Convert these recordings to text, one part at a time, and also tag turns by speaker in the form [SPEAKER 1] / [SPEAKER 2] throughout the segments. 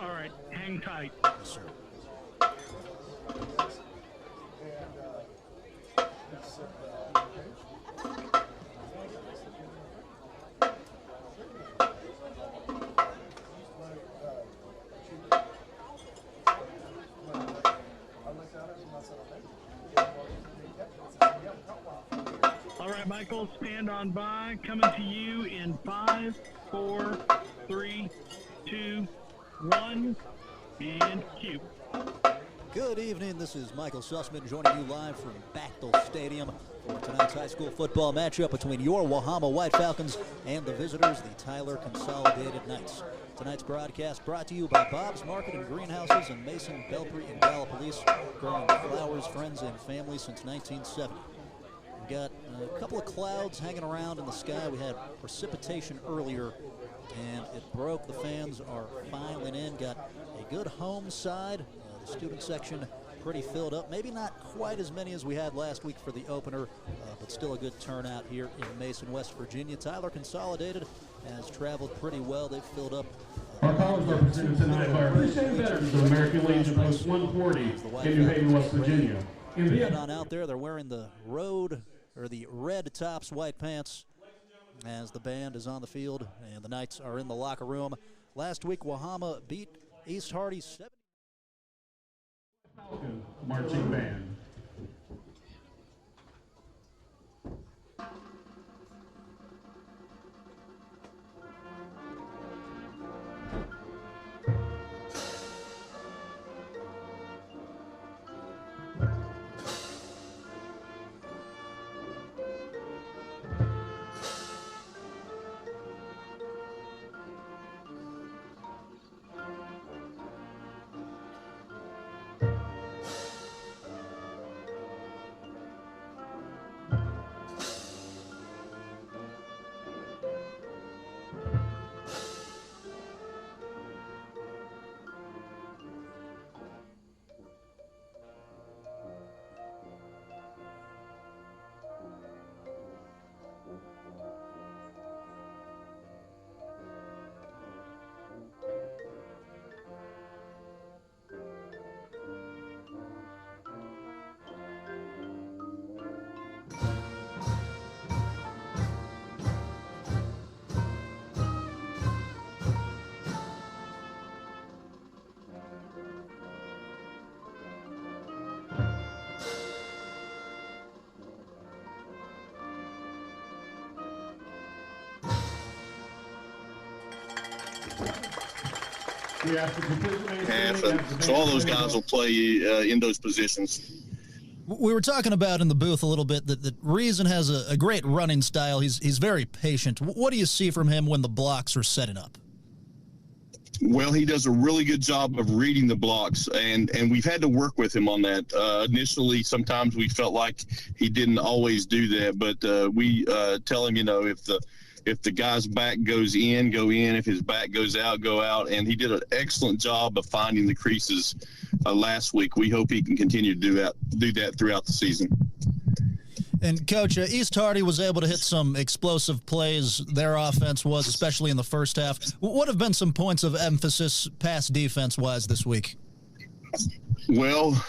[SPEAKER 1] All right, hang tight.
[SPEAKER 2] Yes, sir.
[SPEAKER 1] All right, Michael, stand on by. Coming to you in 5, 4, 3, 2, 1, and cue.
[SPEAKER 2] Good evening. This is Michael Sussman joining you live from Bechtel Stadium for tonight's high school football matchup between your Wahama White Falcons and the visitors, the Tyler Consolidated Knights. Tonight's broadcast brought to you by Bob's Market and Greenhouses and Mason, Belpre, and Gallipolis, growing flowers, friends, and family since 1970. We've got a couple of clouds hanging around in the sky. We had precipitation earlier, and it broke. The fans are filing in. Got a good home side. The student section pretty filled up. Maybe not quite as many as we had last week for the opener, but still a good turnout here in Mason, West Virginia. Tyler Consolidated has traveled pretty well. They've filled up.
[SPEAKER 3] Our college represented tonight by our appreciated veterans of American Legion Post 140 in New Haven, West Virginia.
[SPEAKER 2] Head on out there. They're wearing the red tops, white pants, as the band is on the field and the Knights are in the locker room. Last week, Wahama beat East Hardy 7.
[SPEAKER 3] Falcon marching band.
[SPEAKER 4] So all those guys will play in those positions.
[SPEAKER 2] We were talking about in the booth a little bit that Reason has a great running style. He's very patient. What do you see from him when the blocks are setting up?
[SPEAKER 4] Well, he does a really good job of reading the blocks, and we've had to work with him on that. Initially, sometimes we felt like he didn't always do that, but we tell him, if the guy's back goes in, go in. If his back goes out, go out. And he did an excellent job of finding the creases last week. We hope he can continue to do that throughout the season.
[SPEAKER 2] And, Coach, East Hardy was able to hit some explosive plays. Their offense was, especially in the first half. What have been some points of emphasis pass defense-wise this week?
[SPEAKER 4] Well,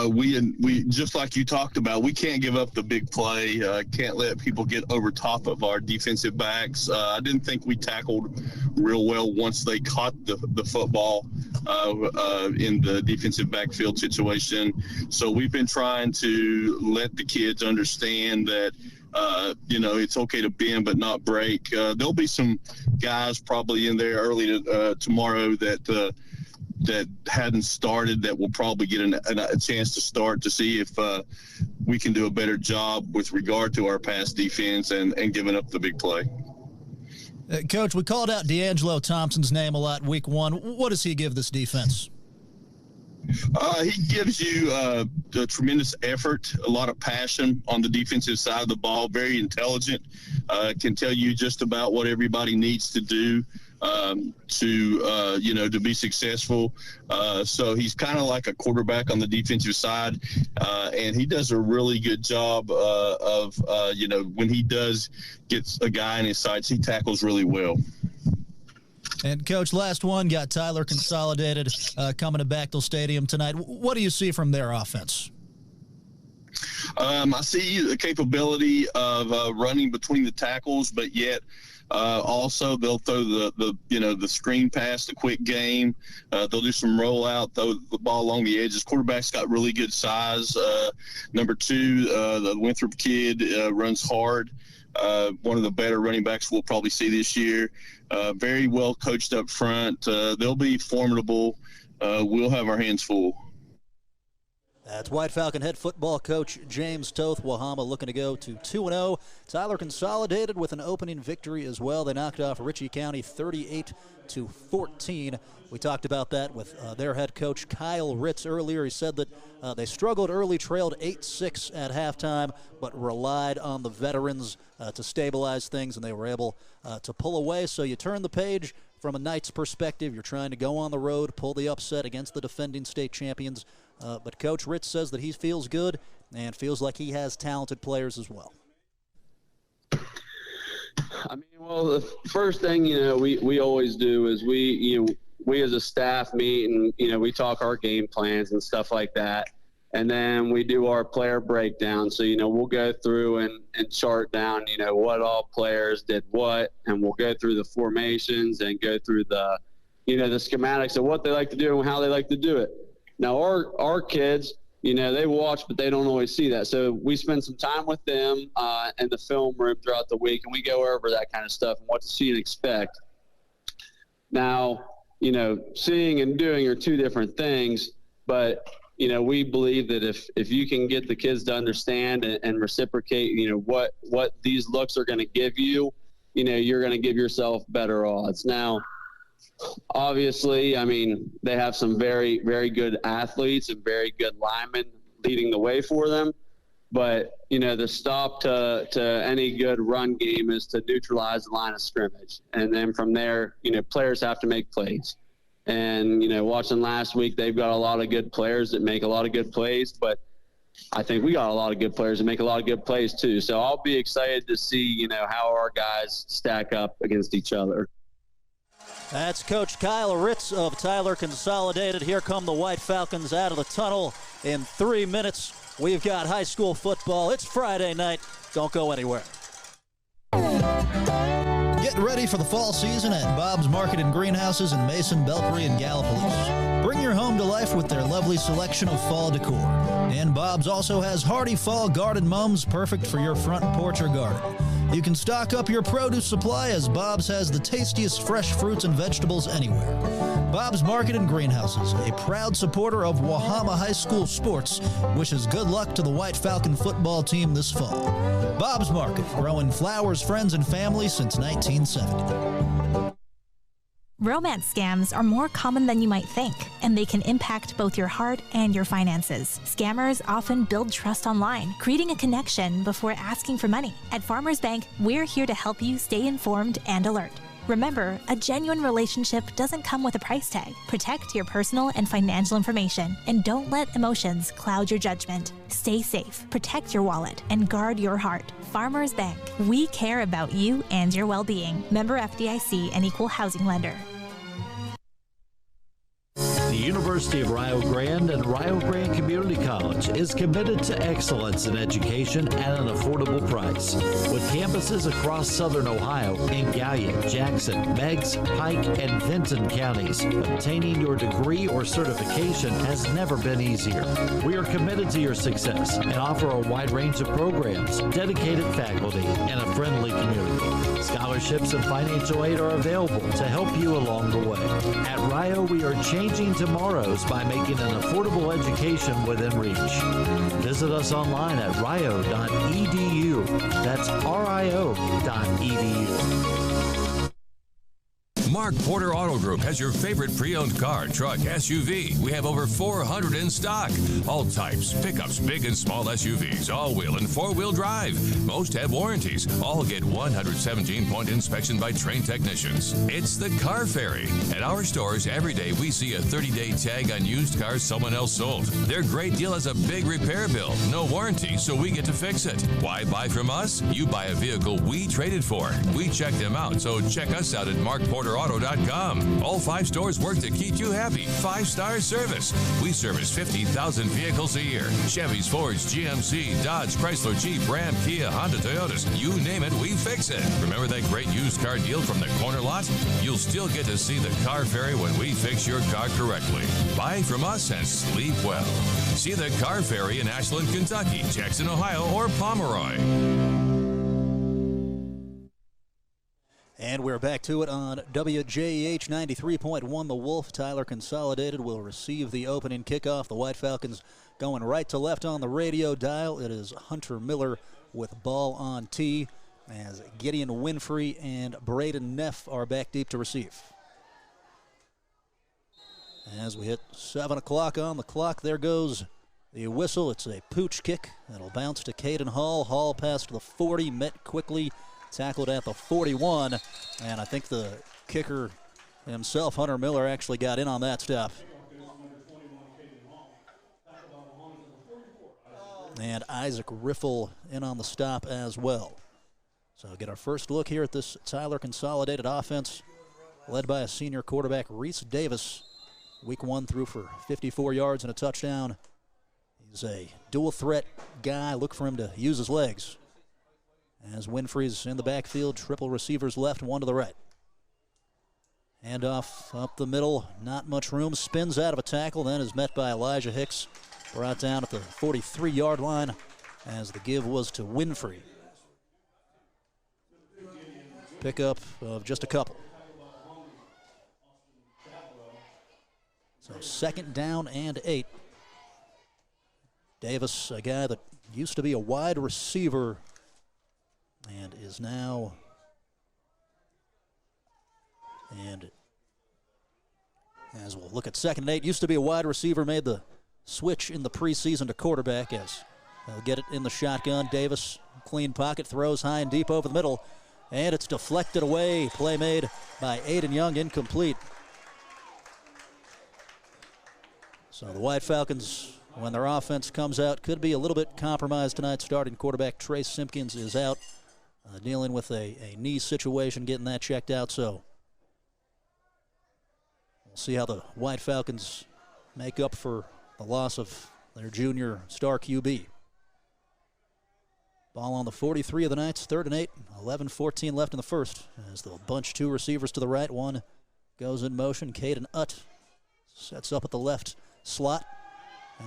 [SPEAKER 4] we just like you talked about, we can't give up the big play. Can't let people get over top of our defensive backs. I didn't think we tackled real well once they caught the football in the defensive backfield situation. So we've been trying to let the kids understand that it's okay to bend but not break. There'll be some guys probably in there early tomorrow that hadn't started that will probably get a chance to start to see if we can do a better job with regard to our pass defense and giving up the big play.
[SPEAKER 2] Coach, we called out D'Angelo Thompson's name a lot week one. What does he give this defense?
[SPEAKER 4] He gives you a tremendous effort, a lot of passion on the defensive side of the ball, very intelligent, can tell you just about what everybody needs to do to be successful. So he's kind of like a quarterback on the defensive side, and he does a really good job of when he does get a guy in his sights, he tackles really well.
[SPEAKER 2] And, Coach, last one, got Tyler Consolidated coming to Bechtel Stadium tonight. What do you see from their offense?
[SPEAKER 4] I see the capability of running between the tackles, but yet also they'll throw the screen pass, the quick game. They'll do some rollout, throw the ball along the edges. Quarterback's got really good size. Number 2, the Winthrop kid runs hard. One of the better running backs we'll probably see this year. Very well coached up front. They'll be formidable. We'll have our hands full.
[SPEAKER 2] That's White Falcon head football coach James Toth. Wahama looking to go to 2-0. Tyler Consolidated with an opening victory as well. They knocked off Ritchie County 38-14. We talked about that with their head coach Kyle Ritz earlier. He said that they struggled early, trailed 8-6 at halftime, but relied on the veterans to stabilize things, and they were able to pull away. So you turn the page from a Knights perspective. You're trying to go on the road, pull the upset against the defending state champions. But Coach Ritz says that he feels good and feels like he has talented players as well.
[SPEAKER 5] I mean, well, the first thing, we always do is we as a staff meet and, we talk our game plans and stuff like that. And then we do our player breakdown. So, we'll go through and chart down, what all players did what, and we'll go through the formations and go through the, the schematics of what they like to do and how they like to do it. Now, our kids, they watch, but they don't always see that. So we spend some time with them in the film room throughout the week, and we go over that kind of stuff and what to see and expect. Now, seeing and doing are two different things, but, we believe that if you can get the kids to understand and reciprocate, what these looks are going to give you, you're going to give yourself better odds. Now, obviously, I mean, they have some very, very good athletes and very good linemen leading the way for them. But, the stop to any good run game is to neutralize the line of scrimmage. And then from there, players have to make plays. And, watching last week, they've got a lot of good players that make a lot of good plays. But I think we got a lot of good players that make a lot of good plays, too. So I'll be excited to see, how our guys stack up against each other.
[SPEAKER 2] That's Coach Kyle Ritz of Tyler Consolidated. Here come the White Falcons out of the tunnel in 3 minutes. We've got high school football. It's Friday night. Don't go anywhere. Get ready for the fall season at Bob's Market and Greenhouses in Mason, Belpre, and Gallipolis. Bring your home to life with their lovely selection of fall decor. And Bob's also has hardy fall garden mums perfect for your front porch or garden. You can stock up your produce supply as Bob's has the tastiest fresh fruits and vegetables anywhere. Bob's Market and Greenhouses, a proud supporter of Wahama High School sports, wishes good luck to the White Falcon football team this fall. Bob's Market, growing flowers, friends, and family since 1970.
[SPEAKER 6] Romance scams are more common than you might think, and they can impact both your heart and your finances. Scammers often build trust online, creating a connection before asking for money. At Farmers Bank, we're here to help you stay informed and alert. Remember, a genuine relationship doesn't come with a price tag. Protect your personal and financial information, and don't let emotions cloud your judgment. Stay safe, protect your wallet, and guard your heart. Farmers Bank, we care about you and your well-being. Member FDIC and equal housing lender.
[SPEAKER 7] The University of Rio Grande and Rio Grande Community College is committed to excellence in education at an affordable price. With campuses across southern Ohio in Gallion, Jackson, Meigs, Pike, and Vinton counties, obtaining your degree or certification has never been easier. We are committed to your success and offer a wide range of programs, dedicated faculty, and a friendly community. Scholarships and financial aid are available to help you along the way. At Rio, we are changing tomorrows by making an affordable education within reach. Visit us online at rio.edu. That's rio.edu.
[SPEAKER 8] Mark Porter Auto Group has your favorite pre-owned car, truck, SUV. We have over 400 in stock. All types, pickups, big and small SUVs, all-wheel and four-wheel drive. Most have warranties. All get 117-point inspection by trained technicians. It's the Car Ferry. At our stores, every day we see a 30-day tag on used cars someone else sold. Their great deal has a big repair bill. No warranty, so we get to fix it. Why buy from us? You buy a vehicle we traded for. We check them out, so check us out at Mark Porter CarFairAuto.com. All 5 stores work to keep you happy. 5-star service. We service 50,000 vehicles a year. Chevys, Fords, GMC, Dodge, Chrysler, Jeep, Ram, Kia, Honda, Toyotas. You name it, we fix it. Remember that great used car deal from the corner lot? You'll still get to see the Car Ferry when we fix your car correctly. Buy from us and sleep well. See the Car Ferry in Ashland, Kentucky, Jackson, Ohio, or Pomeroy.
[SPEAKER 2] And we're back to it on WJEH 93.1. The Wolf, Tyler Consolidated, will receive the opening kickoff. The White Falcons going right to left on the radio dial. It is Hunter Miller with ball on tee as Gideon Winfrey and Braden Neff are back deep to receive. As we hit 7 o'clock on the clock, there goes the whistle. It's a pooch kick. It'll bounce to Caden Hall. Hall past the 40, met quickly, tackled at the 41. And I think the kicker himself, Hunter Miller, actually got in on that stop. And Isaac Riffle in on the stop as well. So get our first look here at this Tyler Consolidated offense, led by a senior quarterback, Reese Davis. Week 1 threw for 54 yards and a touchdown. He's a dual threat guy. Look for him to use his legs. As Winfrey's in the backfield, triple receivers left, 1 to the right. Handoff up the middle, not much room. Spins out of a tackle, then is met by Elijah Hicks. Brought down at the 43-yard line as the give was to Winfrey. Pickup of just a couple. So 2nd down and 8. Davis, a guy that used to be a wide receiver and is now, and as we'll look at 2nd and 8, used to be a wide receiver, made the switch in the preseason to quarterback as they'll get it in the shotgun. Davis, clean pocket, throws high and deep over the middle, and it's deflected away. Play made by Aiden Young, incomplete. So the White Falcons, when their offense comes out, could be a little bit compromised tonight. Starting quarterback Trace Simpkins is out, dealing with a knee situation, getting that checked out. So we'll see how the White Falcons make up for the loss of their junior star QB. Ball on the 43 of the Knights, 3rd and 8, 11-14 left in the first. As they'll bunch 2 receivers to the right, one goes in motion. Caden Utt sets up at the left slot.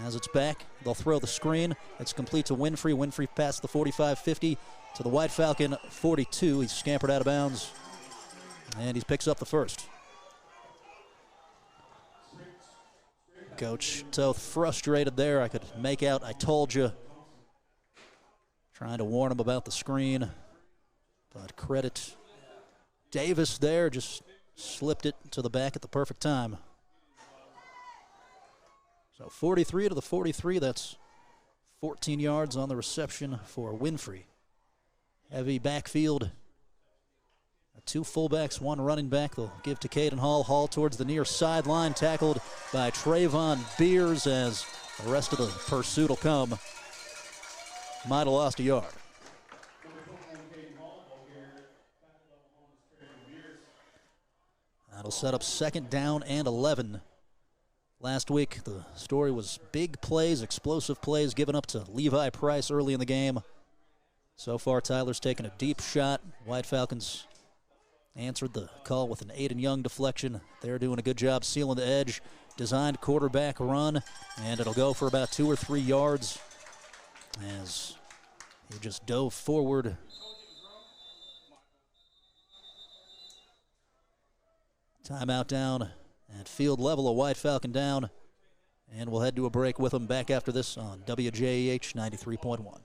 [SPEAKER 2] As it's back, they'll throw the screen. It's complete to Winfrey. Winfrey past the 45-50 to the White Falcon 42. He's scampered out of bounds, and he picks up the first. Coach Toth frustrated there. I could make out, I told you. Trying to warn him about the screen. But credit Davis there, just slipped it to the back at the perfect time. So 43 to the 43, that's 14 yards on the reception for Winfrey. Heavy backfield. 2 fullbacks, 1 running back. They'll give to Caden Hall. Hall towards the near sideline, tackled by Trayvon Beers as the rest of the pursuit will come. Might have lost a yard. That'll set up 2nd down and 11. Last week, the story was big plays, explosive plays given up to Levi Price early in the game. So far, Tyler's taken a deep shot. White Falcons answered the call with an Aiden Young deflection. They're doing a good job sealing the edge. Designed quarterback run, and it'll go for about 2 or 3 yards as he just dove forward. Timeout down at field level, a White Falcon down, and we'll head to a break with them back after this on WJEH 93.1.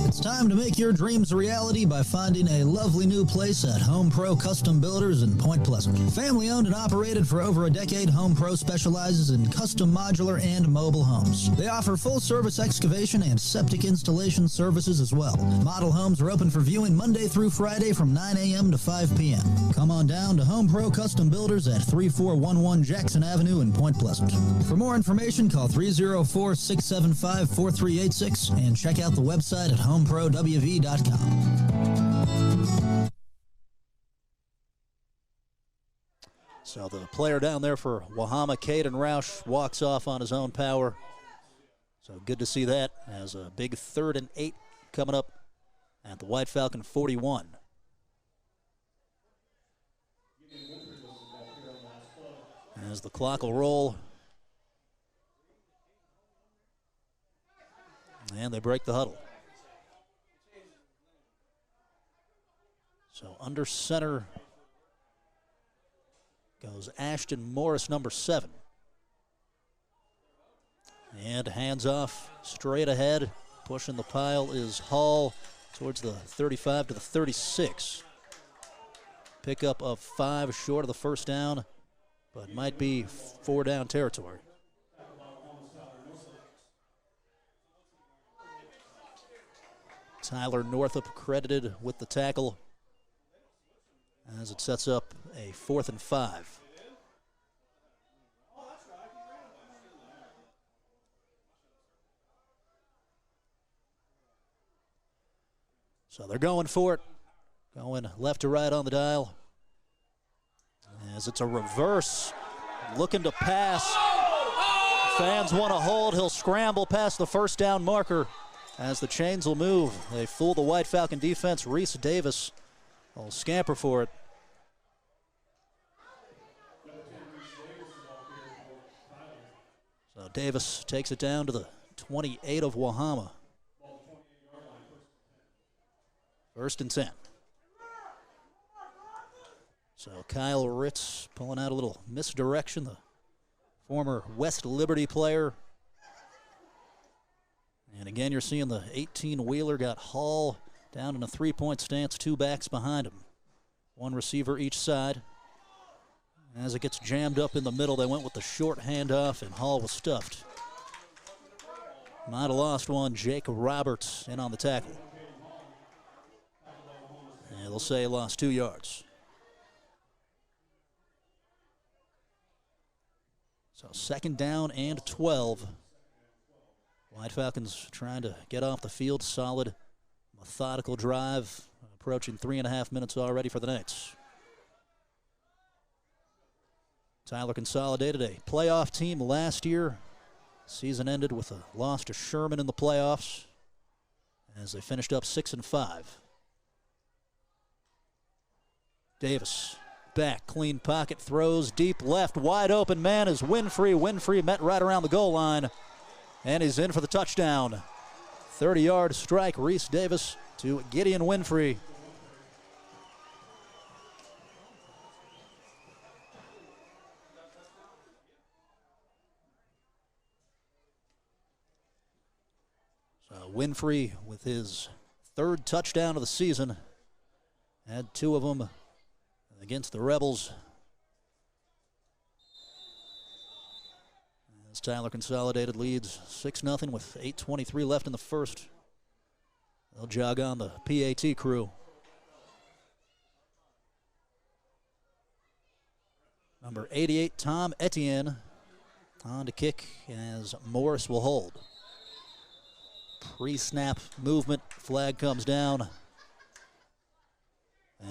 [SPEAKER 9] It's time to make your dreams a reality by finding a lovely new place at Home Pro Custom Builders in Point Pleasant. Family owned and operated for over a decade, Home Pro specializes in custom modular and mobile homes. They offer full service excavation and septic installation services as well. Model homes are open for viewing Monday through Friday from 9 a.m. to 5 p.m. Come on down to Home Pro Custom Builders at 3411 Jackson Avenue in Point Pleasant. For more information, call 304-675-4386 and check out the website at homeprowv.com.
[SPEAKER 2] So the player down there for Wahama, Caden Roush, walks off on his own power. So good to see that as a big 3rd and 8 coming up at the White Falcon 41. As the clock will roll. And they break the huddle. So under center goes Ashton Morris, number 7. And hands off straight ahead. Pushing the pile is Hall towards the 35 to the 36. Pickup of 5 short of the first down, but might be 4 down territory. Tyler Northup credited with the tackle as it sets up a 4th and 5. So they're going for it, going left to right on the dial. As it's a reverse, looking to pass. Fans want to hold. He'll scramble past the first down marker as the chains will move. They fool the White Falcon defense. Reese Davis will scamper for it. So Davis takes it down to the 28 of Wahama. 1st and 10. So Kyle Ritz pulling out a little misdirection, the former West Liberty player. And again, you're seeing the 18-wheeler got Hall down in a 3-point stance, 2 backs behind him. 1 receiver each side. As it gets jammed up in the middle, they went with the short handoff, and Hall was stuffed. Might have lost one. Jake Roberts in on the tackle. And they'll say he lost 2 yards. So 2nd down and 12. White Falcons trying to get off the field. Solid, methodical drive. Approaching 3.5 minutes already for the Knights. Tyler Consolidated, a playoff team last year. Season ended with a loss to Sherman in the playoffs as they finished up 6 and 5. Davis back, clean pocket, throws deep left, wide open man is Winfrey. Winfrey met right around the goal line, and he's in for the touchdown. 30-yard strike, Reese Davis to Gideon Winfrey. So Winfrey with his 3rd touchdown of the season. Had 2 of them against the Rebels. As Tyler Consolidated leads 6-0 with 8:23 left in the first. They'll jog on the PAT crew. Number 88, Tom Etienne, on to kick as Morris will hold. Pre-snap movement, flag comes down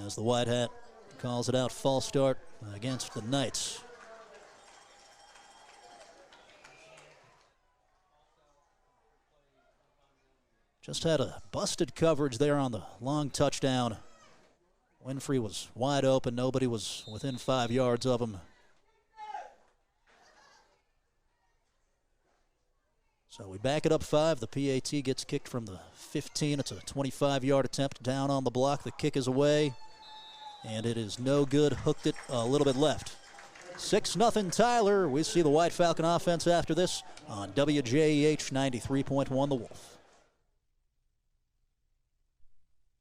[SPEAKER 2] as the White Hat calls it out, false start against the Knights. Just had a busted coverage there on the long touchdown. Winfrey was wide open. Nobody was within 5 yards of him. So we back it up 5. The PAT gets kicked from the 15. It's a 25-yard attempt down on the block. The kick is away, and it is no good. Hooked it a little bit left. 6-0 Tyler. We see the White Falcon offense after this on WJEH 93.1 The Wolf.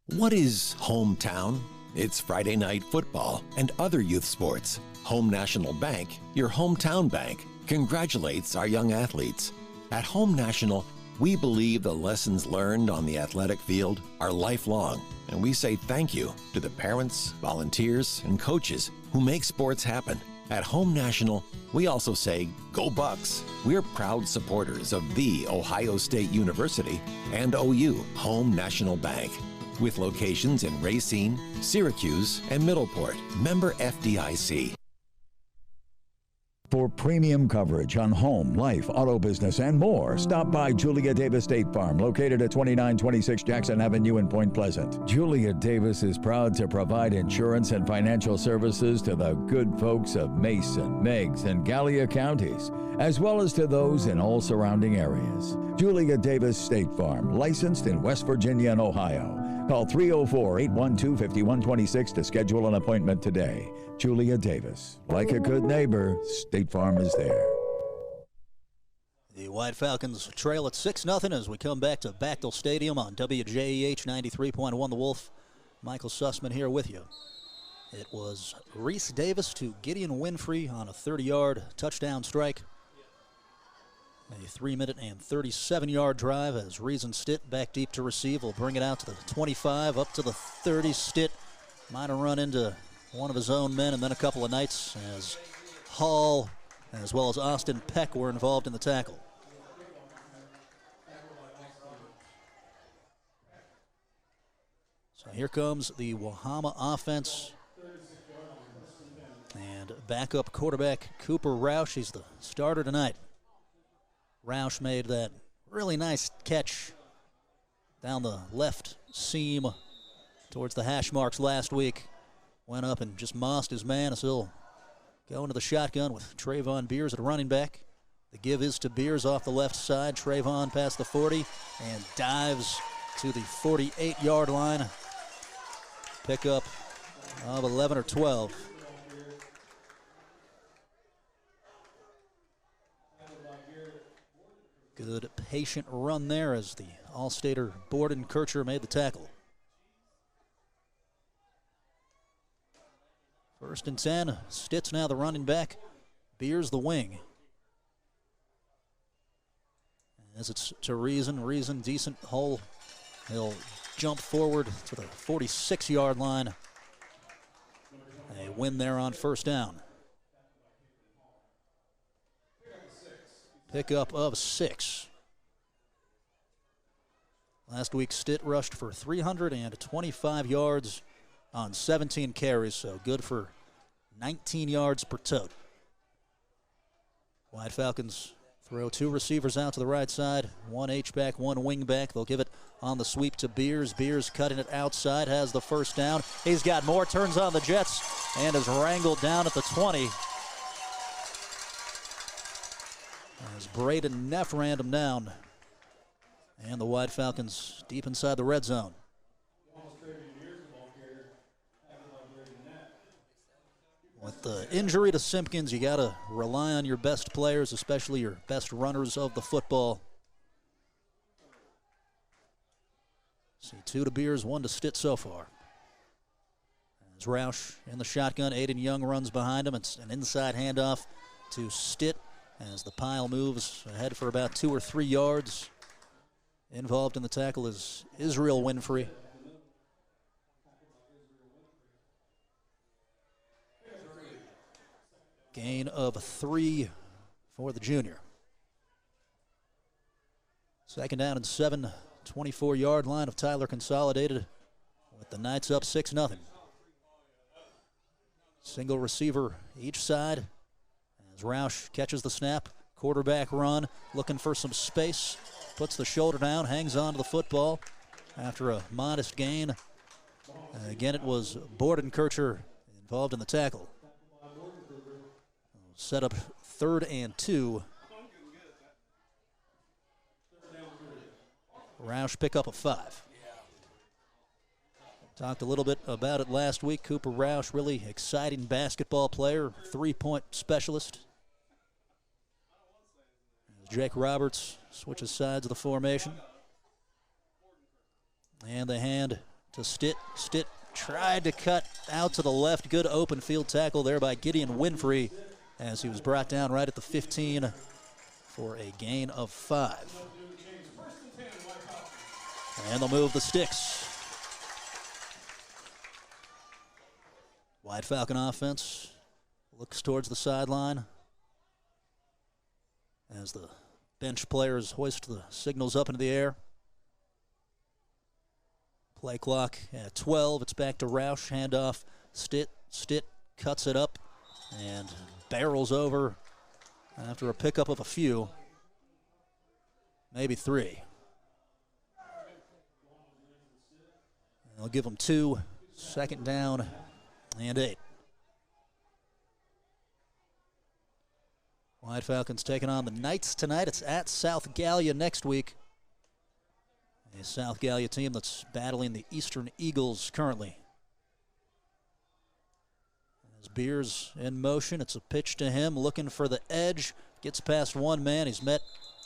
[SPEAKER 10] What is hometown? It's Friday night football and other youth sports. Home National Bank, your hometown bank, congratulates our young athletes. At Home National, we believe the lessons learned on the athletic field are lifelong, and we say thank you to the parents, volunteers, and coaches who make sports happen. At Home National, we also say, go Bucks. We're proud supporters of The Ohio State University and OU, Home National Bank, with locations in Racine, Syracuse, and Middleport. Member FDIC.
[SPEAKER 11] For premium coverage on home, life, auto business, and more, stop by Julia Davis State Farm, located at 2926 Jackson Avenue in Point Pleasant. Julia Davis is proud to provide insurance and financial services to the good folks of Mason, Meigs, and Gallia counties, as well as to those in all surrounding areas. Julia Davis State Farm, licensed in West Virginia and Ohio. Call 304-812-5126 to schedule an appointment today. Julia Davis. Like a good neighbor, State Farm is there.
[SPEAKER 2] The White Falcons trail at 6-0 as we come back to Bechtel Stadium on WJEH 93.1 The Wolf. Michael Sussman here with you. It was Reese Davis to Gideon Winfrey on a 30-yard touchdown strike. A 3-minute and 37-yard drive as Reason Stitt back deep to receive. Will bring it out to the 25, up to the 30. Stitt might have run into one of his own men, and then a couple of Knights as Hall as well as Austin Peck were involved in the tackle. So here comes the Wahama offense. And backup quarterback Cooper Roush, he's the starter tonight. Roush made that really nice catch down the left seam towards the hash marks last week. Went up and just mossed his man as he'll go into the shotgun with Trayvon Beers at running back. The give is to Beers off the left side. Trayvon past the 40 and dives to the 48-yard line. Pickup of 11 or 12. Good patient run there as the All-Stater Bordenkircher made the tackle. 1st and 10. Stitt's now the running back. Beers the wing. As it's to Reason. Reason, decent hole. He'll jump forward to the 46-yard line. A win there on 1st down. Pickup of 6. Last week, Stitt rushed for 325 yards on 17 carries, so good for 19 yards per tote. White Falcons throw 2 receivers out to the right side, 1 H-back, 1 wing-back. They'll give it on the sweep to Beers. Beers cutting it outside, has the 1st down. He's got more, turns on the Jets, and is wrangled down at the 20. As Braden Neff ran him down. And the White Falcons deep inside the red zone. With the injury to Simpkins, you got to rely on your best players, especially your best runners of the football. See 2 to Beers, 1 to Stitt so far. As Roush in the shotgun, Aiden Young runs behind him. It's an inside handoff to Stitt as the pile moves ahead for about 2 or 3 yards. Involved in the tackle is Israel Winfrey. Gain of 3 for the junior. 2nd down and 7, 24-yard line of Tyler Consolidated with the Knights up 6-0. Single receiver each side as Roush catches the snap. Quarterback run, looking for some space. Puts the shoulder down, hangs on to the football after a modest gain. Again, it was Bordenkircher involved in the tackle. Set up 3rd and 2. Roush pickup of 5. Talked a little bit about it last week. Cooper Roush, really exciting basketball player, 3-point specialist. Jake Roberts switches sides of the formation. And the hand to Stitt. Stitt tried to cut out to the left. Good open field tackle there by Gideon Winfrey as he was brought down right at the 15 for a gain of 5. And they'll move the sticks. White Falcon offense looks towards the sideline as the bench players hoist the signals up into the air. Play clock at 12. It's back to Roush. Handoff. Stitt cuts it up and barrels over after a pickup of a few, maybe 3. They'll give them 2, 2nd down and 8. White Falcons taking on the Knights tonight. It's at South Gallia next week. A South Gallia team that's battling the Eastern Eagles currently. As Beers in motion, it's a pitch to him, looking for the edge. Gets past one man. He's met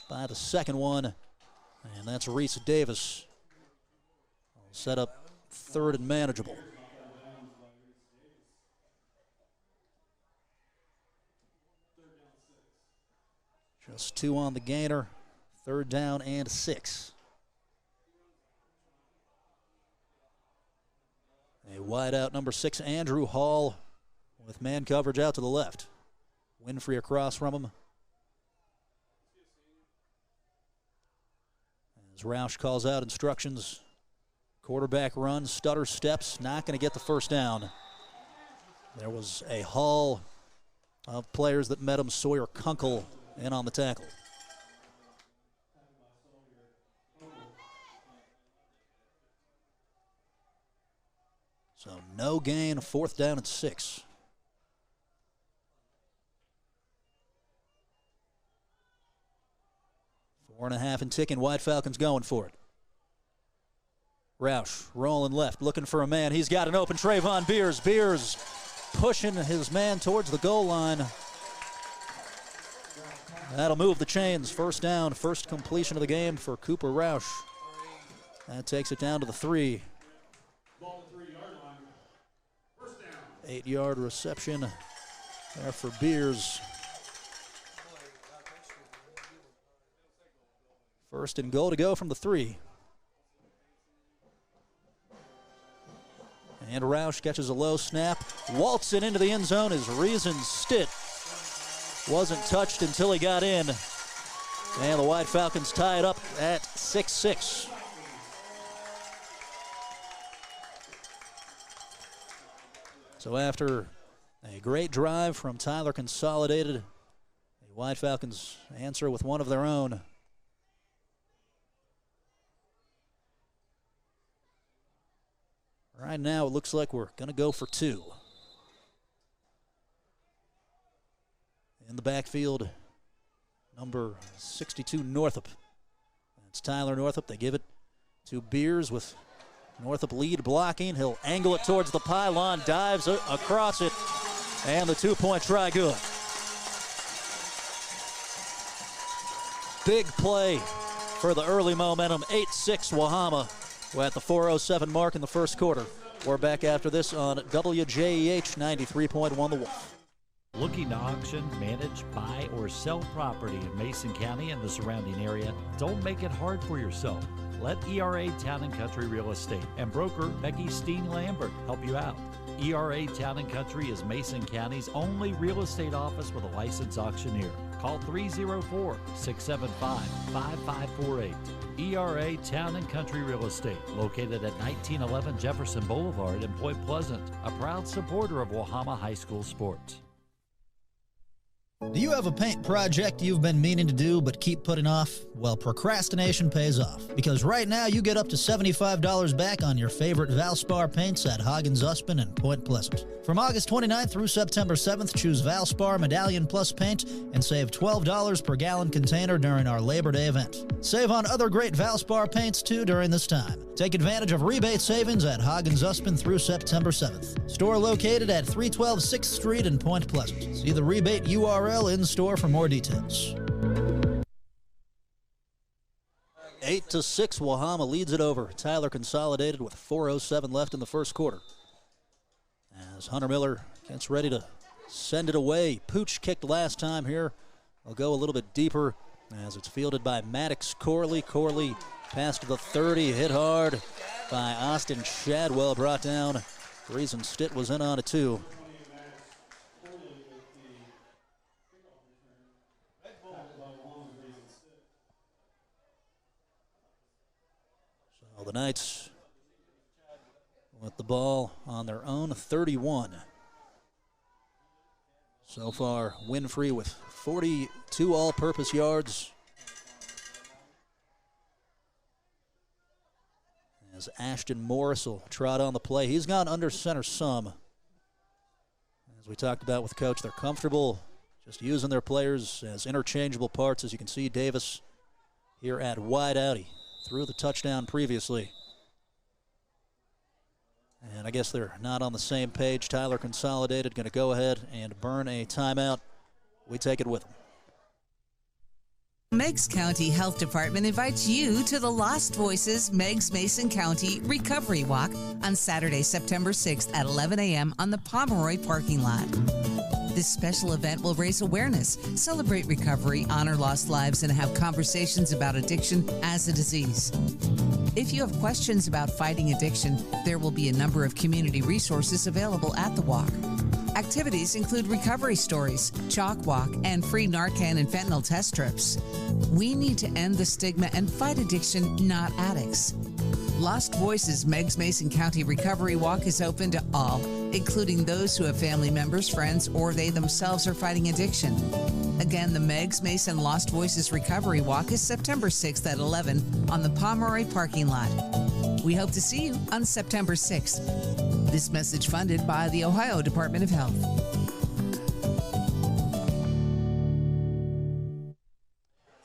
[SPEAKER 2] by the second one, and that's Reese Davis. Set up 3rd and manageable. Just 2 on the gainer, 3rd down and 6. A wide out number 6, Andrew Hall, with man coverage out to the left. Winfrey across from him. As Roush calls out instructions, quarterback run, stutter steps, not going to get the first down. There was a haul of players that met him. Sawyer Kunkel in on the tackle. So no gain, 4th down and 6. Four and a half and ticking. White Falcons going for it. Roush rolling left, looking for a man. He's got an open Trayvon Beers. Beers pushing his man towards the goal line. That'll move the chains. 1st down, first completion of the game for Cooper Roush. That takes it down to the 3. 8-yard reception there for Beers. 1st and goal to go from the 3. And Roush catches a low snap. Waltzing into the end zone is Reason Stitt. Wasn't touched until he got in. And the White Falcons tie it up at 6-6. So after a great drive from Tyler Consolidated, the White Falcons answer with one of their own. Right now, it looks like we're going to go for 2. In the backfield, number 62, Northup. That's Tyler Northup. They give it to Beers with Northup lead blocking. He'll angle it towards the pylon, dives across it, and the 2-point try good. Big play for the early momentum. 8-6 Wahama. We're at the 4:07 mark in the first quarter. We're back after this on WJEH 93.1 The Wolf.
[SPEAKER 7] Looking to auction, manage, buy, or sell property in Mason County and the surrounding area? Don't make it hard for yourself. Let ERA Town & Country Real Estate and broker Becky Steen Lambert help you out. ERA Town & Country is Mason County's only real estate office with a licensed auctioneer. Call 304-675-5548. ERA Town & Country Real Estate, located at 1911 Jefferson Boulevard in Point Pleasant, a proud supporter of Wahama High School sports.
[SPEAKER 9] Do you have a paint project you've been meaning to do but keep putting off? Well, procrastination pays off, because right now you get up to $75 back on your favorite Valspar paints at Hagen's Uspen and Point Pleasant. From August 29th through September 7th, choose Valspar Medallion Plus paint and save $12 per gallon container during our Labor Day event. Save on other great Valspar paints too during this time. Take advantage of rebate savings at Hagen's Uspen through September 7th. Store located at 312 6th Street in Point Pleasant. See the rebate URL in store for more details.
[SPEAKER 2] 8-6, Wahama leads it over Tyler Consolidated with 4:07 left in the first quarter. As Hunter Miller gets ready to send it away. Pooch kicked last time here. I'll go a little bit deeper as it's fielded by Maddox Corley. Corley passed to the 30, hit hard by Austin Shadwell, brought down. Reason Stitt was in on it too. So the Knights with the ball on their own 31. So far, Winfrey with 42 all-purpose yards. As Ashton Morris will trot on the play. He's gone under center some. As we talked about with Coach, they're comfortable just using their players as interchangeable parts. As you can see, Davis here at wide out. He threw the touchdown previously. And I guess they're not on the same page. Tyler Consolidated going to go ahead and burn a timeout. We take it with them.
[SPEAKER 12] Meigs County Health Department invites you to the Lost Voices Meigs Mason County Recovery Walk on Saturday, September 6th at 11 a.m. on the Pomeroy parking lot. This special event will raise awareness, celebrate recovery, honor lost lives, and have conversations about addiction as a disease. If you have questions about fighting addiction, there will be a number of community resources available at the walk. Activities include recovery stories, chalk walk, and free Narcan and fentanyl test strips. We need to end the stigma and fight addiction, not addicts. Lost Voices Meigs Mason County Recovery Walk is open to all, including those who have family members, friends, or they themselves are fighting addiction. Again, the Meigs Mason Lost Voices Recovery Walk is September 6th at 11 on the Pomeroy parking lot. We hope to see you on September 6th. This message funded by the Ohio Department of Health.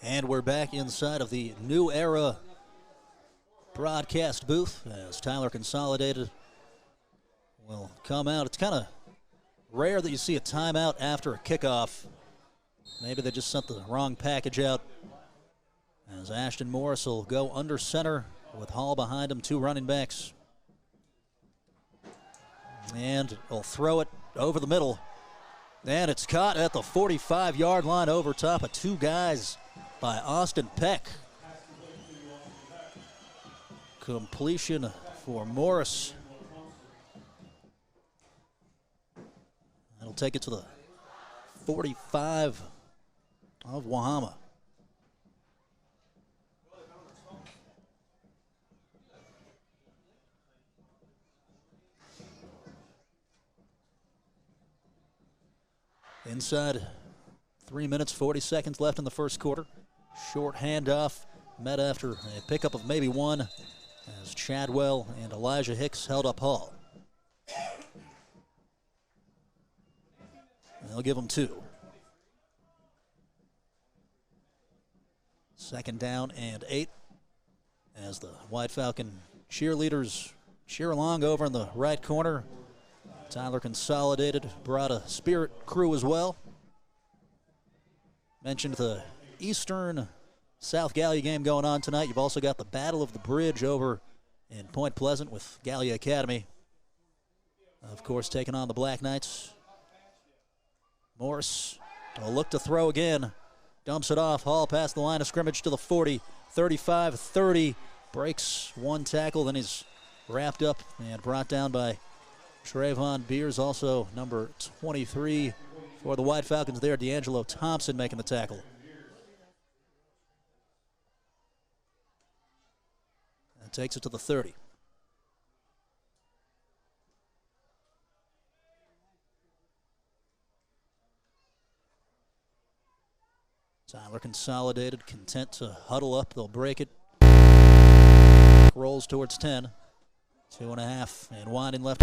[SPEAKER 2] And we're back inside of the New Era broadcast booth as Tyler Consolidated will come out. It's kind of rare that you see a timeout after a kickoff. Maybe they just sent the wrong package out. As Ashton Morris will go under center with Hall behind him, two running backs. And will throw it over the middle. And it's caught at the 45-yard line over top of two guys by Austin Peck. Completion for Morris. That'll take it to the 45 of Wahama. Inside 3 minutes, 40 seconds left in the first quarter. Short handoff met after a pickup of maybe one as Chadwell and Elijah Hicks held up Hall. They'll give them two. Second down and 8 as the White Falcon cheerleaders cheer along over in the right corner. Tyler Consolidated brought a spirit crew as well. Mentioned the Eastern South Gallia game going on tonight. You've also got the Battle of the Bridge over in Point Pleasant with Gallia Academy. Of course, taking on the Black Knights. Morris will look to throw again. Dumps it off. Hall past the line of scrimmage to the 40. 35, 30. Breaks one tackle. Then he's wrapped up and brought down by Trayvon Beers. Also number 23 for the White Falcons there. D'Angelo Thompson making the tackle. And takes it to the 30. Tyler Consolidated, content to huddle up. They'll break it. Rolls towards 10. 2.5 and winding left.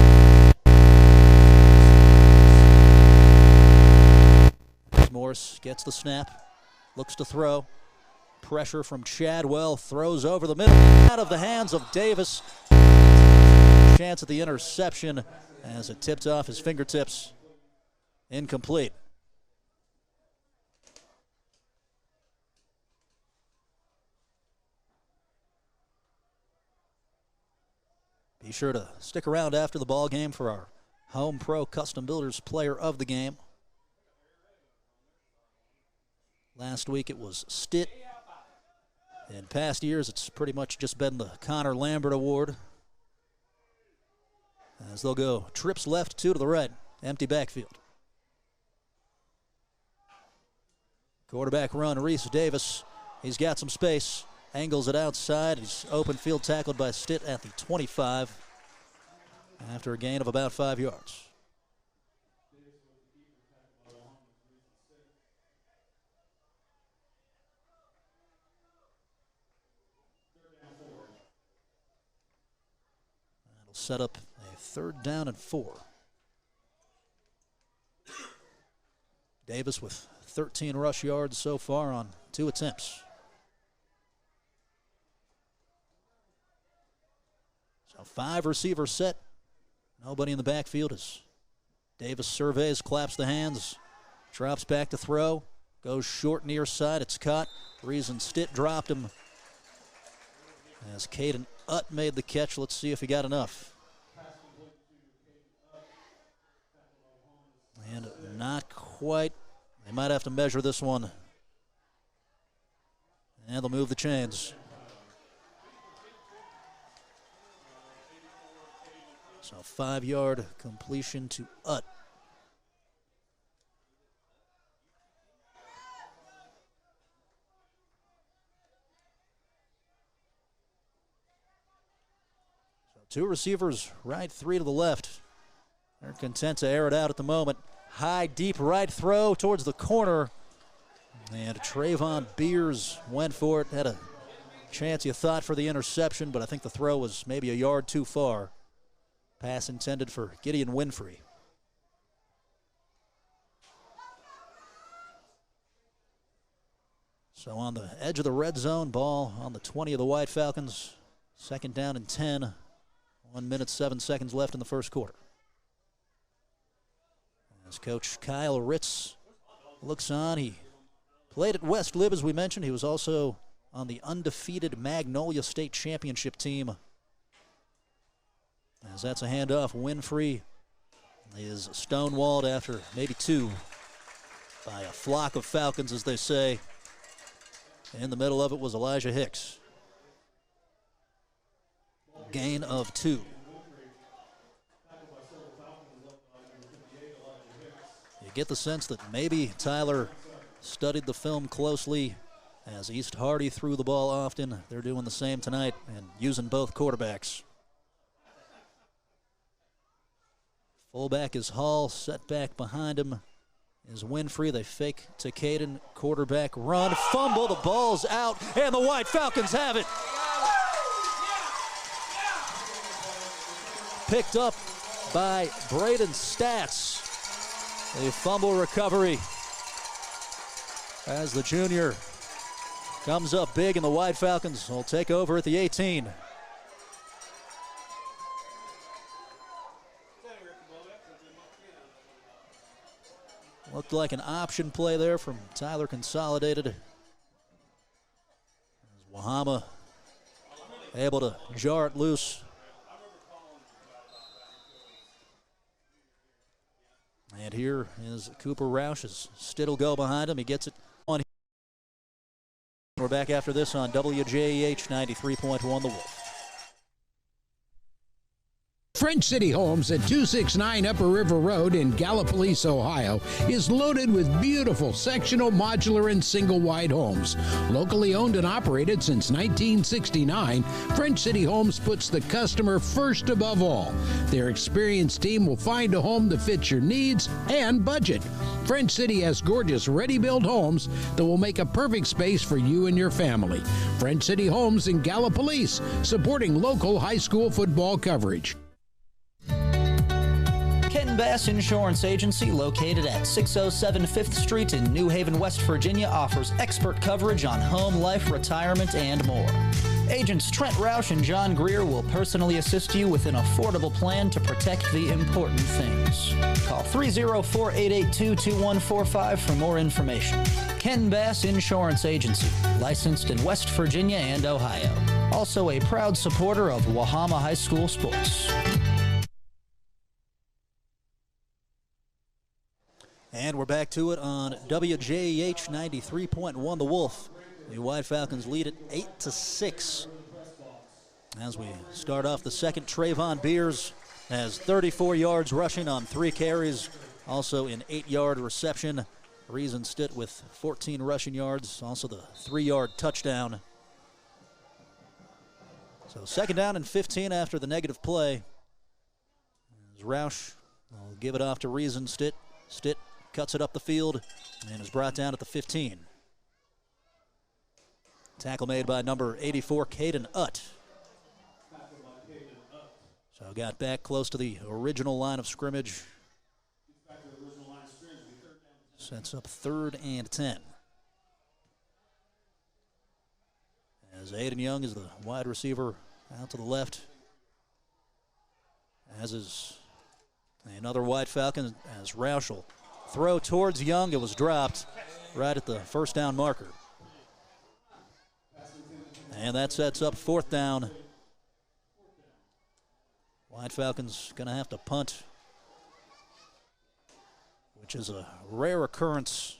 [SPEAKER 2] Morris gets the snap. Looks to throw. Pressure from Chadwell. Throws over the middle. Out of the hands of Davis. Chance at the interception as it tipped off his fingertips. Incomplete. Be sure to stick around after the ball game for our Home Pro Custom Builders Player of the Game. Last week it was Stitt. In past years, it's pretty much just been the Connor Lambert Award. As they'll go trips left, 2 to the right. Empty backfield. Quarterback run, Reese Davis. He's got some space. Angles it outside. He's open field tackled by Stitt at the 25 after a gain of about 5 yards. set up a 3rd down and 4. Davis with 13 rush yards so far on 2 attempts. So 5 receivers set. Nobody in the backfield as Davis surveys, claps the hands, drops back to throw, goes short near side. It's caught. Reason Stitt dropped him as Caden Utt made the catch. Let's see if he got enough. And not quite. They might have to measure this one. And they'll move the chains. So 5-yard completion to Utt. So 2 receivers right, 3 to the left. They're content to air it out at the moment. High, deep right throw towards the corner. And Trayvon Beers went for it. Had a chance, you thought, for the interception, but I think the throw was maybe a yard too far. Pass intended for Gideon Winfrey. So on the edge of the red zone, ball on the 20 of the White Falcons. 2nd down and 10. 1 minute, 7 seconds left in the first quarter. As Coach Kyle Ritz looks on, he played at West Lib, as we mentioned. He was also on the undefeated Magnolia State Championship team. As that's a handoff, Winfrey is stonewalled after maybe 2 by a flock of Falcons, as they say. In the middle of it was Elijah Hicks. Gain of 2. You get the sense that maybe Tyler studied the film closely as East Hardy threw the ball often. They're doing the same tonight and using both quarterbacks. Fullback is Hall, set back behind him is Winfrey. They fake to Caden, quarterback run, fumble, the ball's out, and the White Falcons have it. Picked up by Braden Stats. A fumble recovery as the junior comes up big, and the White Falcons will take over at the 18. Looked like an option play there from Tyler Consolidated. Wahama able to jar it loose. And here is Cooper Roush as Stitt will go behind him. He gets it on. We're back after this on WJEH 93.1 The Wolf.
[SPEAKER 13] French City Homes at 269 Upper River Road in Gallipolis, Ohio, is loaded with beautiful sectional, modular, and single-wide homes. Locally owned and operated since 1969, French City Homes puts the customer first above all. Their experienced team will find a home that fits your needs and budget. French City has gorgeous ready-built homes that will make a perfect space for you and your family. French City Homes in Gallipolis, supporting local high school football coverage.
[SPEAKER 14] Ken Bass Insurance Agency, located at 607 5th Street in New Haven, West Virginia, offers expert coverage on home, life, retirement, and more. Agents Trent Roush and John Greer will personally assist you with an affordable plan to protect the important things. Call 304-882-2145 for more information. Ken Bass Insurance Agency, licensed in West Virginia and Ohio. Also a proud supporter of Wahama High School sports.
[SPEAKER 2] And we're back to it on WJEH 93.1 The Wolf. The White Falcons lead it 8-6. As we start off the second, Trayvon Beers has 34 yards rushing on 3 carries. Also an 8-yard reception. Reason Stitt with 14 rushing yards. Also the 3-yard touchdown. So 2nd down and 15 after the negative play. As Roush will give it off to Reason Stitt. Stitt cuts it up the field and is brought down at the 15. Tackle made by number 84, Caden Utt. So got back close to the original line of scrimmage. Sets up 3rd and 10. As Aiden Young is the wide receiver out to the left. As is another White Falcon, as Roush will throw towards Young. It was dropped right at the first down marker. And that sets up 4th down. White Falcons going to have to punt, which is a rare occurrence.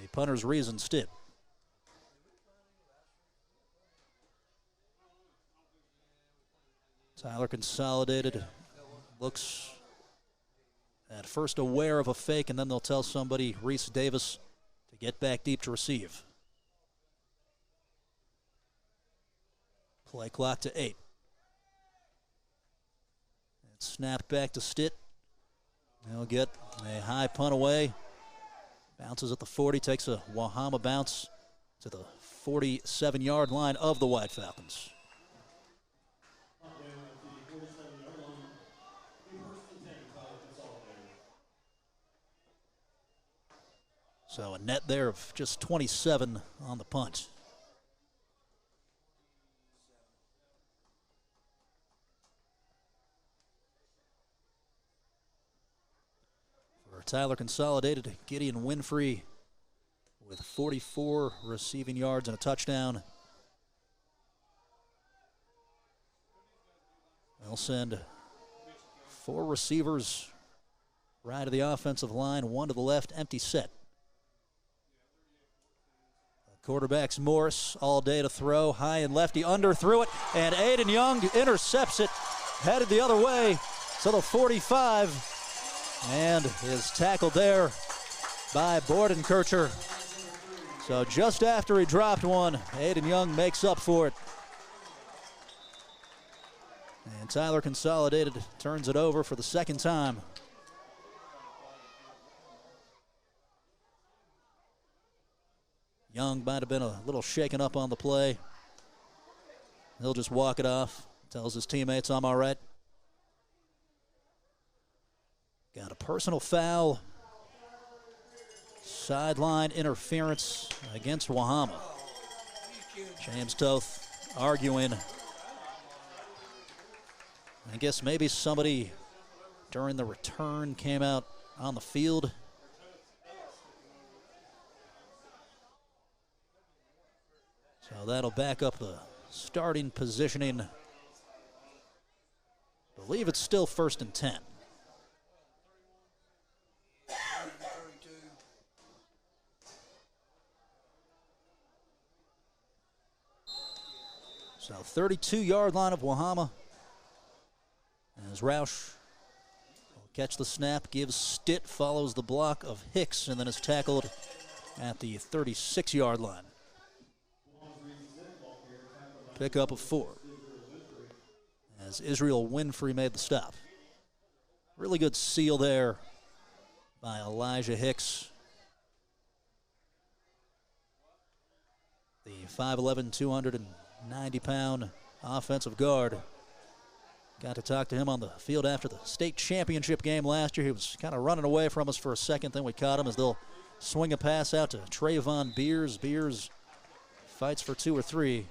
[SPEAKER 2] A punter's reason stip. Tyler Consolidated looks at first aware of a fake, and then they'll tell somebody, Reese Davis, to get back deep to receive. Play clock to 8. It's snapped back to Stitt. They'll get a high punt away. Bounces at the 40, takes a Wahama bounce to the 47-yard line of the White Falcons. So a net there of just 27 on the punt. For Tyler Consolidated, Gideon Winfrey with 44 receiving yards and a touchdown. They'll send 4 receivers right to the offensive line, 1 to the left, empty set. Quarterback's Morris all day to throw, high and lefty, under, threw it, and Aiden Young intercepts it, headed the other way to the 45, and is tackled there by Bordenkircher. So just after he dropped one, Aiden Young makes up for it. And Tyler Consolidated turns it over for the 2nd time. Young might have been a little shaken up on the play. He'll just walk it off. Tells his teammates, I'm all right. Got a personal foul. Sideline interference against Wahama. James Toth arguing. I guess maybe somebody during the return came out on the field. So that'll back up the starting positioning. I believe it's still 1st and 10. So 32-yard line of Wahama. As Roush will catch the snap, gives Stitt, follows the block of Hicks, and then is tackled at the 36-yard line. Pickup of 4. As Israel Winfrey made the stop. Really good seal there by Elijah Hicks. The 5'11", 290-pound offensive guard. Got to talk to him on the field after the state championship game last year. He was kind of running away from us for a second. Then we caught him as they'll swing a pass out to Trayvon Beers. Beers fights for 2 or 3.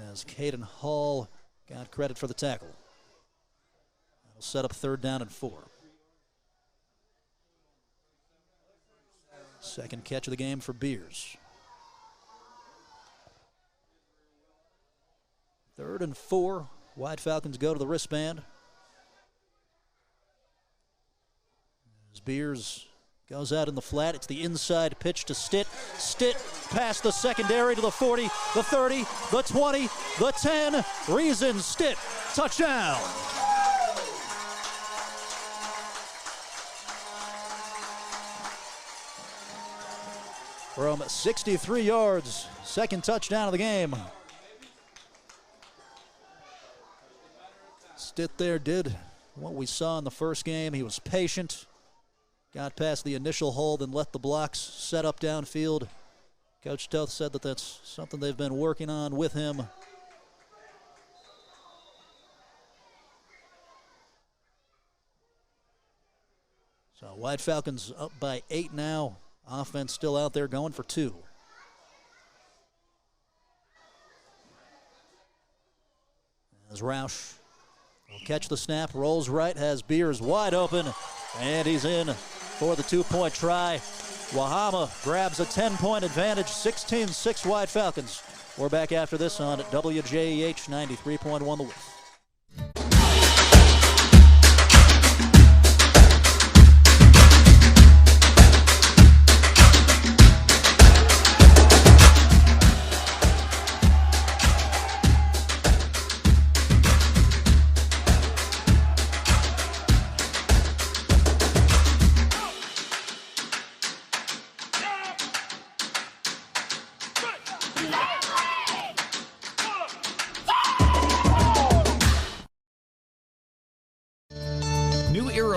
[SPEAKER 2] As Caden Hall got credit for the tackle. That'll set up 3rd down and 4. Second catch of the game for Beers. 3rd and 4. White Falcons go to the wristband. As Beers goes out in the flat, it's the inside pitch to Stitt. Stitt past the secondary to the 40, the 30, the 20, the 10. Reason Stitt, touchdown. From 63 yards, 2nd touchdown of the game. Stitt there did what we saw in the first game. He was patient, got past the initial hold and let the blocks set up downfield. Coach Toth said that that's something they've been working on with him. So White Falcons up by 8 now. Offense still out there going for 2. As Roush will catch the snap, rolls right, has Beers wide open, and he's in for the 2-point try. Wahama grabs a 10-point advantage, 16-6 White Falcons. We're back after this on WJEH 93.1 The Wolf.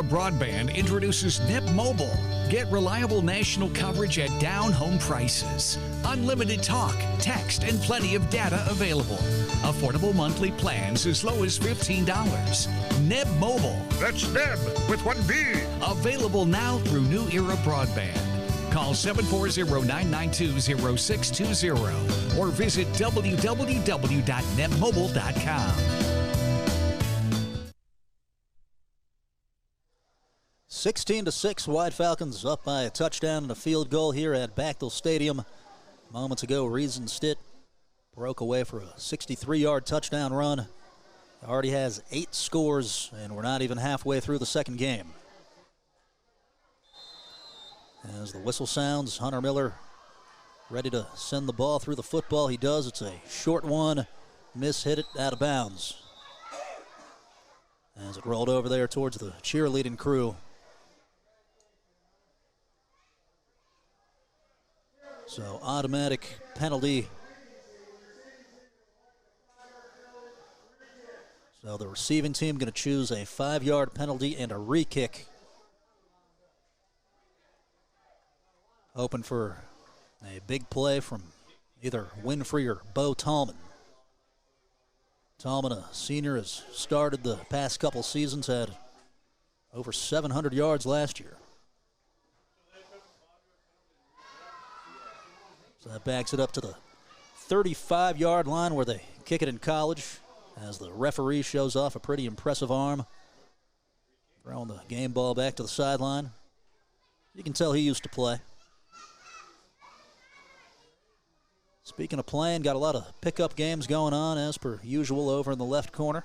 [SPEAKER 15] Broadband introduces Nip Mobile. Get reliable national coverage at down home prices. Unlimited talk, text, and plenty of data available. Affordable monthly plans as low as $15. Nip Mobile.
[SPEAKER 16] That's Neb with one B.
[SPEAKER 15] Available now through New Era Broadband. Call 740-992-0620 or visit www.netmobile.com.
[SPEAKER 2] 16-6, White Falcons up by a touchdown and a field goal here at Bechtel Stadium. Moments ago, Riesenstedt broke away for a 63-yard touchdown run. Already has 8 scores, and we're not even halfway through the second game. As the whistle sounds, Hunter Miller ready to send the ball through the football. He does. It's a short one. Hit it out of bounds. As it rolled over there towards the cheerleading crew. So automatic penalty. So the receiving team going to choose a 5-yard penalty and a re-kick. Hoping for a big play from either Winfrey or Bo Tallman. Tallman, a senior, has started the past couple seasons, had over 700 yards last year. So that backs it up to the 35-yard line where they kick it in college as the referee shows off a pretty impressive arm. Throwing the game ball back to the sideline. You can tell he used to play. Speaking of playing, got a lot of pickup games going on as per usual over in the left corner.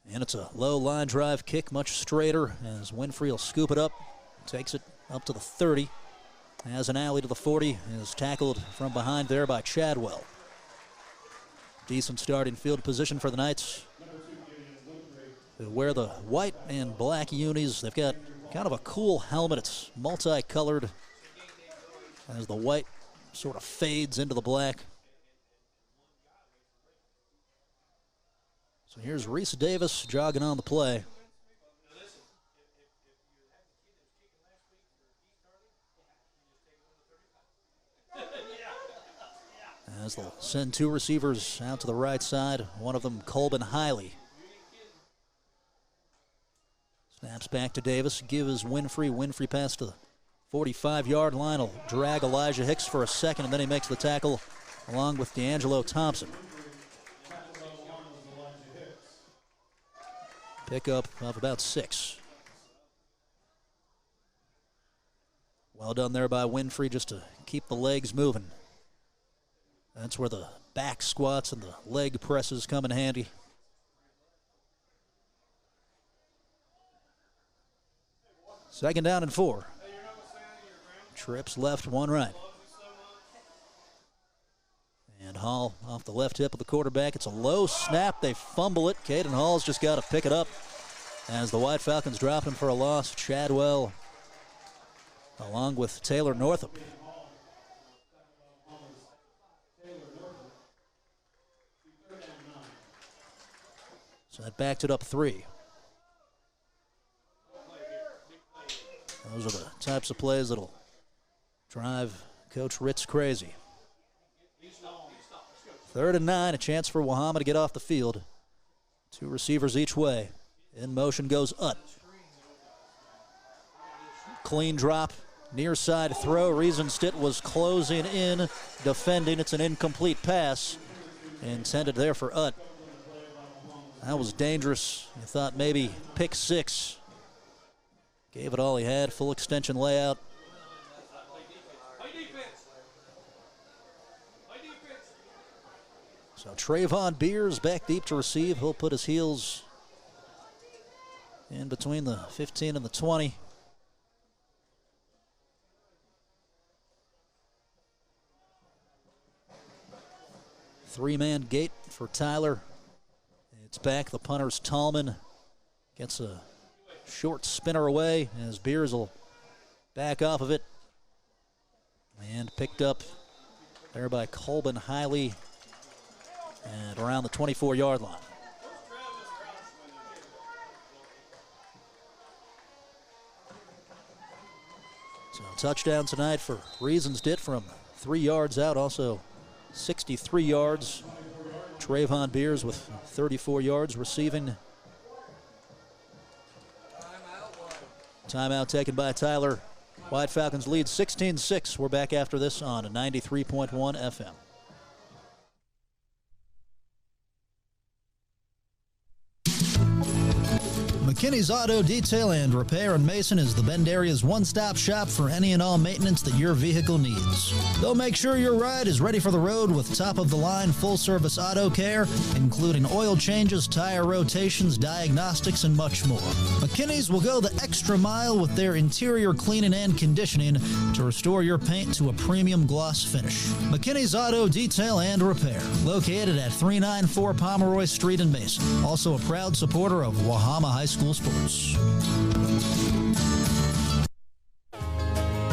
[SPEAKER 2] And it's a low line drive kick, much straighter as Winfrey will scoop it up. Takes it up to the 30. Has an alley to the 40. Is tackled from behind there by Chadwell. Decent starting field position for the Knights. They wear the white and black unis. They've got kind of a cool helmet. It's multicolored as the white sort of fades into the black. So here's Reese Davis jogging on the play. As they'll send 2 receivers out to the right side. One of them, Colbin Hiley. Snaps back to Davis, gives Winfrey. Winfrey pass to the 45-yard line. Will drag Elijah Hicks for a second, and then he makes the tackle along with D'Angelo Thompson. Pickup of about 6. Well done there by Winfrey just to keep the legs moving. That's where the back squats and the leg presses come in handy. Second down and 4. Trips left, 1 right. And Hall off the left hip of the quarterback. It's a low snap. They fumble it. Caden Hall's just got to pick it up as the White Falcons drop him for a loss. Chadwell along with Taylor Northup. So that backed it up 3. Those are the types of plays that'll drive Coach Ritz crazy. 3rd and 9, a chance for Wahama to get off the field. 2 receivers each way. In motion goes Utt. Clean drop, near side throw. Riesenstedt was closing in, defending. It's an incomplete pass intended there for Utt. That was dangerous. You thought maybe pick 6. Gave it all he had, full extension layout. So Trayvon Beers back deep to receive. He'll put his heels in between the 15 and the 20. Three-man gate for Tyler. It's back. The punter's Tallman. Gets a short spinner away as Beers will back off of it. And picked up there by Colbin Hiley and around the 24-yard line. So touchdown tonight for Riesenstedt from 3 yards out. Also 63 yards. Trayvon Beers with 34 yards receiving. Timeout taken by Tyler. White Falcons lead 16-6. We're back after this on 93.1 FM.
[SPEAKER 9] McKinney's Auto Detail and Repair in Mason is the Bend area's one-stop shop for any and all maintenance that your vehicle needs. They'll make sure your ride is ready for the road with top-of-the-line full-service auto care, including oil changes, tire rotations, diagnostics, and much more. McKinney's will go the extra mile with their interior cleaning and conditioning to restore your paint to a premium gloss finish. McKinney's Auto Detail and Repair, located at 394 Pomeroy Street in Mason. Also a proud supporter of Wahama High School sports.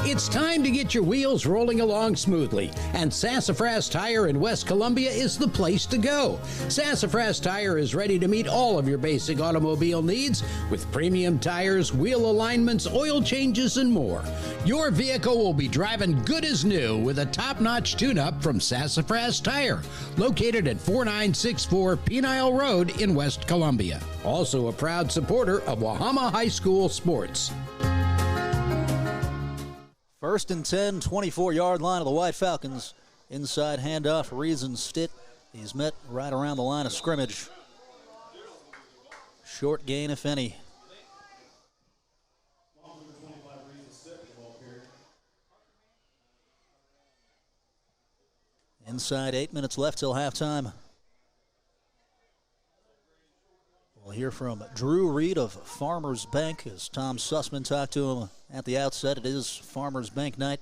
[SPEAKER 13] It's time to get your wheels rolling along smoothly, and Sassafras Tire in West Columbia is the place to go. Sassafras Tire is ready to meet all of your basic automobile needs with premium tires, wheel alignments, oil changes, and more. Your vehicle will be driving good as new with a top-notch tune-up from Sassafras Tire, located at 4964 Penile Road in West Columbia. Also a proud supporter of Wahama High School sports.
[SPEAKER 2] 1st and 10, 24-yard line of the White Falcons. Inside handoff, Riesenstedt. He's met right around the line of scrimmage. Short gain, if any. Inside 8 minutes left till halftime. We'll hear from Drew Reed of Farmers Bank as Tom Sussman talked to him at the outset. It is Farmers Bank night.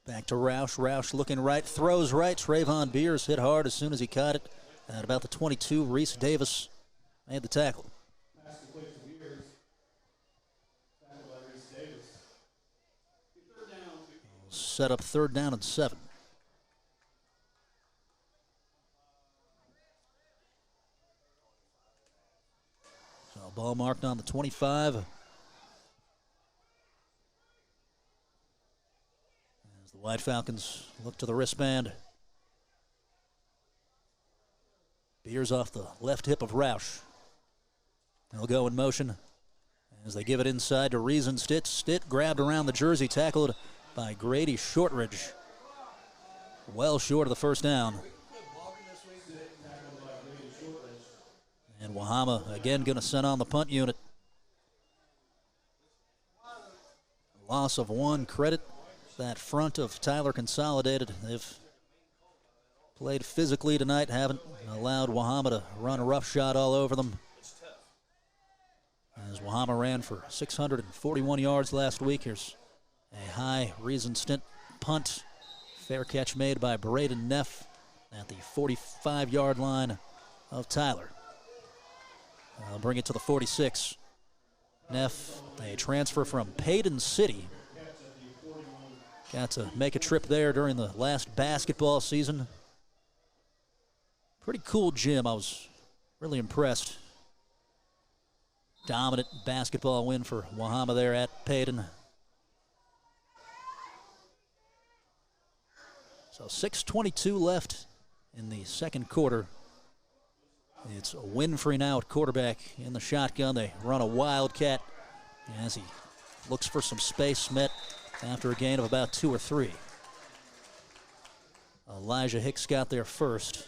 [SPEAKER 2] Back to Roush. Roush looking right, throws right. Trayvon Beers hit hard as soon as he caught it. At about the 22, Reese Davis made the tackle. Set up 3rd down and 7. Ball marked on the 25. As the White Falcons look to the wristband. Beers off the left hip of Roush. They'll go in motion as they give it inside to Riesenstedt. Stitt grabbed around the jersey, tackled by Grady Shortridge. Well short of the 1st down. And Wahama again going to send on the punt unit. Loss of 1. Credit that front of Tyler Consolidated. They've played physically tonight, haven't allowed Wahama to run a rough shot all over them. As Wahama ran for 641 yards last week. Here's a high Riesenstedt punt. Fair catch made by Braden Neff at the 45-yard line of Tyler. I'll bring it to the 46. Neff, a transfer from Payton City. Got to make a trip there during the last basketball season. Pretty cool gym. I was really impressed. dominant basketball win for Wahama there at Payton. So 6:22 left in the second quarter. It's Winfrey now at quarterback in the shotgun. They run a wildcat as he looks for some space met after a gain of about 2 or 3. Elijah Hicks got there first.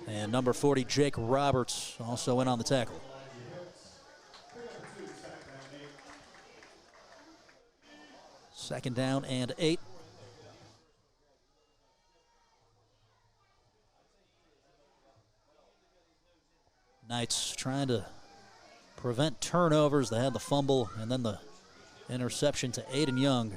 [SPEAKER 2] And number 40, Jake Roberts, also in on the tackle. Second down and 8. Knights trying to prevent turnovers. They had the fumble and then the interception to Aiden Young.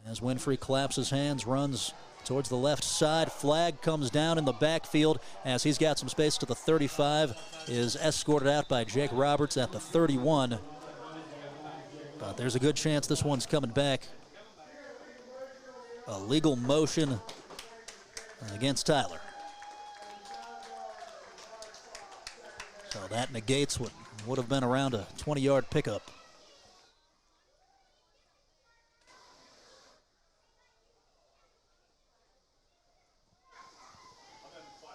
[SPEAKER 2] As Winfrey claps his hands, runs towards the left side. Flag comes down in the backfield as he's got some space to the 35. Is escorted out by Jake Roberts at the 31. But there's a good chance this one's coming back. A legal motion against Tyler. So that negates what would have been around a 20-yard pickup.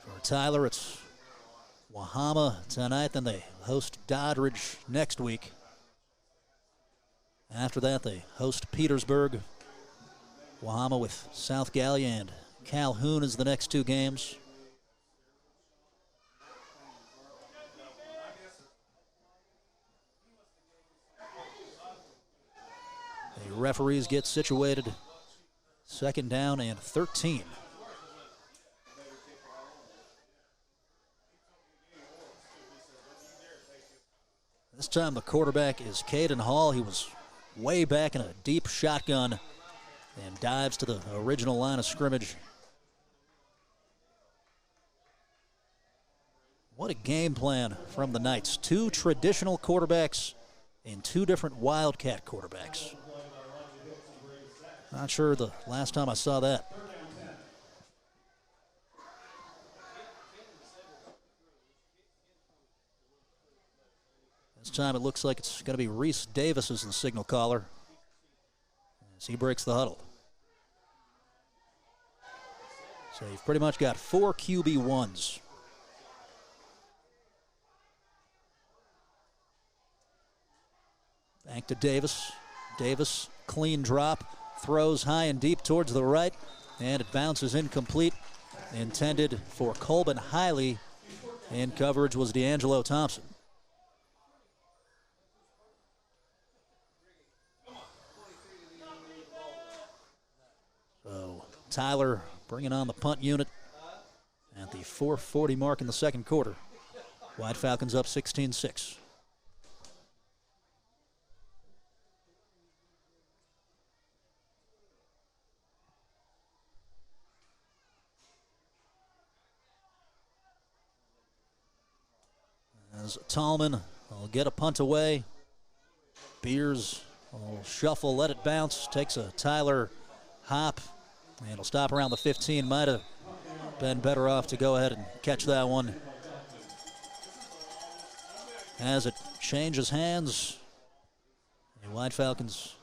[SPEAKER 2] For Tyler, it's Wahama tonight, then they host Doddridge next week. After that, they host Petersburg. Wahama with South Gallia and Calhoun as the next 2 games. The referees get situated. Second down and 13. This time the quarterback is Caden Hall. He was way back in a deep shotgun and dives to the original line of scrimmage. What a game plan from the Knights. 2 traditional quarterbacks and 2 different Wildcat quarterbacks. Not sure the last time I saw that. This time it looks like it's going to be Reese Davis as the signal caller as he breaks the huddle. So you've pretty much got 4 QB1s. Back to Davis. Davis, clean drop, throws high and deep towards the right, and it bounces incomplete. Intended for Colbin Hiley. In coverage was D'Angelo Thompson. So Tyler bringing on the punt unit at the 4:40 mark in the second quarter. White Falcons up 16-6. As Tallman will get a punt away. Beers will shuffle, let it bounce, takes a Tyler hop, and it'll stop around the 15. Might have been better off to go ahead and catch that one. As it changes hands, the White Falcons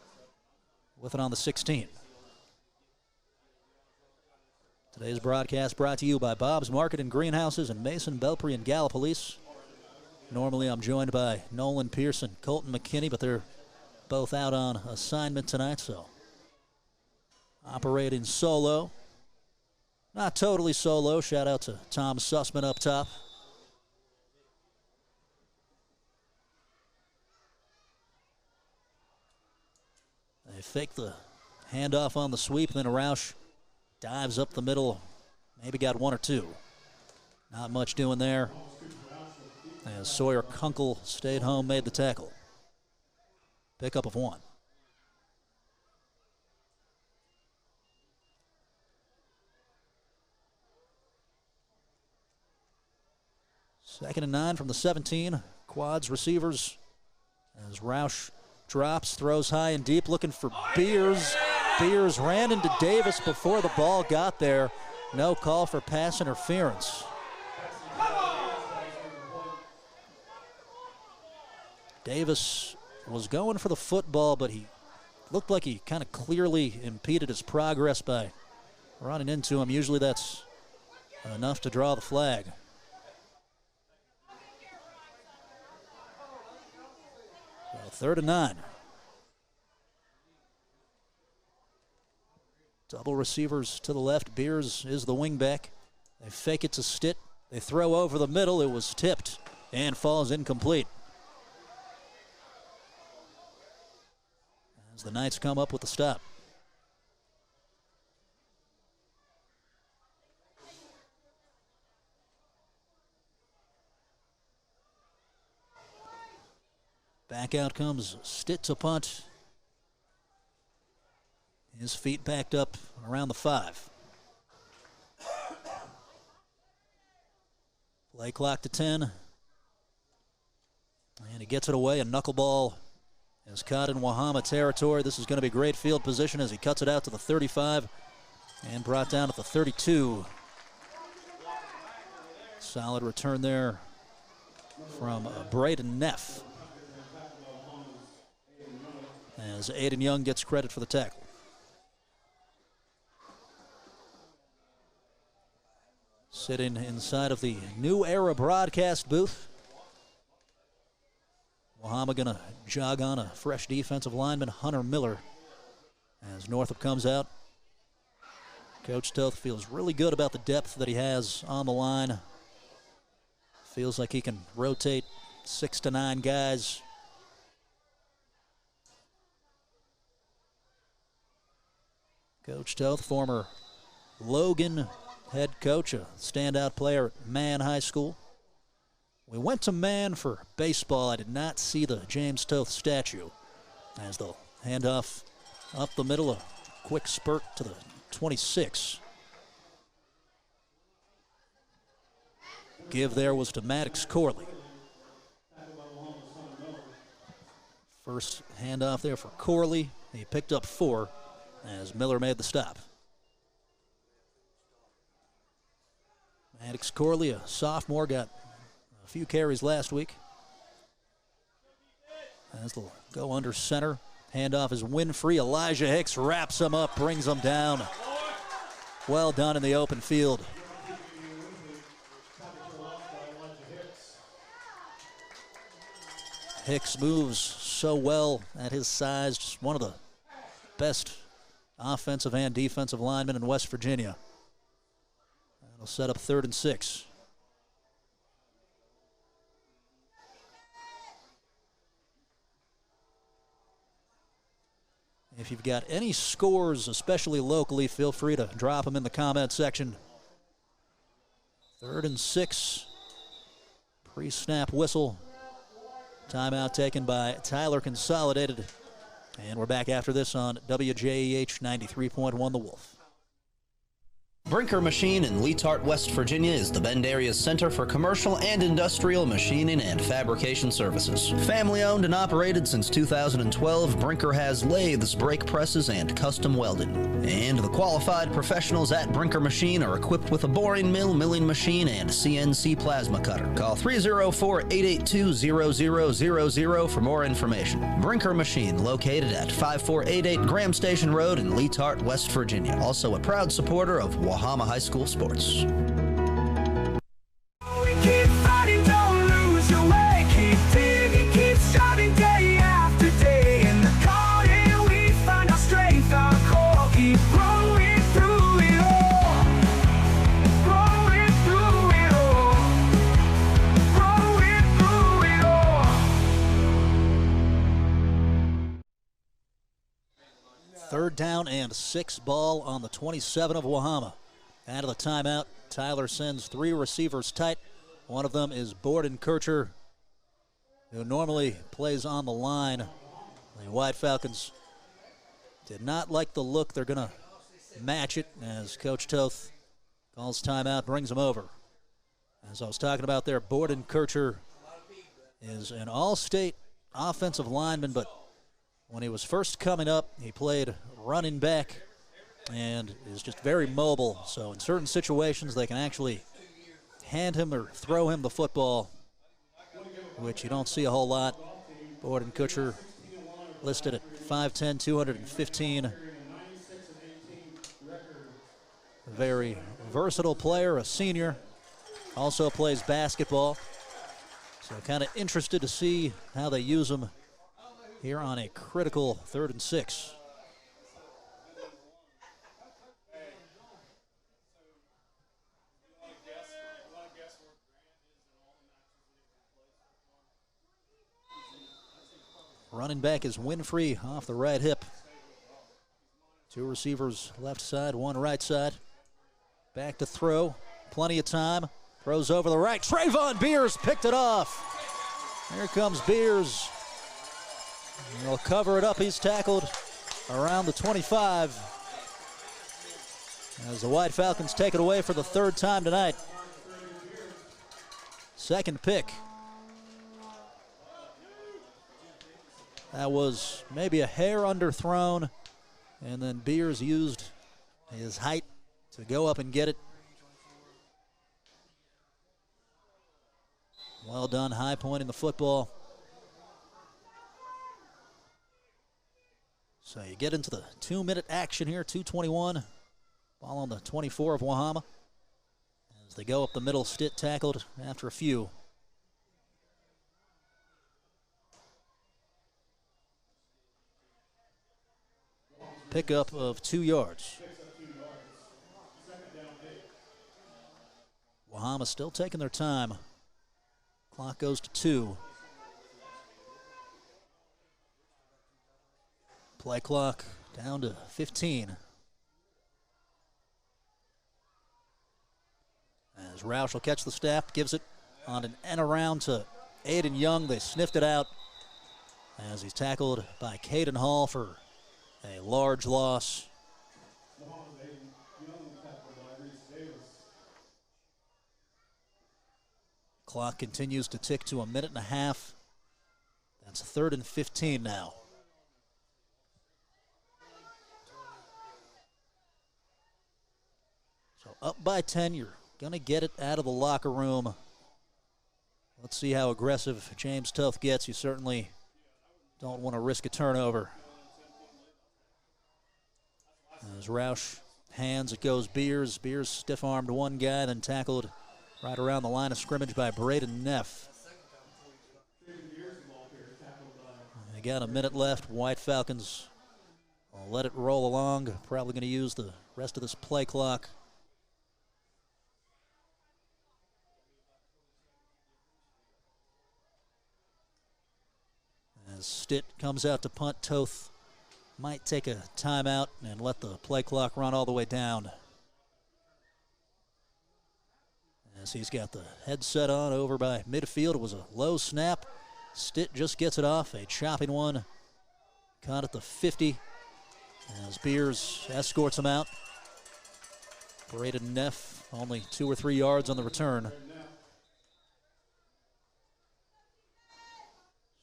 [SPEAKER 2] with it on the 16. Today's broadcast brought to you by Bob's Market and Greenhouses in Mason, Belpre, and Gallipolis. Normally I'm joined by Nolan Pearson, Colton McKinney, but they're both out on assignment tonight, so operating solo. Not totally solo. Shout out to Tom Sussman up top. They fake the handoff on the sweep, then Roush dives up the middle. Maybe got 1 or 2. Not much doing there. As Sawyer Kunkel stayed home, made the tackle. Pickup of 1. Second and 9 from the 17. Quads receivers as Roush drops, throws high and deep, looking for Beers. Beers ran into Davis before the ball got there, No call for pass interference. Davis was going for the football, but he looked like he kind of clearly impeded his progress by running into him. Usually that's enough to draw the flag. So 3rd and 9. Double receivers to the left. Beers is the wingback. They fake it to Stitt. They throw over the middle. It was tipped and falls incomplete. As the Knights come up with the stop. Back out comes Stitt to punt. His feet backed up around the 5. Play clock to 10. And he gets it away. A knuckleball is caught in Wahama territory. This is going to be great field position as he cuts it out to the 35 and brought down at the 32. Solid return there from Braden Neff, as Aiden Young gets credit for the tackle. Sitting inside of the New Era broadcast booth. Wahama gonna jog on a fresh defensive lineman, Hunter Miller, as Northup comes out. Coach Toth feels really good about the depth that he has on the line. Feels like he can rotate 6 to 9 guys. Coach Toth, former Logan head coach, a standout player at Mann High School. We went to Mann for baseball. I did not see the James Toth statue. As they'll hand off up the middle, a quick spurt to the 26. Give there was to Maddox Corley. First handoff there for Corley. He picked up 4 as Miller made the stop. Maddox Corley, a sophomore, got a few carries last week. As they'll go under center. Handoff is Winfrey. Elijah Hicks wraps him up, brings him down. Well done in the open field. Hicks moves so well at his size. Just one of the best offensive and defensive linemen in West Virginia. That'll set up 3rd and 6. If you've got any scores, especially locally, feel free to drop them in the comment section. 3rd and 6. Pre-snap whistle. Timeout taken by Tyler Consolidated. And we're back after this on WJEH 93.1 The Wolf.
[SPEAKER 14] Brinker Machine in Leetart, West Virginia is the Bend area's center for commercial and industrial machining and fabrication services. Family owned and operated since 2012, Brinker has lathes, brake presses, and custom welding. And the qualified professionals at Brinker Machine are equipped with a boring mill, milling machine, and CNC plasma cutter. Call 304-882-0000 for more information. Brinker Machine, located at 5488 Graham Station Road in Leetart, West Virginia. Also a proud supporter of Wahama High School sports.
[SPEAKER 17] We keep fighting, don't lose your way. Keep digging, keep striving day after day. In the calling, we find our strength, our core. Keep growing through it all. Growing through it all. Growing through it all.
[SPEAKER 2] 3rd down and 6 ball on the 27 of Wahama. Out of the timeout, Tyler sends 3 receivers tight. One of them is Borden Kircher, who normally plays on the line. The White Falcons did not like the look. They're going to match it as Coach Toth calls timeout, brings him over. As I was talking about there, Borden Kircher is an all-state offensive lineman, but when he was first coming up, he played running back and is just very mobile. So in certain situations, they can actually hand him or throw him the football, which you don't see a whole lot. Borden Kutcher listed at 5'10", 215. A very versatile player, a senior. Also plays basketball. So kind of interested to see how they use him here on a critical 3rd and 6. Running back is Winfrey off the right hip. 2 receivers left side, 1 right side. Back to throw. Plenty of time. Throws over the right. Trayvon Beers picked it off. Here comes Beers. He'll cover it up. He's tackled around the 25. As the White Falcons take it away for the 3rd time tonight. 2nd pick. That was maybe a hair underthrown, and then Beers used his height to go up and get it. Well done, high point in the football. So you get into the 2-minute action here, 2:21. Ball on the 24 of Wahama. As they go up the middle, Stitt tackled after a few. Pickup of 2 yards. Wahama still taking their time. Clock goes to 2. Play clock down to 15. As Roush will catch the snap, gives it on an end around to Aiden Young. They sniffed it out as he's tackled by Caden Hall for a large loss. Clock continues to tick to 1.5 minutes. That's 3rd and 15 now. So up by 10, you're going to get it out of the locker room. Let's see how aggressive James Toth gets. You certainly don't want to risk a turnover. As Roush hands, it goes Beers. Beers stiff-armed one guy, then tackled right around the line of scrimmage by Braden Neff. They got 1 minute left. White Falcons will let it roll along. Probably going to use the rest of this play clock. As Stitt comes out to punt, Toth might take a timeout and let the play clock run all the way down. As he's got the headset on over by midfield. It was a low snap. Stitt just gets it off. A chopping one. Caught at the 50. As Beers escorts him out. Braden Neff only 2 or 3 yards on the return.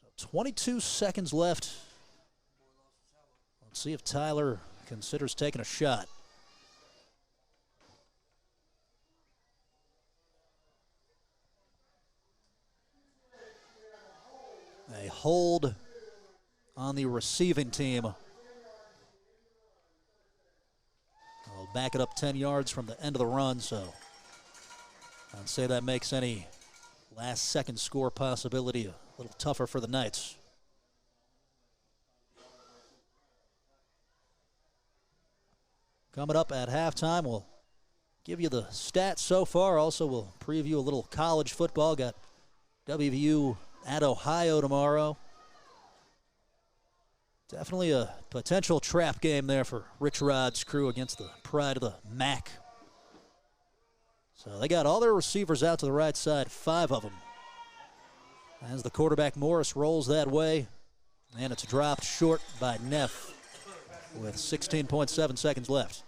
[SPEAKER 2] So 22 seconds left. Let's see if Tyler considers taking a shot. A hold on the receiving team. I'll back it up 10 yards from the end of the run, so I'd say that makes any last-second score possibility a little tougher for the Knights. Coming up at halftime, we'll give you the stats so far. Also, we'll preview a little college football. Got WVU at Ohio tomorrow. Definitely a potential trap game there for Rich Rod's crew against the pride of the MAC. So they got all their receivers out to the right side, 5 of them. As the quarterback Morris rolls that way, and it's dropped short by Neff with 16.7 seconds left.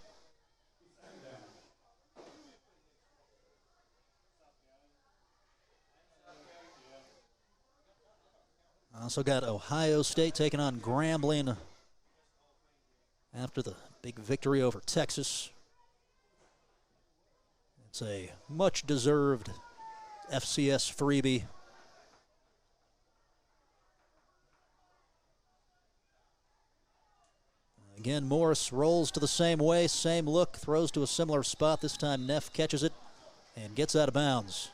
[SPEAKER 2] Also got Ohio State taking on Grambling after the Big victory over Texas. It's a much-deserved FCS freebie. Again, Morris rolls to the same way, same look, throws to a similar spot. This time Neff catches it and gets out of bounds.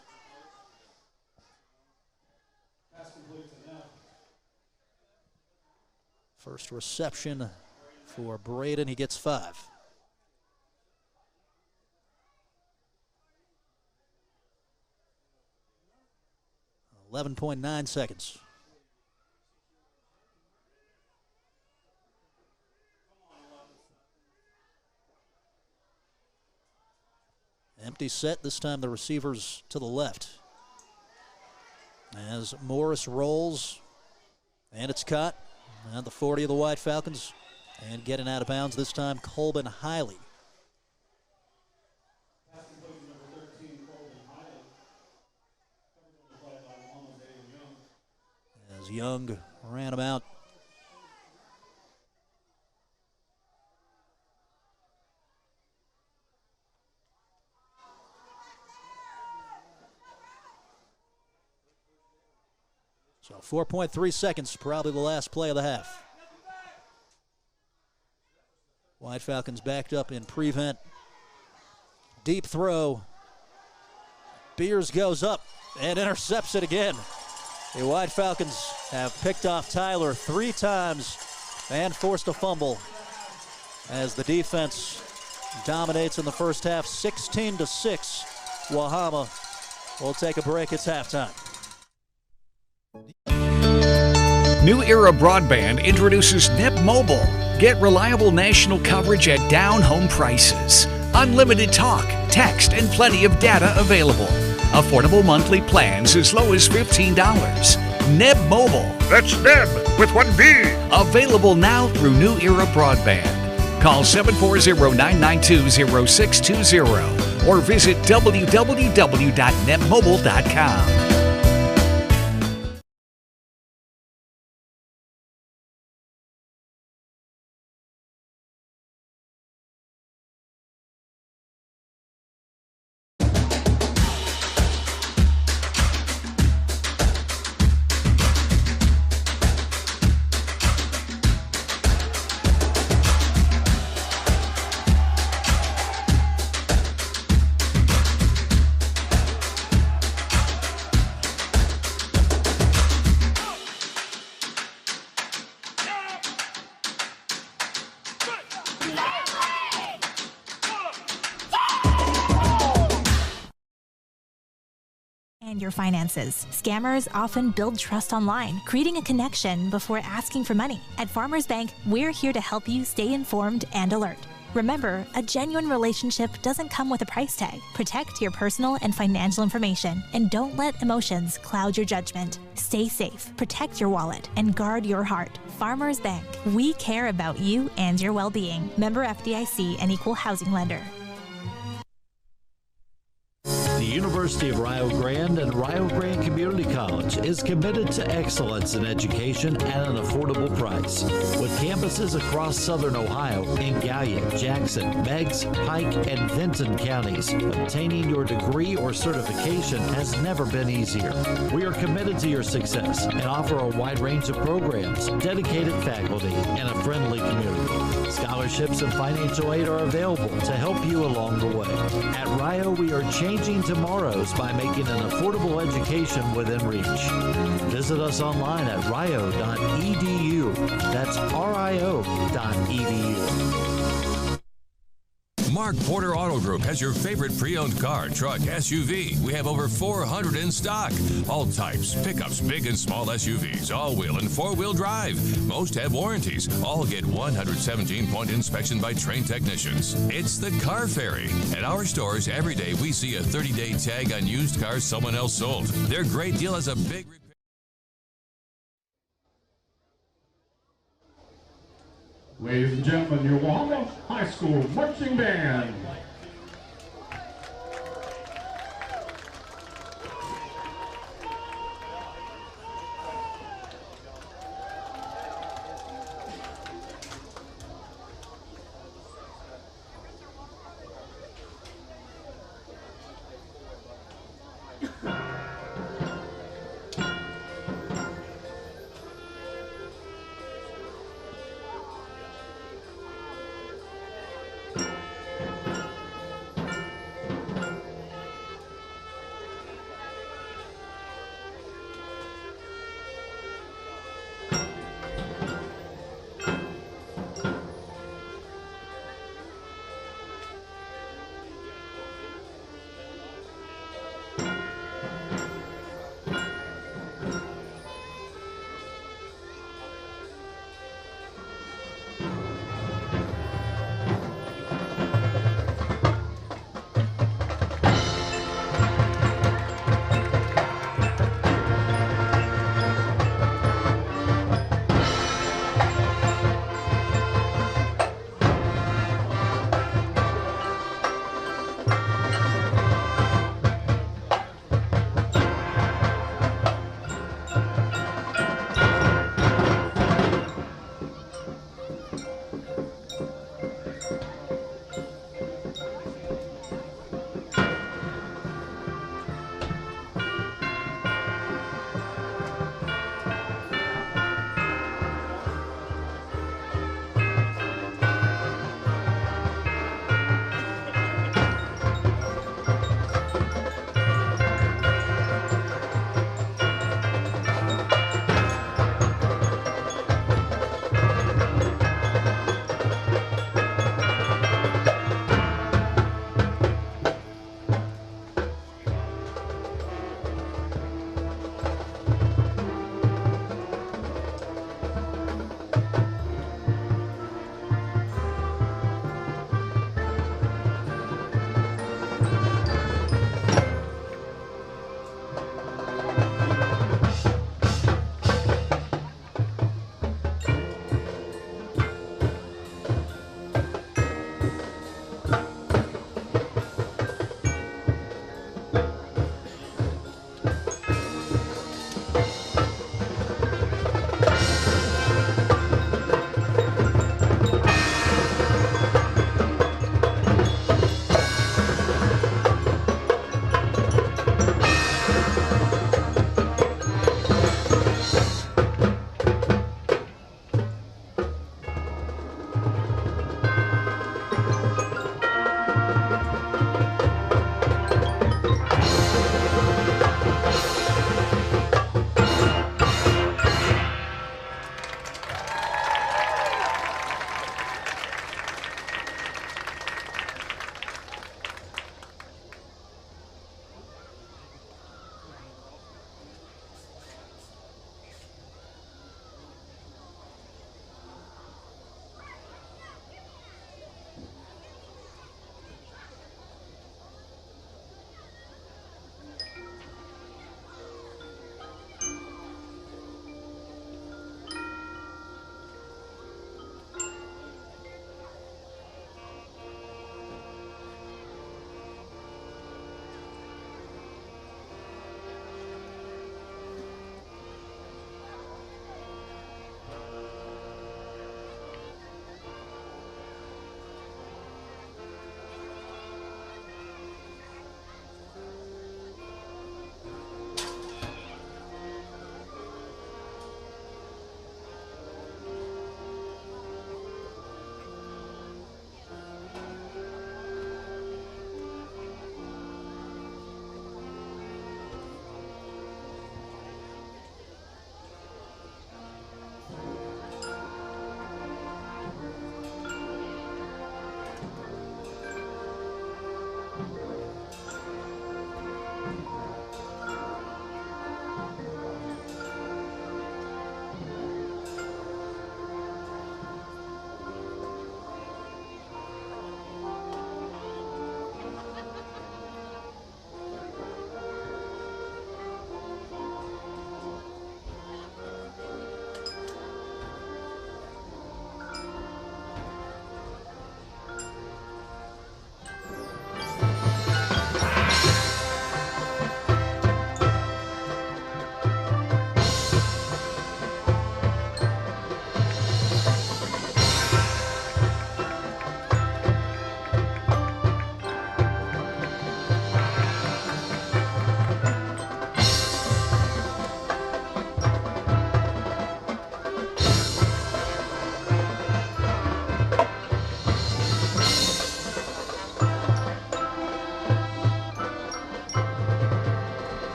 [SPEAKER 2] First reception for Braden, he gets 5. .9 seconds. Empty set, this time the receivers to the left. As Morris rolls, and it's caught at the 40 of the White Falcons. And getting out of bounds this time, Colbin Hiley. As Young ran him out. So 4.3 seconds, probably the last play of the half. White Falcons backed up in prevent. Deep throw. Beers goes up and intercepts it again. The White Falcons have picked off Tyler 3 times and forced a fumble as the defense dominates in the first half, 16-6. Wahama will take a break. It's halftime.
[SPEAKER 15] New Era Broadband introduces Nip Mobile. Get reliable national coverage at down-home prices. Unlimited talk, text, and plenty of data available. Affordable monthly plans as low as $15. Neb Mobile.
[SPEAKER 16] That's Neb with 1 B.
[SPEAKER 15] Available now through New Era Broadband. Call 740-992-0620 or visit www.netmobile.com.
[SPEAKER 6] And your finances. Scammers often build trust online, creating a connection before asking for money. At Farmers Bank, we're here to help you stay informed and alert. Remember, a genuine relationship doesn't come with a price tag. Protect your personal and financial information, and don't let emotions cloud your judgment. Stay safe, protect your wallet, and guard your heart. Farmers Bank, we care about you and your well-being. Member FDIC and equal housing lender.
[SPEAKER 7] The University of Rio Grande and Rio Grande Community College is committed to excellence in education at an affordable price. With campuses across southern Ohio in Gallia, Jackson, Meigs, Pike, and Vinton counties, obtaining your degree or certification has never been easier. We are committed to your success and offer a wide range of programs, dedicated faculty, and a friendly community. Scholarships and financial aid are available to help you along the way. At Rio, we are changing tomorrows by making an affordable education within reach. Visit us online at rio.edu. That's rio.edu.
[SPEAKER 8] Mark Porter Auto Group has your favorite pre-owned car, truck, SUV. We have over 400 in stock. All types, pickups, big and small SUVs, all-wheel and four-wheel drive. Most have warranties. All get 117-point inspection by trained technicians. It's the Car Ferry. At our stores, every day we see a 30-day tag on used cars someone else sold. Their great deal has a big...
[SPEAKER 3] Ladies and gentlemen, your Wahama High School Marching Band.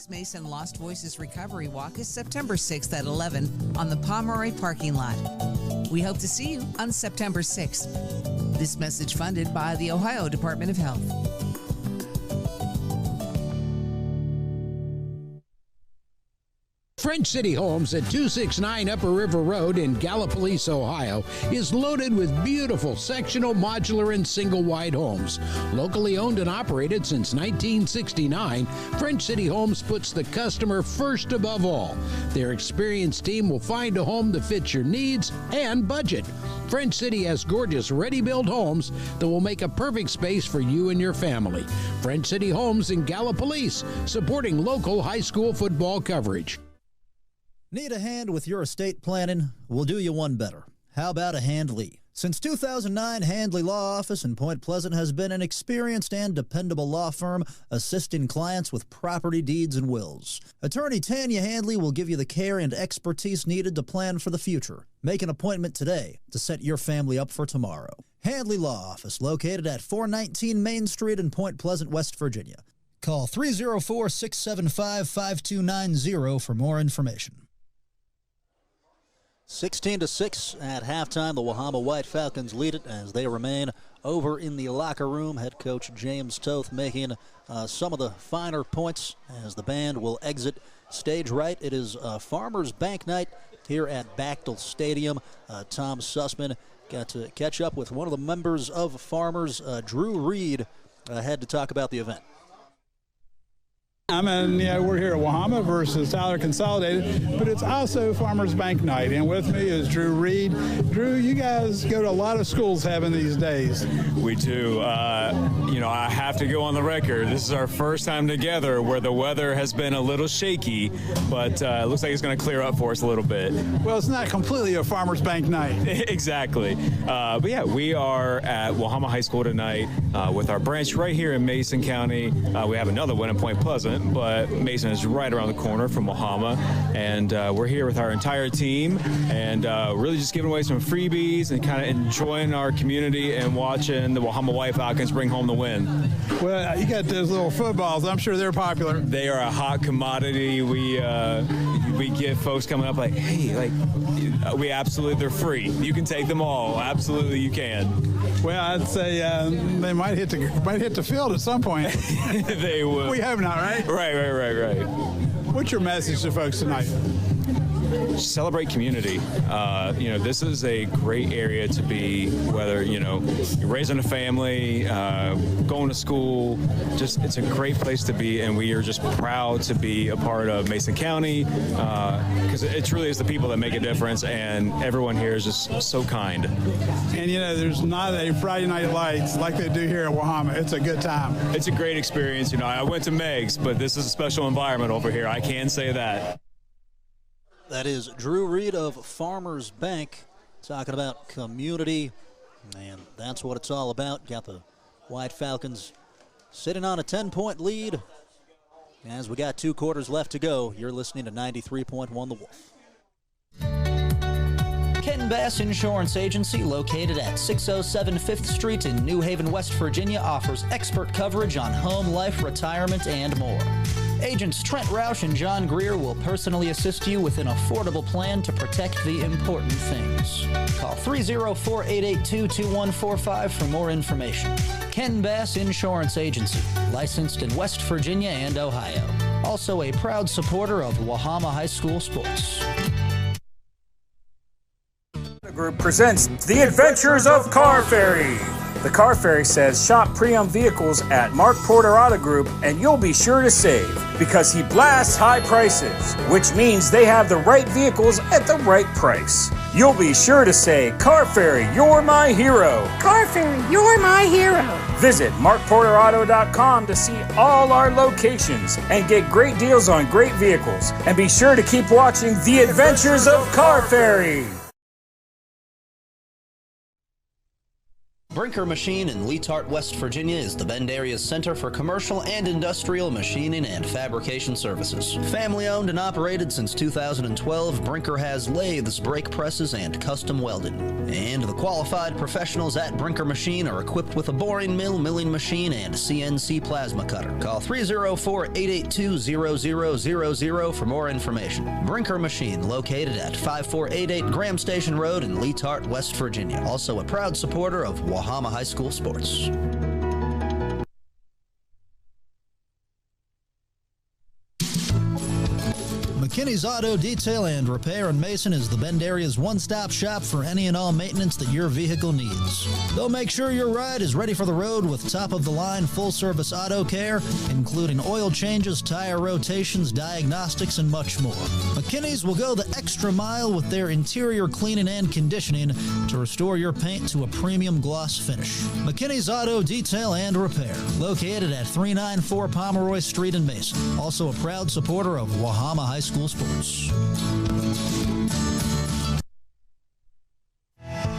[SPEAKER 12] Mason Lost Voices Recovery Walk is September 6th at 11 on the Pomeroy parking lot. We hope to see you on September 6th. This message funded by the Ohio Department of Health.
[SPEAKER 13] French City Homes at 269 Upper River Road in Gallipolis, Ohio, is loaded with beautiful sectional, modular, and single-wide homes. Locally owned and operated since 1969, French City Homes puts the customer first above all. Their experienced team will find a home that fits your needs and budget. French City has gorgeous ready-built homes that will make a perfect space for you and your family. French City Homes in Gallipolis, supporting local high school football coverage.
[SPEAKER 2] Need a hand with your estate planning? We'll do you one better. How about a Handley? Since 2009, Handley Law Office in Point Pleasant has been an experienced and dependable law firm assisting clients with property deeds and wills. Attorney Tanya Handley will give you the care and expertise needed to plan for the future. Make an appointment today to set your family up for tomorrow. Handley Law Office, located at 419 Main Street in Point Pleasant, West Virginia. Call 304-675-5290 for more information. 16-6 at halftime. The Wahama White Falcons lead it as they remain over in the locker room. Head coach James Toth making some of the finer points as the band will exit stage right. It is Farmers Bank night here at Bechtel Stadium. Tom Sussman got to catch up with one of the members of Farmers, Drew Reed, had to talk about the event.
[SPEAKER 18] We're here at Wahama versus Tyler Consolidated, but it's also Farmers Bank night, and with me is Drew Reed. Drew, you guys go to a lot of schools having these days.
[SPEAKER 19] We do. I have to go on the record. This is our first time together where the weather has been a little shaky, but it looks like it's going to clear up for us a little bit.
[SPEAKER 18] Well, it's not completely a Farmers Bank night.
[SPEAKER 19] Exactly. But yeah, we are at Wahama High School tonight with our branch right here in Mason County. We have another one in Point Pleasant, but Mason is right around the corner from Wahama, and we're here with our entire team and really just giving away some freebies and kind of enjoying our community and watching the Wahama White Falcons bring home the win.
[SPEAKER 18] Well, you got those little footballs. I'm sure they're popular.
[SPEAKER 19] They are a hot commodity. We get folks coming up like, hey, they're free. You can take them all. Absolutely, you can.
[SPEAKER 18] Well, I'd say they might hit the field at some point.
[SPEAKER 19] They will.
[SPEAKER 18] We hope not, right?
[SPEAKER 19] Right.
[SPEAKER 18] What's your message to folks tonight?
[SPEAKER 19] Celebrate community. This is a great area to be, whether, you're raising a family, going to school, it's a great place to be, and we are just proud to be a part of Mason County, because it truly is the people that make a difference, and everyone here is just so kind.
[SPEAKER 18] And, there's not a Friday Night Lights like they do here at Wahama. It's a good time.
[SPEAKER 19] It's a great experience. I went to Meg's, but this is a special environment over here. I can say that.
[SPEAKER 2] That is Drew Reed of Farmers Bank talking about community, and that's what it's all about. Got the White Falcons sitting on a 10-point lead as we got 2 quarters left to go. You're listening to 93.1 The Wolf.
[SPEAKER 14] Ken Bass Insurance Agency, located at 607 5th Street in New Haven, West Virginia, offers expert coverage on home, life, retirement, and more. Agents Trent Roush and John Greer will personally assist you with an affordable plan to protect the important things. Call 304-882-2145 for more information. Ken Bass Insurance Agency, licensed in West Virginia and Ohio. Also a proud supporter of Wahama High School sports.
[SPEAKER 20] Group presents The Adventures of Car Ferry. The Car Ferry says shop pre-owned vehicles at Mark Porter Auto Group and you'll be sure to save, because he blasts high prices, which means they have the right vehicles at the right price. You'll be sure to say, Car Ferry, you're my hero.
[SPEAKER 21] Car Ferry, you're my hero.
[SPEAKER 20] Visit markporterauto.com to see all our locations and get great deals on great vehicles. And be sure to keep watching The Adventures of Car Ferry.
[SPEAKER 14] Brinker Machine in Leetart, West Virginia is the Bend area's center for commercial and industrial machining and fabrication services. Family owned and operated since 2012, Brinker has lathes, brake presses, and custom welding. And the qualified professionals at Brinker Machine are equipped with a boring mill, milling machine, and CNC plasma cutter. Call 304-882-0000 for more information. Brinker Machine, located at 5488 Graham Station Road in Leetart, West Virginia. Also a proud supporter of Wahama High School sports.
[SPEAKER 9] McKinney's Auto Detail and Repair in Mason is the Bend area's one-stop shop for any and all maintenance that your vehicle needs. They'll make sure your ride is ready for the road with top-of-the-line full-service auto care, including oil changes, tire rotations, diagnostics, and much more. McKinney's will go the extra mile with their interior cleaning and conditioning to restore your paint to a premium gloss finish. McKinney's Auto Detail and Repair, located at 394 Pomeroy Street in Mason. Also a proud supporter of Wahama High School sports.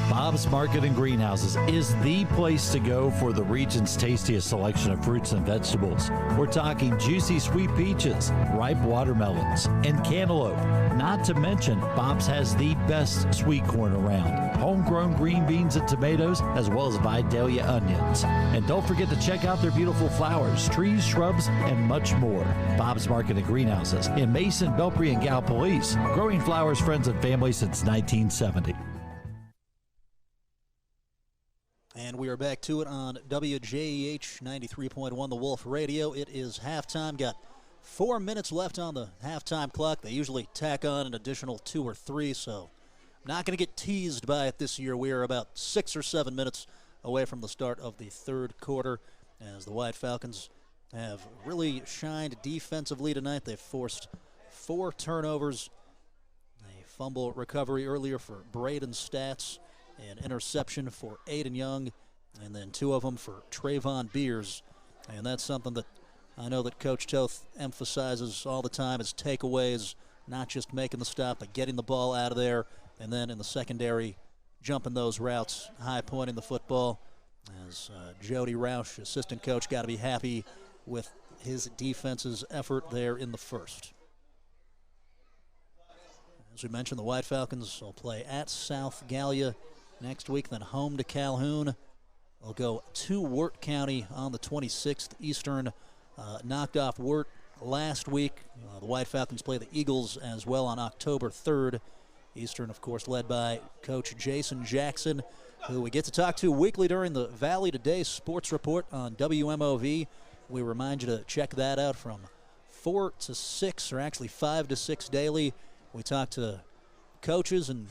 [SPEAKER 7] Bob's Market and Greenhouses is the place to go for the region's tastiest selection of fruits and vegetables. We're talking juicy sweet peaches, ripe watermelons, and cantaloupe. Not to mention, Bob's has the best sweet corn around. Homegrown green beans and tomatoes, as well as Vidalia onions. And don't forget to check out their beautiful flowers, trees, shrubs, and much more. Bob's Market and Greenhouses in Mason, Belpre, and Gallipolis. Growing flowers, friends, and family since 1970.
[SPEAKER 2] And we are back to it on WJEH 93.1 The Wolf Radio. It is halftime. Got 4 minutes left on the halftime clock. They usually tack on an additional 2 or 3, so I'm not going to get teased by it this year. We are about 6 or 7 minutes away from the start of the third quarter as the White Falcons have really shined defensively tonight. They've forced 4 turnovers, a fumble recovery earlier for Braden Stats, an interception for Aiden Young, and then 2 of them for Trayvon Beers. And that's something that I know that Coach Toth emphasizes all the time is takeaways, not just making the stop, but getting the ball out of there, and then in the secondary, jumping those routes, high pointing the football. As Jody Roush, assistant coach, got to be happy with his defense's effort there in the first. As we mentioned, the White Falcons will play at South Gallia next week, then home to Calhoun. They'll go to Wirt County on the 26th. Eastern knocked off Wirt last week. The White Falcons play the Eagles as well on October 3rd. Eastern, of course, led by Coach Jason Jackson, who we get to talk to weekly during the Valley Today Sports Report on WMOV. We remind you to check that out from 4 to 6, or actually 5 to 6 daily. We talk to coaches and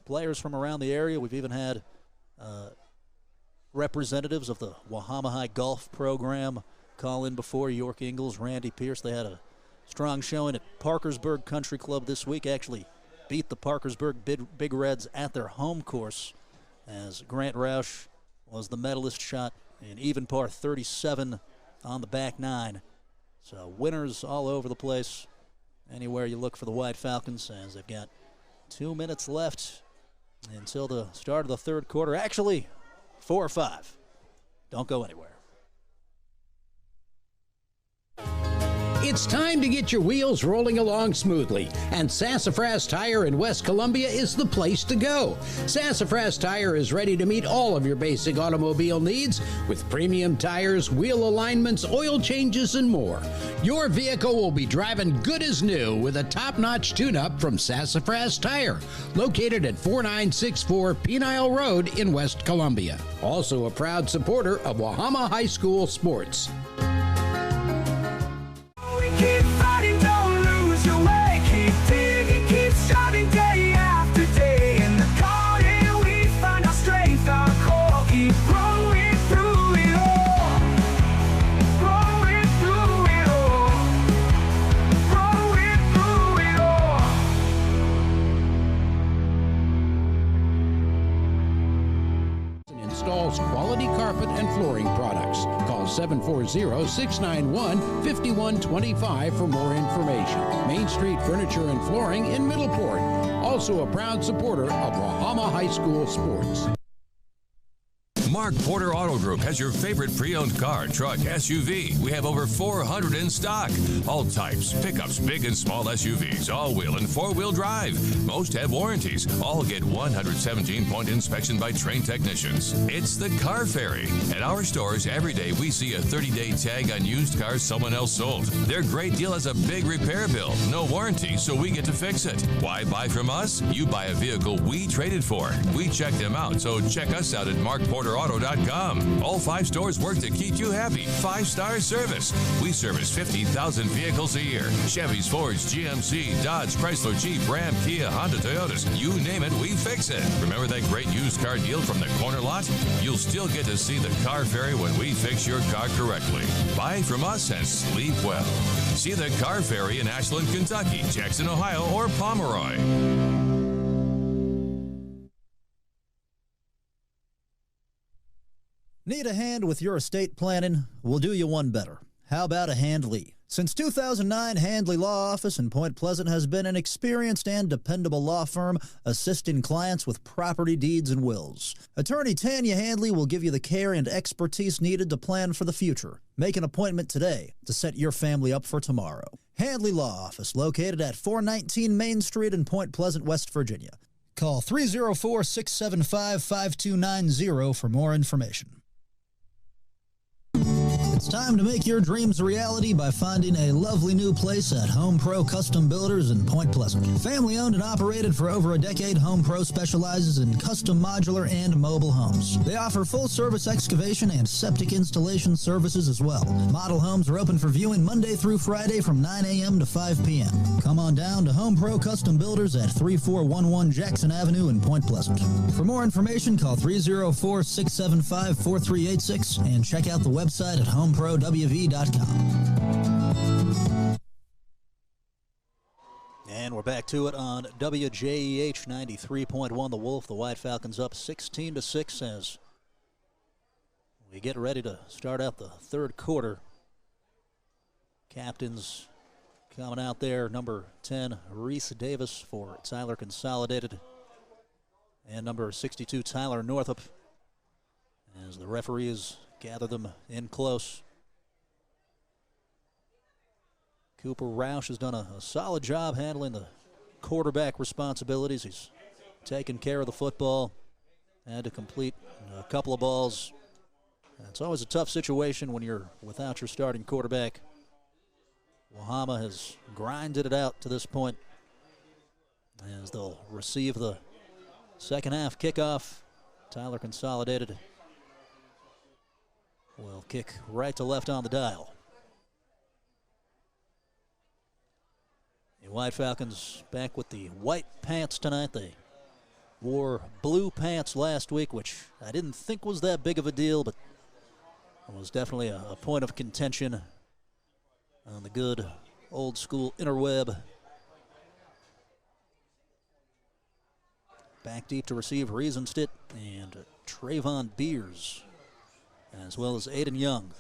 [SPEAKER 2] players from around the area. We've even had representatives of the Wahama High golf program call in before. York Ingles, Randy Pierce. They had a strong showing at Parkersburg Country Club this week. Actually beat the Parkersburg Big Reds at their home course, as Grant Roush was the medalist, shot an even par 37 on the back 9. So winners all over the place. Anywhere you look for the White Falcons, as they've got 2 minutes left until the start of the third quarter. Actually, 4 or 5. Don't go anywhere.
[SPEAKER 13] It's time to get your wheels rolling along smoothly, and Sassafras Tire in West Columbia is the place to go. Sassafras Tire is ready to meet all of your basic automobile needs with premium tires, wheel alignments, oil changes, and more. Your vehicle will be driving good as new with a top-notch tune-up from Sassafras Tire, located at 4964 Penile Road in West Columbia. Also a proud supporter of Wahama High School sports.
[SPEAKER 17] Keep fighting, don't lose your way. Keep digging, keep striving day after day. In the garden we find our strength, our core. Keep growing through it all. Growing through it all. Growing through it all.
[SPEAKER 13] Installs quality carpet and flooring products. 740-691-5125 for more information. Main Street Furniture and Flooring in Middleport. Also a proud supporter of Wahama High School sports.
[SPEAKER 8] Mark Porter Auto Group has your favorite pre-owned car, truck, SUV. We have over 400 in stock. All types, pickups, big and small SUVs, all-wheel and four-wheel drive. Most have warranties. All get 117-point inspection by trained technicians. It's the Car Ferry. At our stores, every day we see a 30-day tag on used cars someone else sold. Their great deal has a big repair bill. No warranty, so we get to fix it. Why buy from us? You buy a vehicle we traded for. We check them out, so check us out at markporterauto.com. All 5 stores work to keep you happy. 5-star service. We service 50,000 vehicles a year. Chevys, Fords, GMC, Dodge, Chrysler, Jeep, Ram, Kia, Honda, Toyotas. You name it, we fix it. Remember that great used car deal from the corner lot? You'll still get to see the Car Ferry when we fix your car correctly. Buy from us and sleep well. See the Car Ferry in Ashland, Kentucky, Jackson, Ohio, or Pomeroy.
[SPEAKER 2] Need a hand with your estate planning? We'll do you one better. How about a Handley? Since 2009, Handley Law Office in Point Pleasant has been an experienced and dependable law firm assisting clients with property deeds and wills. Attorney Tanya Handley will give you the care and expertise needed to plan for the future. Make an appointment today to set your family up for tomorrow. Handley Law Office, located at 419 Main Street in Point Pleasant, West Virginia. Call 304-675-5290 for more information. It's time to make your dreams a reality by finding a lovely new place at Home Pro Custom Builders in Point Pleasant. Family owned and operated for over a decade, Home Pro specializes in custom modular and mobile homes. They offer full service excavation and septic installation services as well. Model homes are open for viewing Monday through Friday from 9 a.m. to 5 p.m. Come on down to Home Pro Custom Builders at 3411 Jackson Avenue in Point Pleasant. For more information, call 304-675-4386 and check out the website at homeprowv.com. And we're back to it on WJEH 93.1. The Wolf, the White Falcons up 16-6 as we get ready to start out the third quarter. Captains coming out there, number 10, Reese Davis for Tyler Consolidated, and number 62, Tyler Northup, as the referees gather them in close. Cooper Roush has done a solid job handling the quarterback responsibilities. He's taken care of the football, had to complete a couple of balls. It's always a tough situation when you're without your starting quarterback. Wahama has grinded it out to this point as they'll receive the second half kickoff. Tyler Consolidated will kick right to left on the dial. The White Falcons back with the white pants tonight. They wore blue pants last week, which I didn't think was that big of a deal, but it was definitely a point of contention on the good old school interweb. Back deep to receive Riesenstedt and Trayvon Beers, as well as Aiden Young.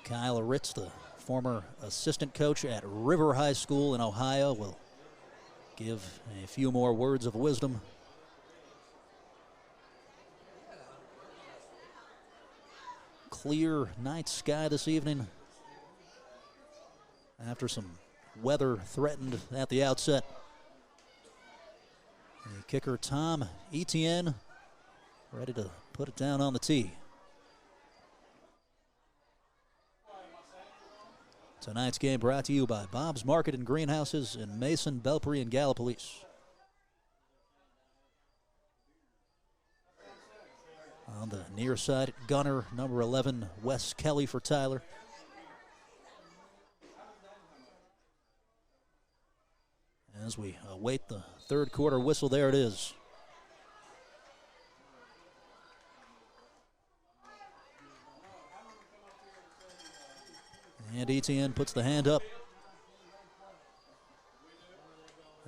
[SPEAKER 2] Kyle Ritz, the former assistant coach at River High School in Ohio, will give a few more words of wisdom. Clear night sky this evening after some weather threatened at the outset. The kicker Tom Etienne ready to put it down on the tee. Tonight's game brought to you by Bob's Market and Greenhouses in Mason, Belpre, and Gallipolis. On the near side, gunner number 11, Wes Kelly for Tyler. As we await the third quarter whistle, there it is. And Etienne puts the hand up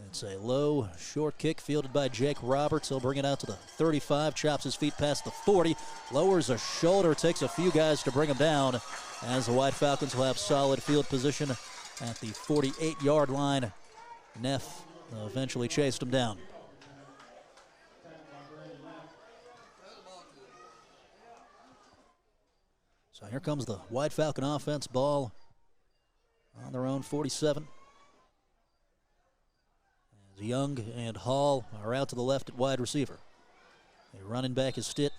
[SPEAKER 2] It's a low, short kick fielded by Jake Roberts. He'll bring it out to the 35, chops his feet past the 40, lowers a shoulder, takes a few guys to bring him down, as the White Falcons will have solid field position at the 48-yard line. Neff eventually chased him down. So here comes the White Falcon offense, ball on their own 47. As Young and Hall are out to the left at wide receiver. The running back is Stitt.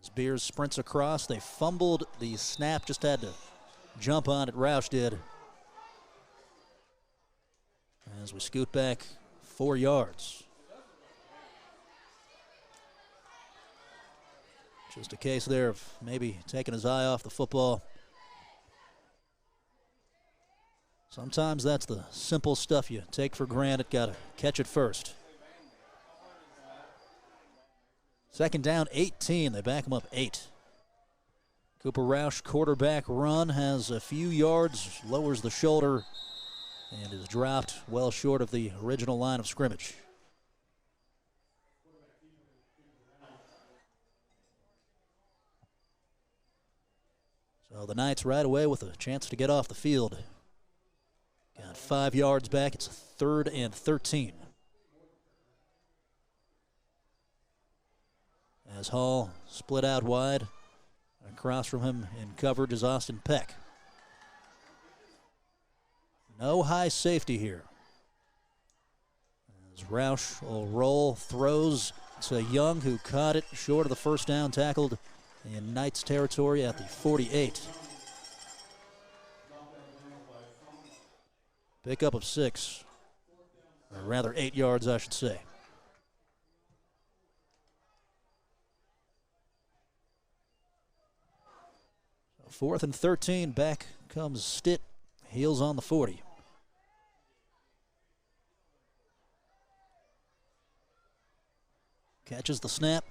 [SPEAKER 2] As Beers sprints across, they fumbled the snap, just had to jump on it, Roush did. As we scoot back 4 yards. Just a case there of maybe taking his eye off the football. Sometimes that's the simple stuff you take for granted. Got to catch it first. 2nd down, 18. They back him up 8. Cooper Roush, quarterback run, has a few yards, lowers the shoulder, and is dropped well short of the original line of scrimmage. So the Knights right away with a chance to get off the field. Got 5 yards back. It's 3rd and 13. As Hall split out wide, across from him in coverage is Austin Peck. No high safety here. As Roush will roll, throws to Young, who caught it short of the first down, tackled in Knights territory at the 48. Pickup of 6, or rather 8 yards, I should say. So 4th and 13, back comes Stitt, heels on the 40. Catches the snap,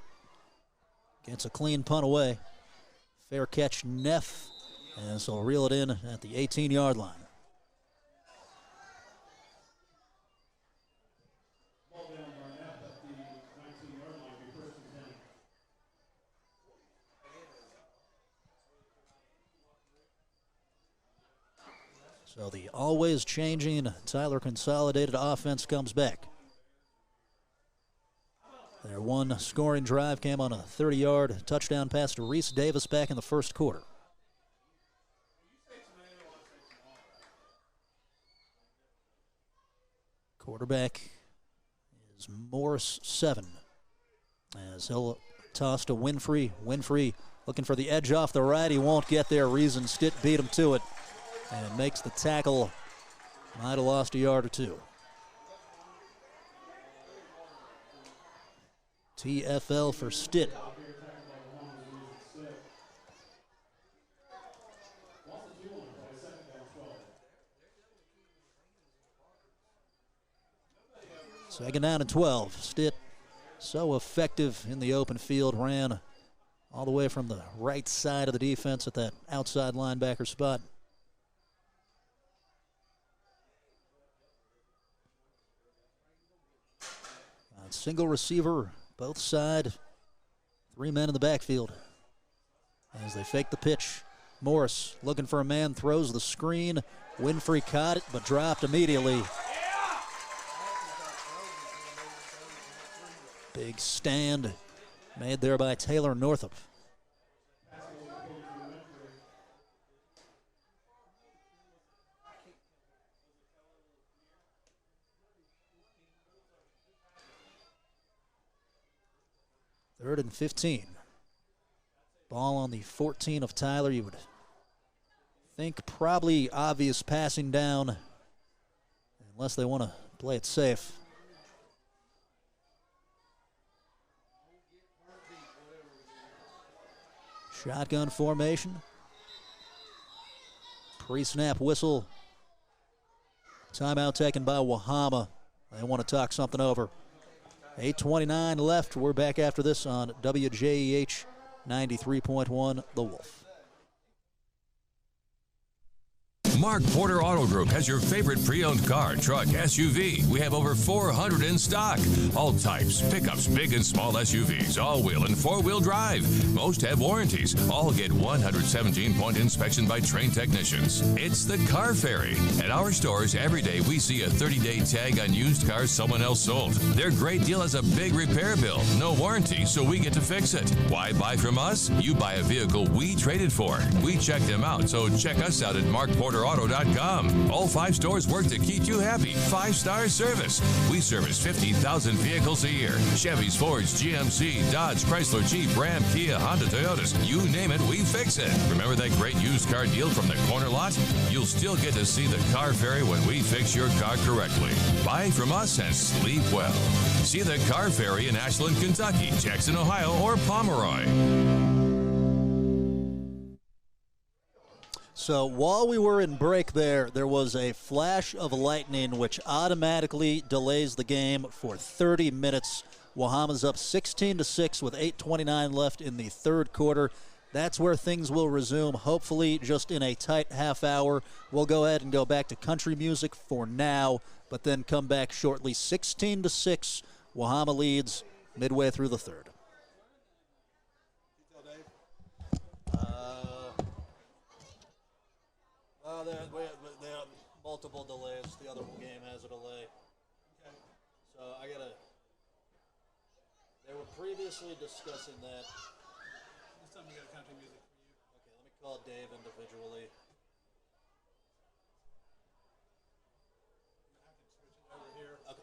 [SPEAKER 2] gets a clean punt away. Fair catch, Neff, and so reel it in at the 18-yard line. So the always changing Tyler Consolidated offense comes back. Their one scoring drive came on a 30-yard touchdown pass to Reese Davis back in the first quarter. Quarterback is Morris 7. As he'll toss to Winfrey. Winfrey looking for the edge off the right. He won't get there. Reason Stitt beat him to it and makes the tackle. Might have lost a yard or two. TFL for Stitt. Second down and 12. Stitt so effective in the open field, ran all the way from the right side of the defense at that outside linebacker spot. Single receiver, both side, 3 men in the backfield. As they fake the pitch, Morris looking for a man, throws the screen. Winfrey caught it, but dropped immediately. Big stand made there by Taylor Northup. Third and 15. Ball on the 14 of Tyler. You would think probably obvious passing down, unless they want to play it safe. Shotgun formation. Pre-snap whistle. Timeout taken by Wahama. They want to talk something over. 8:29 left. We're back after this on WJEH 93.1 The Wolf.
[SPEAKER 8] Mark Porter Auto Group has your favorite pre-owned car, truck, SUV. We have over 400 in stock. All types, pickups, big and small SUVs, all-wheel and four-wheel drive. Most have warranties. All get 117-point inspection by trained technicians. It's the Car Ferry. At our stores, every day we see a 30-day tag on used cars someone else sold. Their great deal has a big repair bill. No warranty, so we get to fix it. Why buy from us? You buy a vehicle we traded for. We check them out, so check us out at markporterauto.com. All 5 stores work to keep you happy. 5-star service. We service 50,000 vehicles a year. Chevys, Fords, GMC, Dodge, Chrysler, Jeep, Ram, Kia, Honda, Toyotas. You name it, we fix it. Remember that great used car deal from the corner lot? You'll still get to see the Car Ferry when we fix your car correctly. Buy from us and sleep well. See the Car Ferry in Ashland, Kentucky, Jackson, Ohio, or Pomeroy.
[SPEAKER 2] So while we were in break there was a flash of lightning which automatically delays the game for 30 minutes. Wahama's up 16-6 with 8:29 left in the third quarter. That's where things will resume, hopefully just in a tight half hour. We'll go ahead and go back to country music for now, but then come back shortly. 16-6, Wahama leads midway through the third. There are multiple delays. The other game has a delay. Okay. So they were previously discussing that. This time we got country music for you. Okay, let me call Dave individually. Over here. Okay.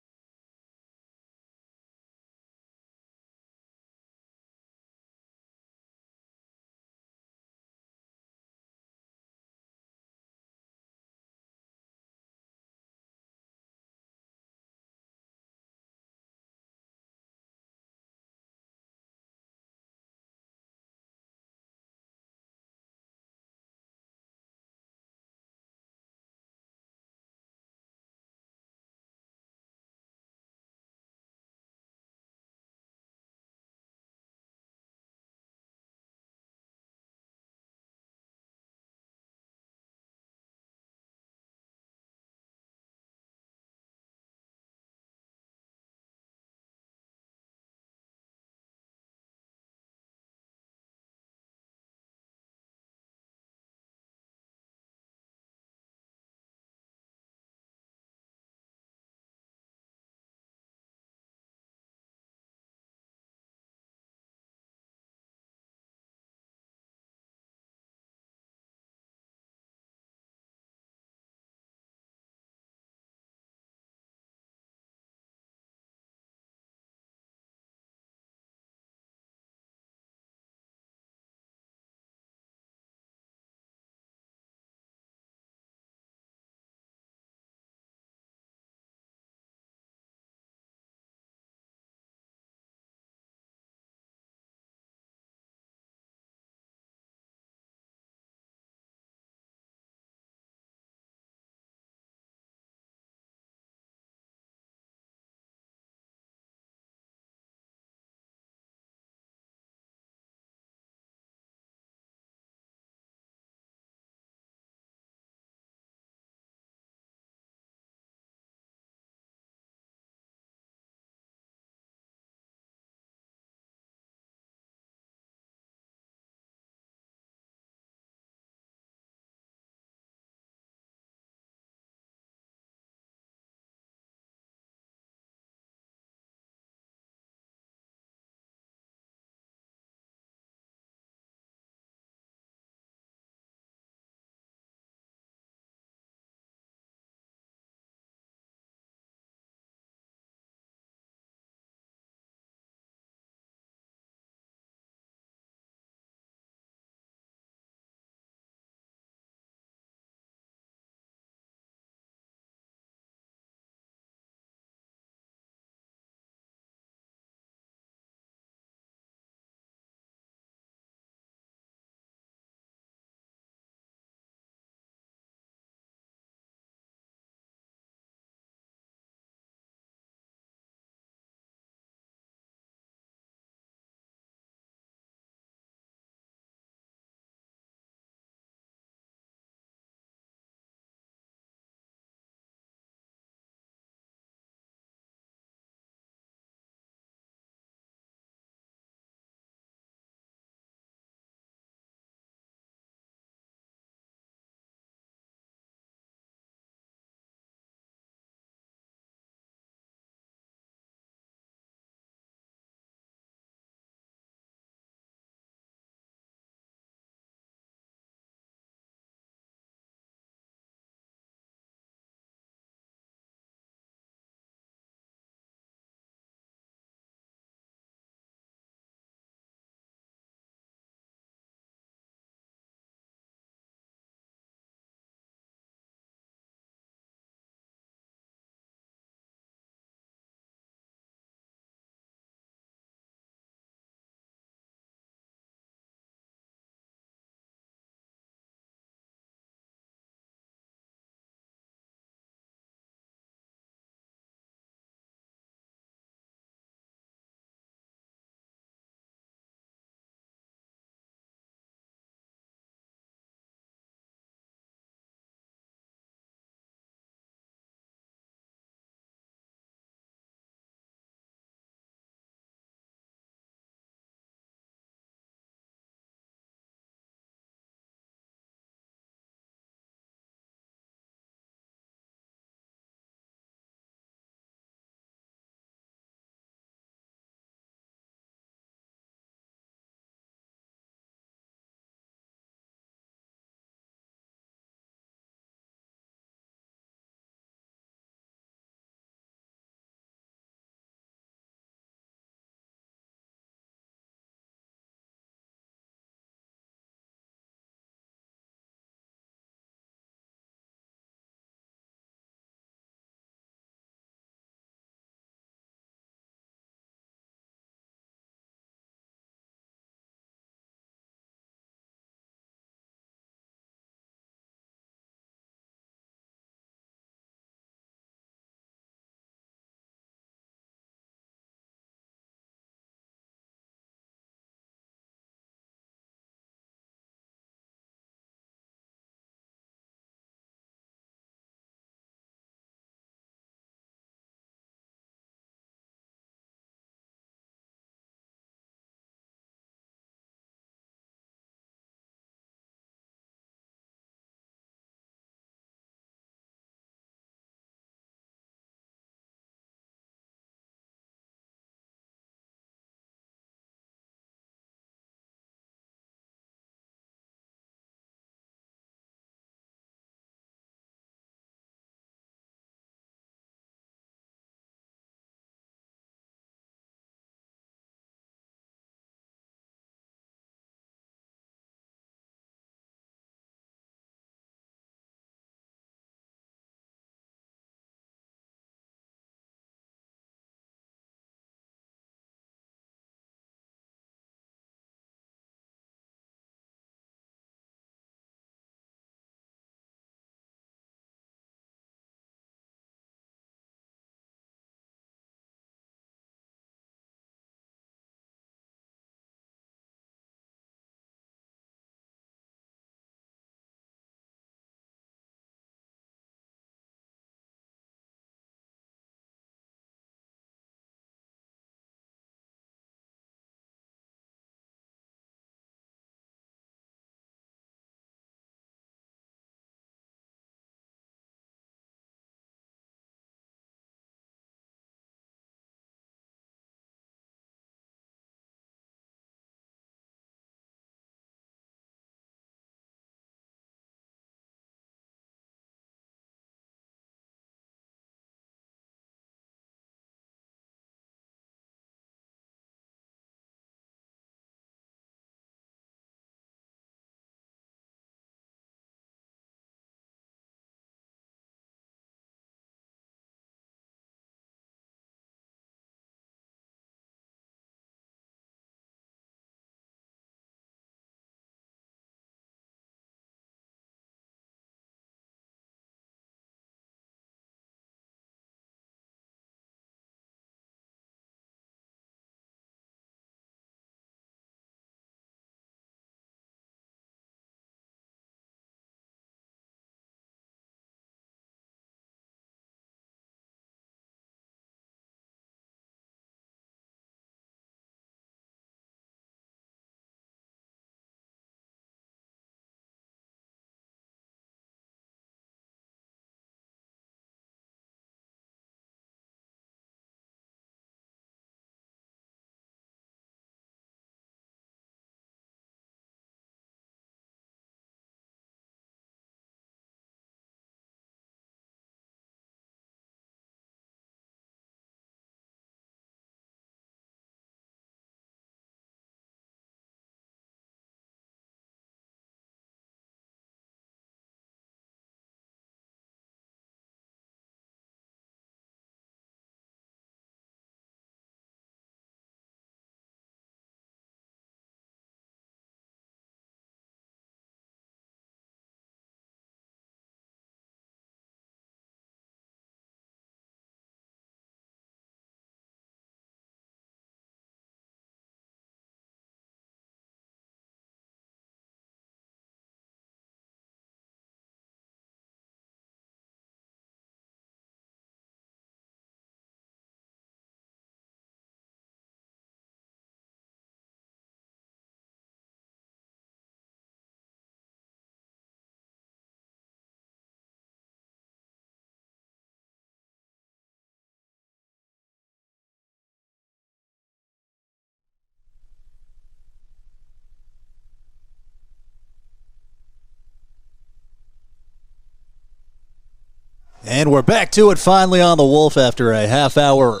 [SPEAKER 2] And we're back to it finally on the Wolf after a half-hour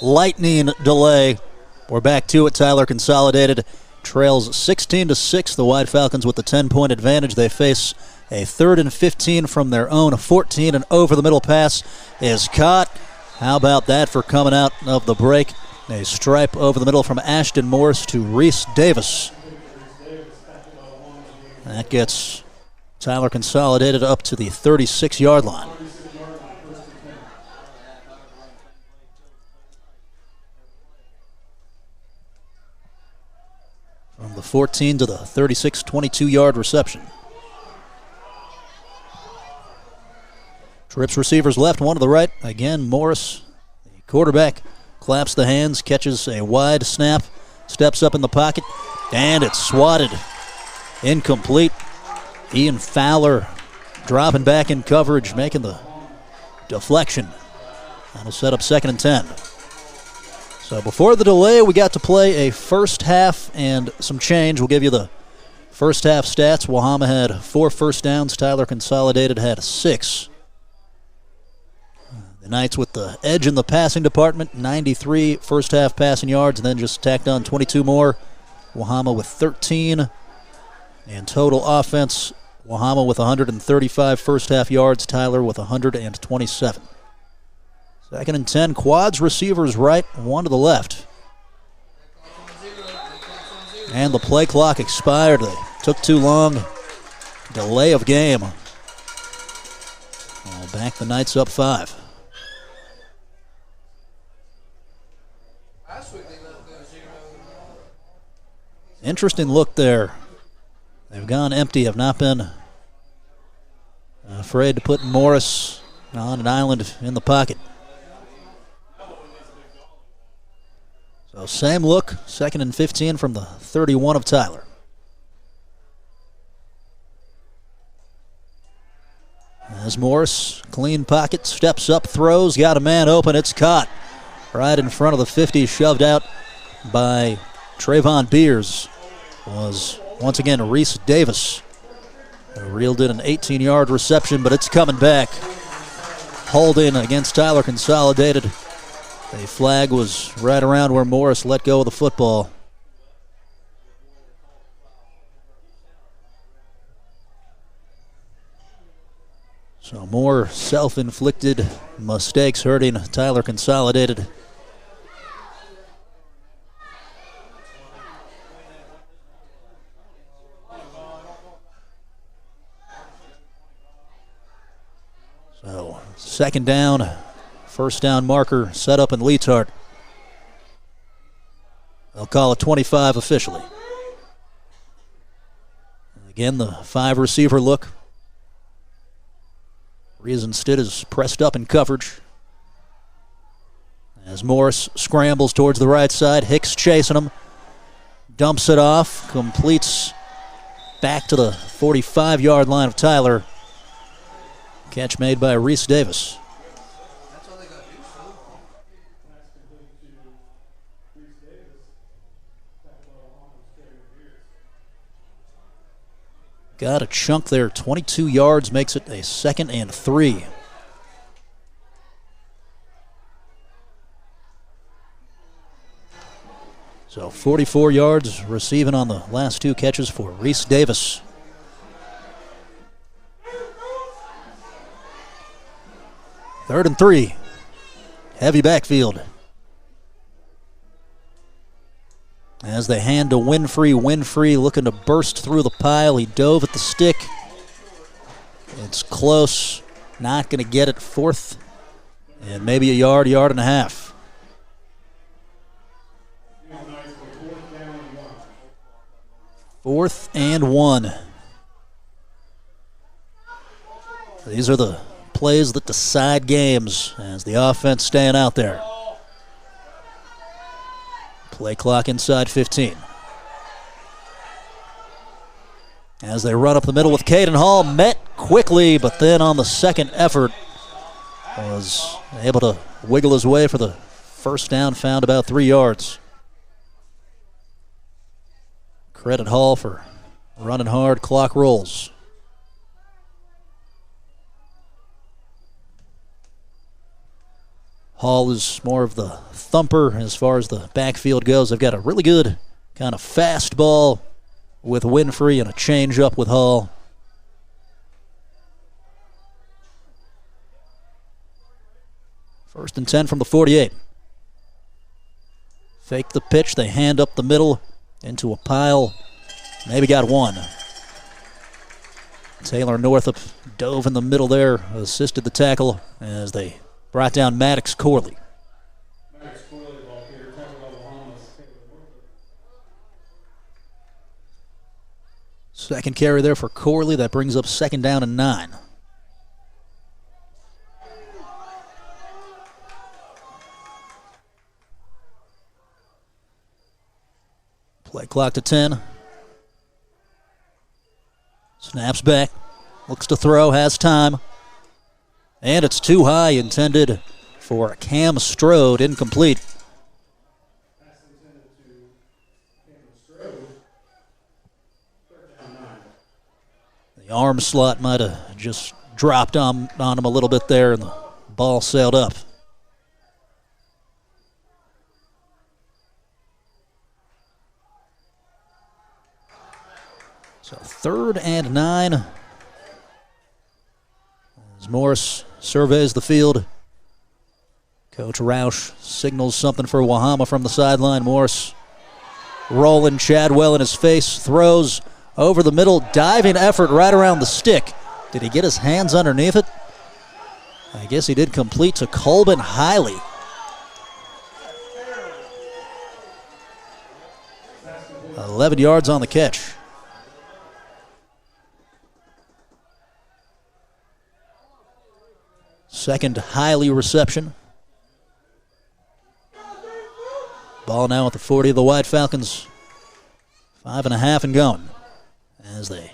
[SPEAKER 2] lightning delay. We're back to it. Tyler Consolidated trails 16-6. The White Falcons with the 10-point advantage. They face a 3rd and 15 from their own 14, and over the middle pass is caught. How about that for coming out of the break? A stripe over the middle from Ashton Morris to Reese Davis. That gets Tyler Consolidated up to the 36-yard line. From the 14 to the 36, 22-yard reception. Trips receivers left, one to the right. Again, Morris, the quarterback, claps the hands, catches a wide snap, steps up in the pocket, and it's swatted. Incomplete. Ian Fowler dropping back in coverage, making the deflection. That'll set up 2nd and 10. So before the delay, we got to play a first half and some change. We'll give you the first half stats. Wahama had 4 first downs. Tyler Consolidated had 6. The Knights with the edge in the passing department, 93 first half passing yards, and then just tacked on 22 more. Wahama with 13. And total offense, Wahama with 135 first half yards, Tyler with 127. 2nd and 10, quads, receivers right, 1 to the left. And the play clock expired. They took too long. Delay of game. Well, back the Knights up 5. Interesting look there. They've gone empty, have not been afraid to put Morris on an island in the pocket. So same look, 2nd and 15 from the 31 of Tyler. As Morris, clean pocket, steps up, throws, got a man open, it's caught. Right in front of the 50, shoved out by Trayvon Beers. Was once again Reese Davis. Reeled in an 18-yard reception, but it's coming back. Holding against Tyler Consolidated. A flag was right around where Morris let go of the football. So more self-inflicted mistakes hurting Tyler Consolidated. So 2nd down. First down marker set up in Leetart. They'll call it 25 officially. Again, the 5 receiver look. Riesenstedt is pressed up in coverage. As Morris scrambles towards the right side, Hicks chasing him. Dumps it off, completes back to the 45-yard line of Tyler. Catch made by Reese Davis. Got a chunk there, 22 yards, makes it a 2nd and 3. So 44 yards receiving on the last 2 catches for Reese Davis. Third and 3. Heavy backfield. As they hand to Winfrey looking to burst through the pile. He dove at the stick. It's close. Not going to get it. 4th and maybe a yard and a half. Fourth and 1. These are the plays that decide games as the offense staying out there. Play clock inside 15. As they run up the middle with Caden Hall, met quickly, but then on the second effort was able to wiggle his way for the first down, found about 3 yards. Credit Hall for running hard, clock rolls. Hall is more of the thumper as far as the backfield goes. They've got a really good kind of fast ball with Winfrey and a change-up with Hall. First and 10 from the 48. Fake the pitch. They hand up the middle into a pile. Maybe got one. Taylor Northup dove in the middle there, assisted the tackle as they brought down Maddox Corley. Second carry there for Corley. That brings up 2nd down and 9. Play clock to 10. Snaps back. Looks to throw. Has time. And it's too high. Intended for Cam Strode. Incomplete. The arm slot might have just dropped on him a little bit there, and the ball sailed up. So 3rd and 9. As Morris surveys the field, Coach Roush signals something for Wahama from the sideline. Morris rolling Chadwell in his face, throws over the middle, diving effort right around the stick. Did he get his hands underneath it? I guess he did. Complete to Colbin Hiley. $11 yards on the catch. Second Hiley reception. Ball now at the 40 of the White Falcons. 5.5 and going as they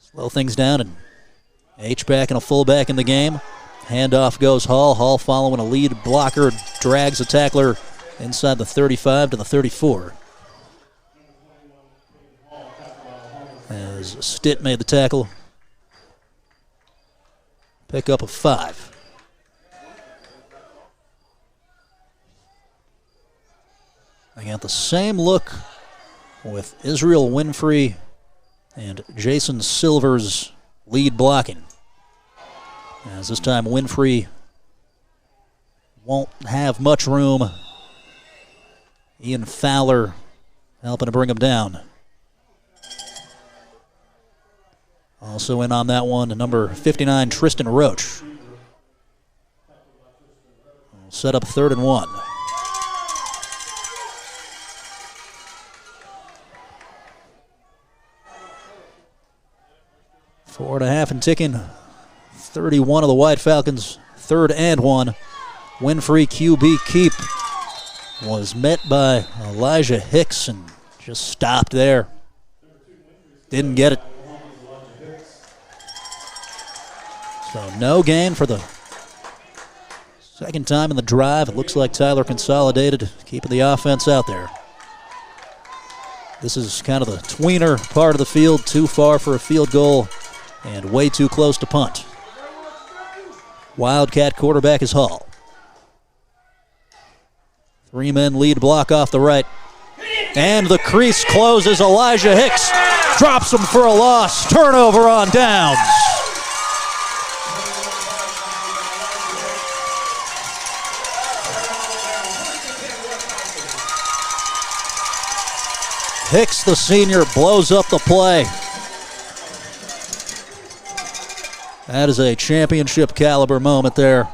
[SPEAKER 2] slow things down, and H-back and a fullback in the game. Handoff goes Hall. Hall following a lead blocker, drags a tackler inside the 35 to the 34. As Stitt made the tackle. Pick up a 5. I got the same look with Israel Winfrey and Jason Silver's lead blocking. As this time Winfrey won't have much room. Ian Fowler helping to bring him down. Also in on that one, number 59, Tristan Roach. We'll set up 3rd and 1. Four and a half and ticking. 31 of the White Falcons. 3rd and 1. Winfrey QB keep was met by Elijah Hicks and just stopped there. Didn't get it. So no gain for the second time in the drive. It looks like Tyler Consolidated keeping the offense out there. This is kind of the tweener part of the field, too far for a field goal and way too close to punt. Wildcat quarterback is Hall. 3-men lead block off the right. And the crease closes. Elijah Hicks drops him for a loss. Turnover on downs. Hicks, the senior, blows up the play. That is a championship caliber moment there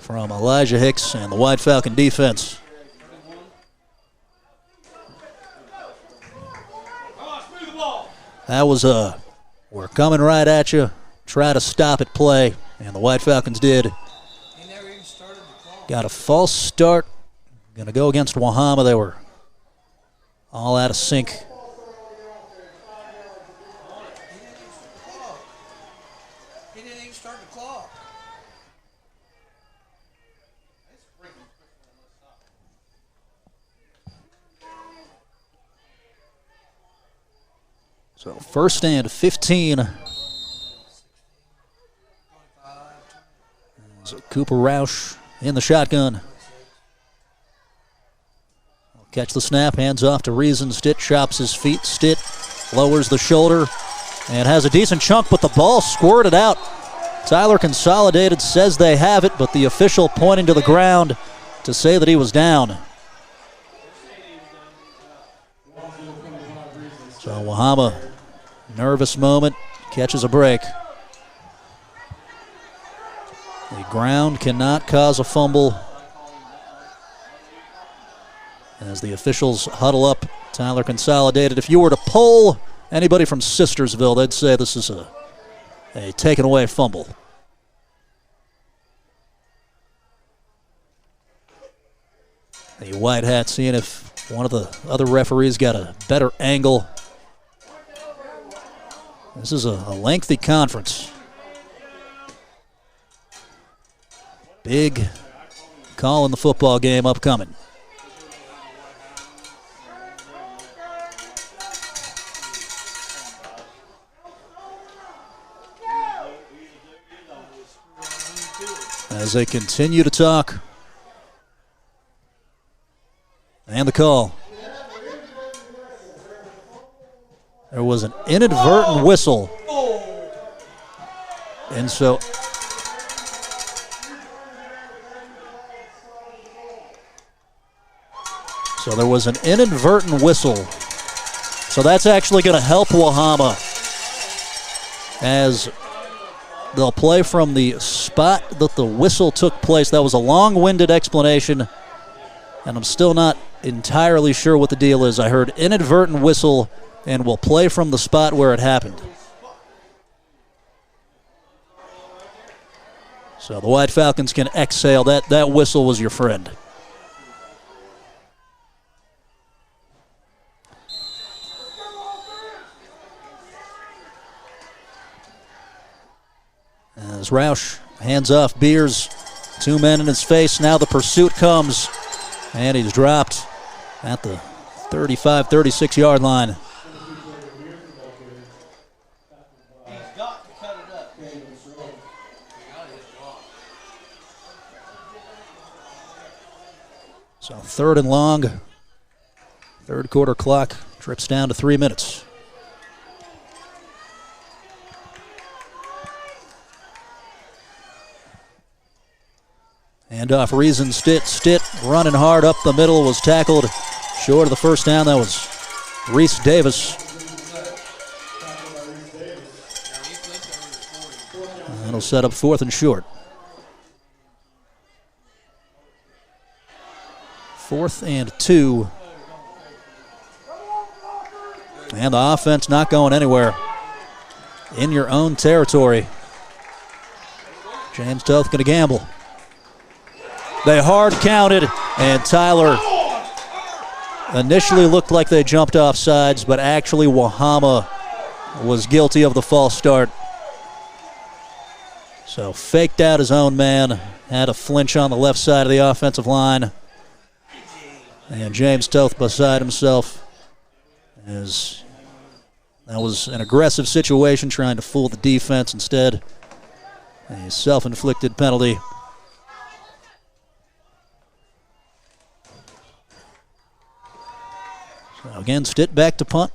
[SPEAKER 2] from Elijah Hicks and the White Falcon defense. That was a, we're coming right at you, try to stop it play, and the White Falcons did. Got a false start, going to go against Wahama. They were all out of sync. So 1st and 15. So Cooper Roush in the shotgun. Catch the snap, hands off to Reason. Stitt chops his feet. Stitt lowers the shoulder and has a decent chunk, but the ball squirted out. Tyler Consolidated says they have it, but the official pointing to the ground to say that he was down. So Wahama, nervous moment, catches a break. The ground cannot cause a fumble. As the officials huddle up, Tyler Consolidated. If you were to poll anybody from Sistersville, they'd say this is a taken away fumble. The White Hat seeing if one of the other referees got a better angle. This is a lengthy conference. Big call in the football game upcoming. As they continue to talk. And the call. There was an inadvertent whistle. And so there was an inadvertent whistle. So that's actually going to help Wahama as they'll play from the spot that the whistle took place. That was a long-winded explanation, and I'm still not entirely sure what the deal is. I heard inadvertent whistle, and we'll play from the spot where it happened. So the White Falcons can exhale. That whistle was your friend. As Roush hands off Beers, 2 men in his face. Now the pursuit comes, and he's dropped at the 35, 36-yard line. So 3rd and long. Third quarter clock trips down to 3 minutes. Hand off Reason. Stitt running hard up the middle, was tackled short of the first down. That was Reese Davis. That'll set up 4th and short. 4th and 2. And the offense not going anywhere. In your own territory. James Toth going to gamble. They hard counted, and Tyler initially looked like they jumped off sides, but actually Wahama was guilty of the false start. So faked out his own man, had a flinch on the left side of the offensive line. And James Toth beside himself, as that was an aggressive situation trying to fool the defense. Instead, a self-inflicted penalty. So again, Stitt back to punt.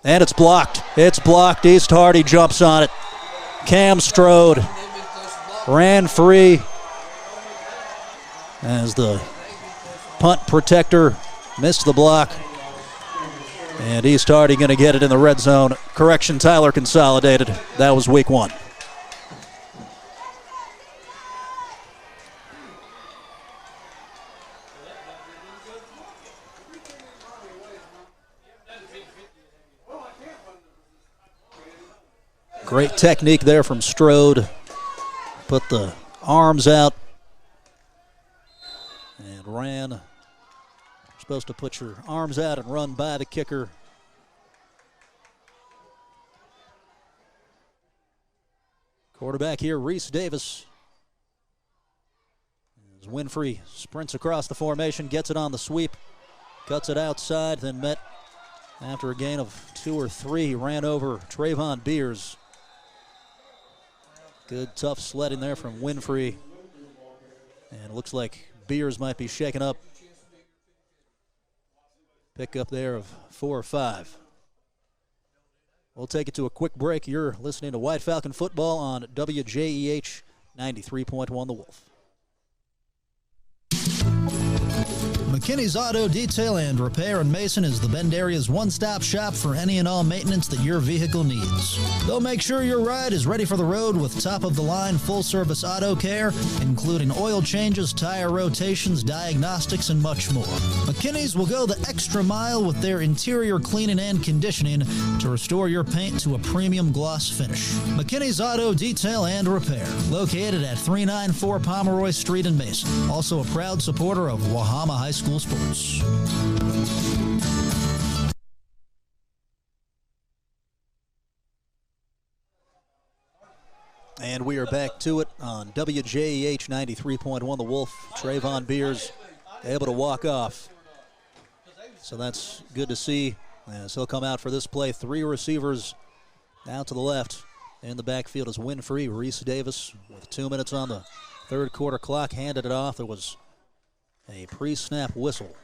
[SPEAKER 2] And it's blocked. It's blocked. East Hardy jumps on it. Cam Strode ran free as the punt protector missed the block. And East Hardy going to get it in the red zone. Correction, Tyler Consolidated. That was week 1. Great technique there from Strode. Put the arms out and ran. You're supposed to put your arms out and run by the kicker. Quarterback here, Reese Davis. As Winfrey sprints across the formation, gets it on the sweep, cuts it outside, then met after a gain of 2 or 3. He ran over Trayvon Beers. Good tough sledding there from Winfrey. And it looks like Beers might be shaken up. Pick up there of 4 or 5. We'll take it to a quick break. You're listening to White Falcon Football on WJEH 93.1 The Wolf.
[SPEAKER 9] McKinney's Auto Detail and Repair in Mason is the Bend area's one-stop shop for any and all maintenance that your vehicle needs. They'll make sure your ride is ready for the road with top-of-the-line full-service auto care, including oil changes, tire rotations, diagnostics, and much more. McKinney's will go the extra mile with their interior cleaning and conditioning to restore your paint to a premium gloss finish. McKinney's Auto Detail and Repair, located at 394 Pomeroy Street in Mason. Also a proud supporter of Wahama High School Sports.
[SPEAKER 2] And we are back to it on WJEH 93.1 The Wolf. Trayvon Beers able to walk off. So that's good to see. As he'll come out for this play. 3 receivers out to the left. In the backfield is Winfrey. Reese Davis with 2 minutes on the third quarter clock. Handed it off. There was a pre-snap whistle.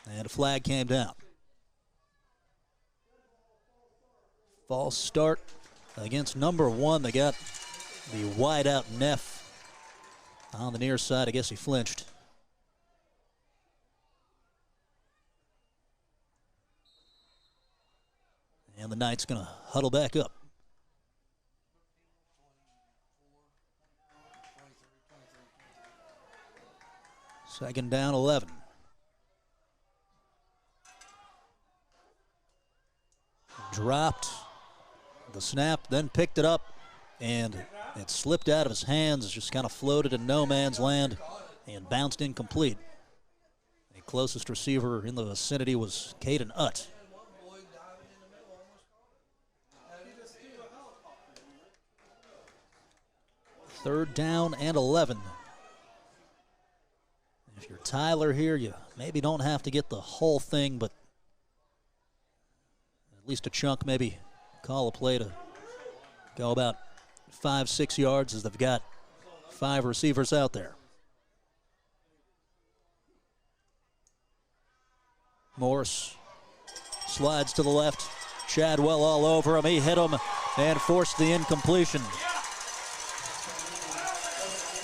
[SPEAKER 2] And a flag came down. False start against number 1. They got the wide out Neff on the near side. I guess he flinched. And the Knights going to huddle back up. Second down, 11. Dropped the snap, then picked it up, and it slipped out of his hands, just kind of floated in no man's land and bounced incomplete. The closest receiver in the vicinity was Caden Utt. Third down and 11. If you're Tyler here, you maybe don't have to get the whole thing, but at least a chunk, maybe call a play to go about 5-6 yards as they've got 5 receivers out there. Morris slides to the left. Chadwell all over him. He hit him and forced the incompletion.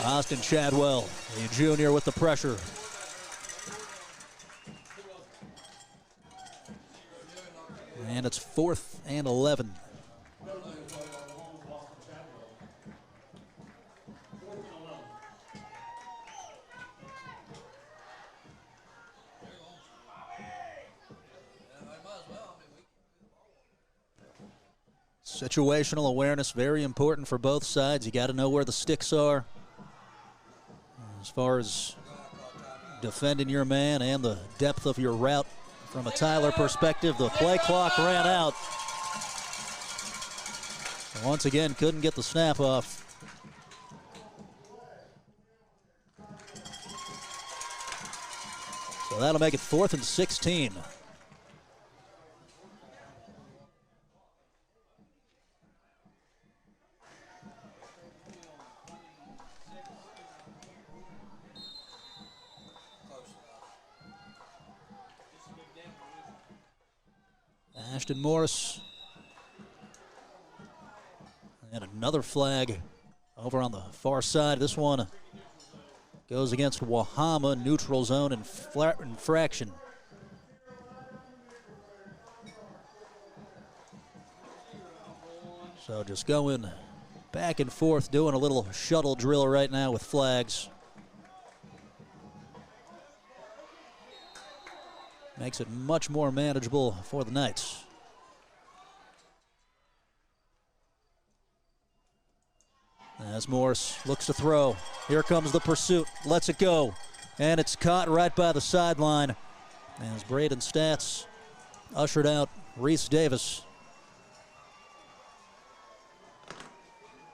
[SPEAKER 2] Austin Chadwell, the junior, with the pressure. And it's 4th and 11. Situational awareness, very important for both sides. You got to know where the sticks are as far as defending your man and the depth of your route. From a Tyler perspective, the play clock ran out. Once again, couldn't get the snap off. So that'll make it 4th and 16. Ashton Morris. And another flag over on the far side. This one goes against Wahama, neutral zone and infraction. So just going back and forth, doing a little shuttle drill right now with flags. Makes it much more manageable for the Knights. As Morris looks to throw, here comes the pursuit, lets it go, and it's caught right by the sideline. As Braden Stats ushered out Reese Davis.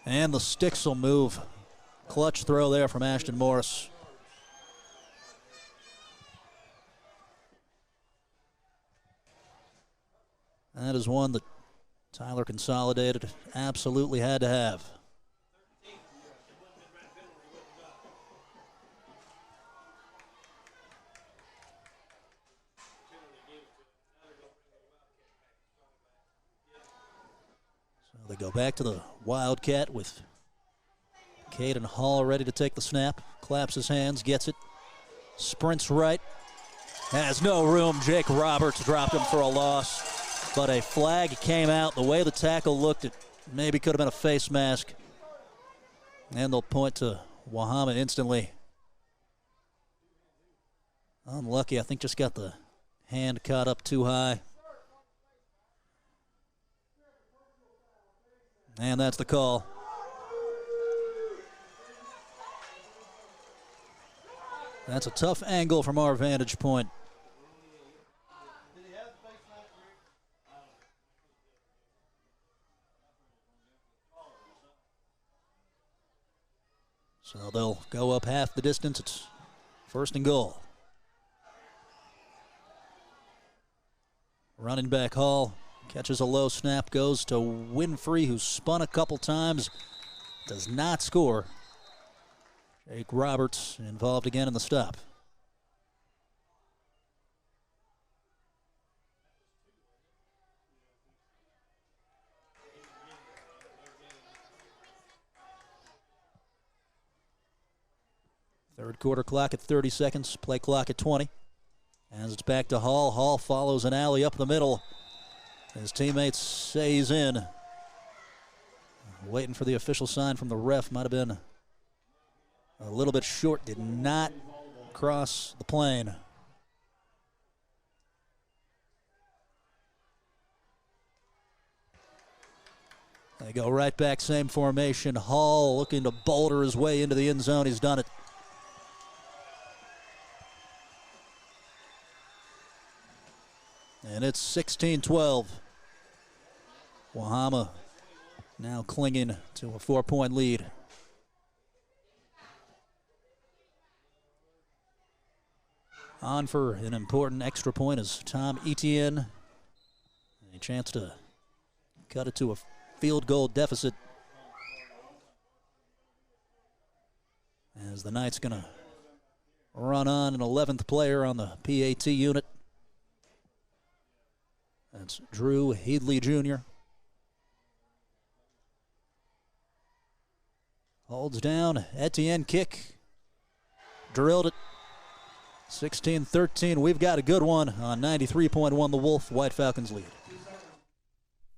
[SPEAKER 2] And the sticks will move. Clutch throw there from Ashton Morris. That is one that Tyler Consolidated absolutely had to have. They go back to the Wildcat with Caden Hall ready to take the snap. Claps his hands, gets it. Sprints right. Has no room. Jake Roberts dropped him for a loss. But a flag came out. The way the tackle looked, it maybe could have been a face mask. And they'll point to Wahama instantly. Unlucky. I think just got the hand caught up too high. And that's the call. That's a tough angle from our vantage point. So they'll go up half the distance. It's 1st and goal. Running back Hall catches a low snap, goes to Winfrey, who spun a couple times, does not score. Jake Roberts involved again in the stop. Third quarter clock at 30 seconds, play clock at 20. As it's back to Hall. Hall follows an alley up the middle. His teammates say he's in. Waiting for the official sign from the ref. Might have been a little bit short. Did not cross the plane. They go right back, same formation. Hall looking to boulder his way into the end zone. He's done it. And it's 16-12. Wahama now clinging to a 4-point lead. On for an important extra point is Tom Etienne. A chance to cut it to a field goal deficit. As the Knights going to run on an 11th player on the PAT unit. That's Drew Headley Jr. Holds down, Etienne kick. Drilled it. 16-13. We've got a good one on 93.1 The Wolf. White Falcons lead.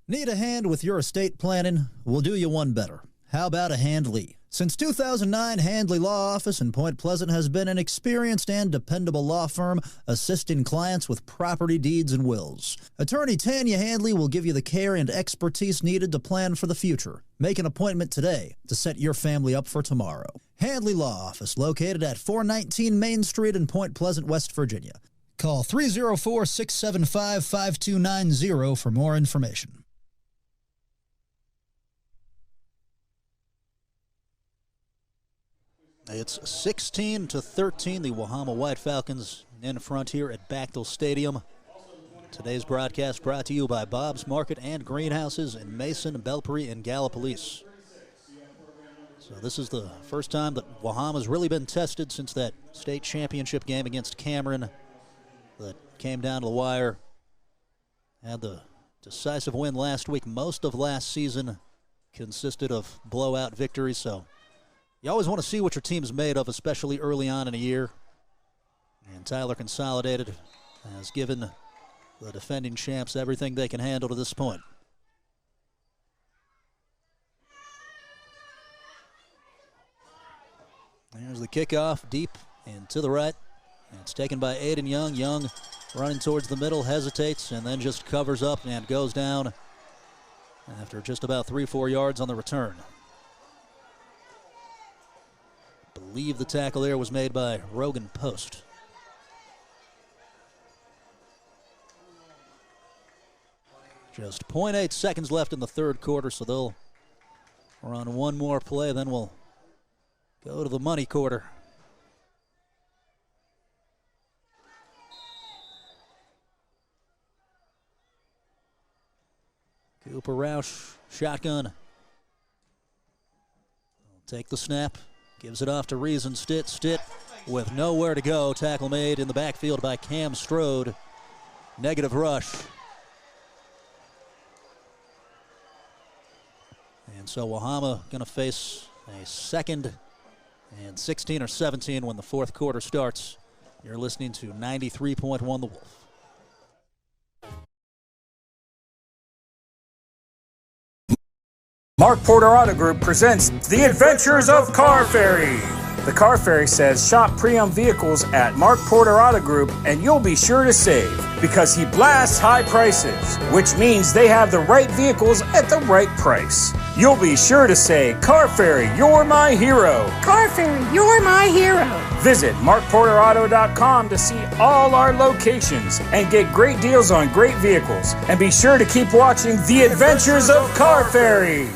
[SPEAKER 9] Need a hand with your estate planning? We'll do you one better. How about a Handley? Since 2009, Handley Law Office in Point Pleasant has been an experienced and dependable law firm assisting clients with property deeds and wills. Attorney Tanya Handley will give you the care and expertise needed to plan for the future. Make an appointment today to set your family up for tomorrow. Handley Law Office, located at 419 Main Street in Point Pleasant, West Virginia. Call 304-675-5290 for more information.
[SPEAKER 2] It's 16-13. The Wahama White Falcons in front here at Bechtel Stadium. Today's broadcast brought to you by Bob's Market and Greenhouses in Mason, Belpre, and Gallipolis. So this is the first time that Wahama's really been tested since that state championship game against Cameron that came down to the wire. Had the decisive win last week. Most of last season consisted of blowout victories, so you always want to see what your team's made of, especially early on in a year. And Tyler Consolidated has given the defending champs everything they can handle to this point. There's the kickoff, deep and to the right. It's taken by Aiden Young. Young running towards the middle, hesitates, and then just covers up and goes down after just about 3-4 yards on the return. I believe the tackle there was made by Rogan Post. Just 0.8 seconds left in the third quarter, so they'll run one more play, then we'll go to the money quarter. Cooper Roush, shotgun. Take the snap. Gives it off to Reason. Stitt with nowhere to go. Tackle made in the backfield by Cam Strode. Negative rush. And so Wahama going to face a 2nd and 16 or 17 when the fourth quarter starts. You're listening to 93.1 The Wolf.
[SPEAKER 20] Mark Porter Auto Group presents The Adventures of Car Ferry. The Car Ferry says shop pre-owned vehicles at Mark Porter Auto Group and you'll be sure to save because he blasts high prices, which means they have the right vehicles at the right price. You'll be sure to say, Car Ferry, you're my hero.
[SPEAKER 21] Car Ferry, you're my hero.
[SPEAKER 20] Visit markporterauto.com to see all our locations and get great deals on great vehicles. And be sure to keep watching The Adventures of Car Ferry.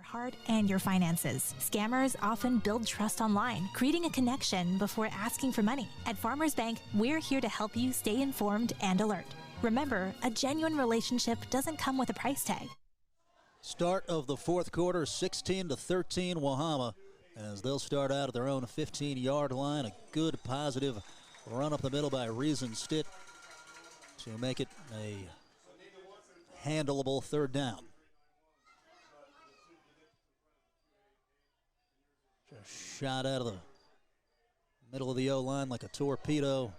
[SPEAKER 6] Heart and your finances. Scammers often build trust online, creating a connection before asking for money. At Farmers Bank, we're here to help you stay informed and alert. Remember, a genuine relationship doesn't come with a price tag.
[SPEAKER 2] Start of the fourth quarter, 16-13 Wahama, as they'll start out at their own 15-yard line. A good, positive run up the middle by Reason Stitt to make it a handleable third down. Shot out of the middle of the O-line like a torpedo.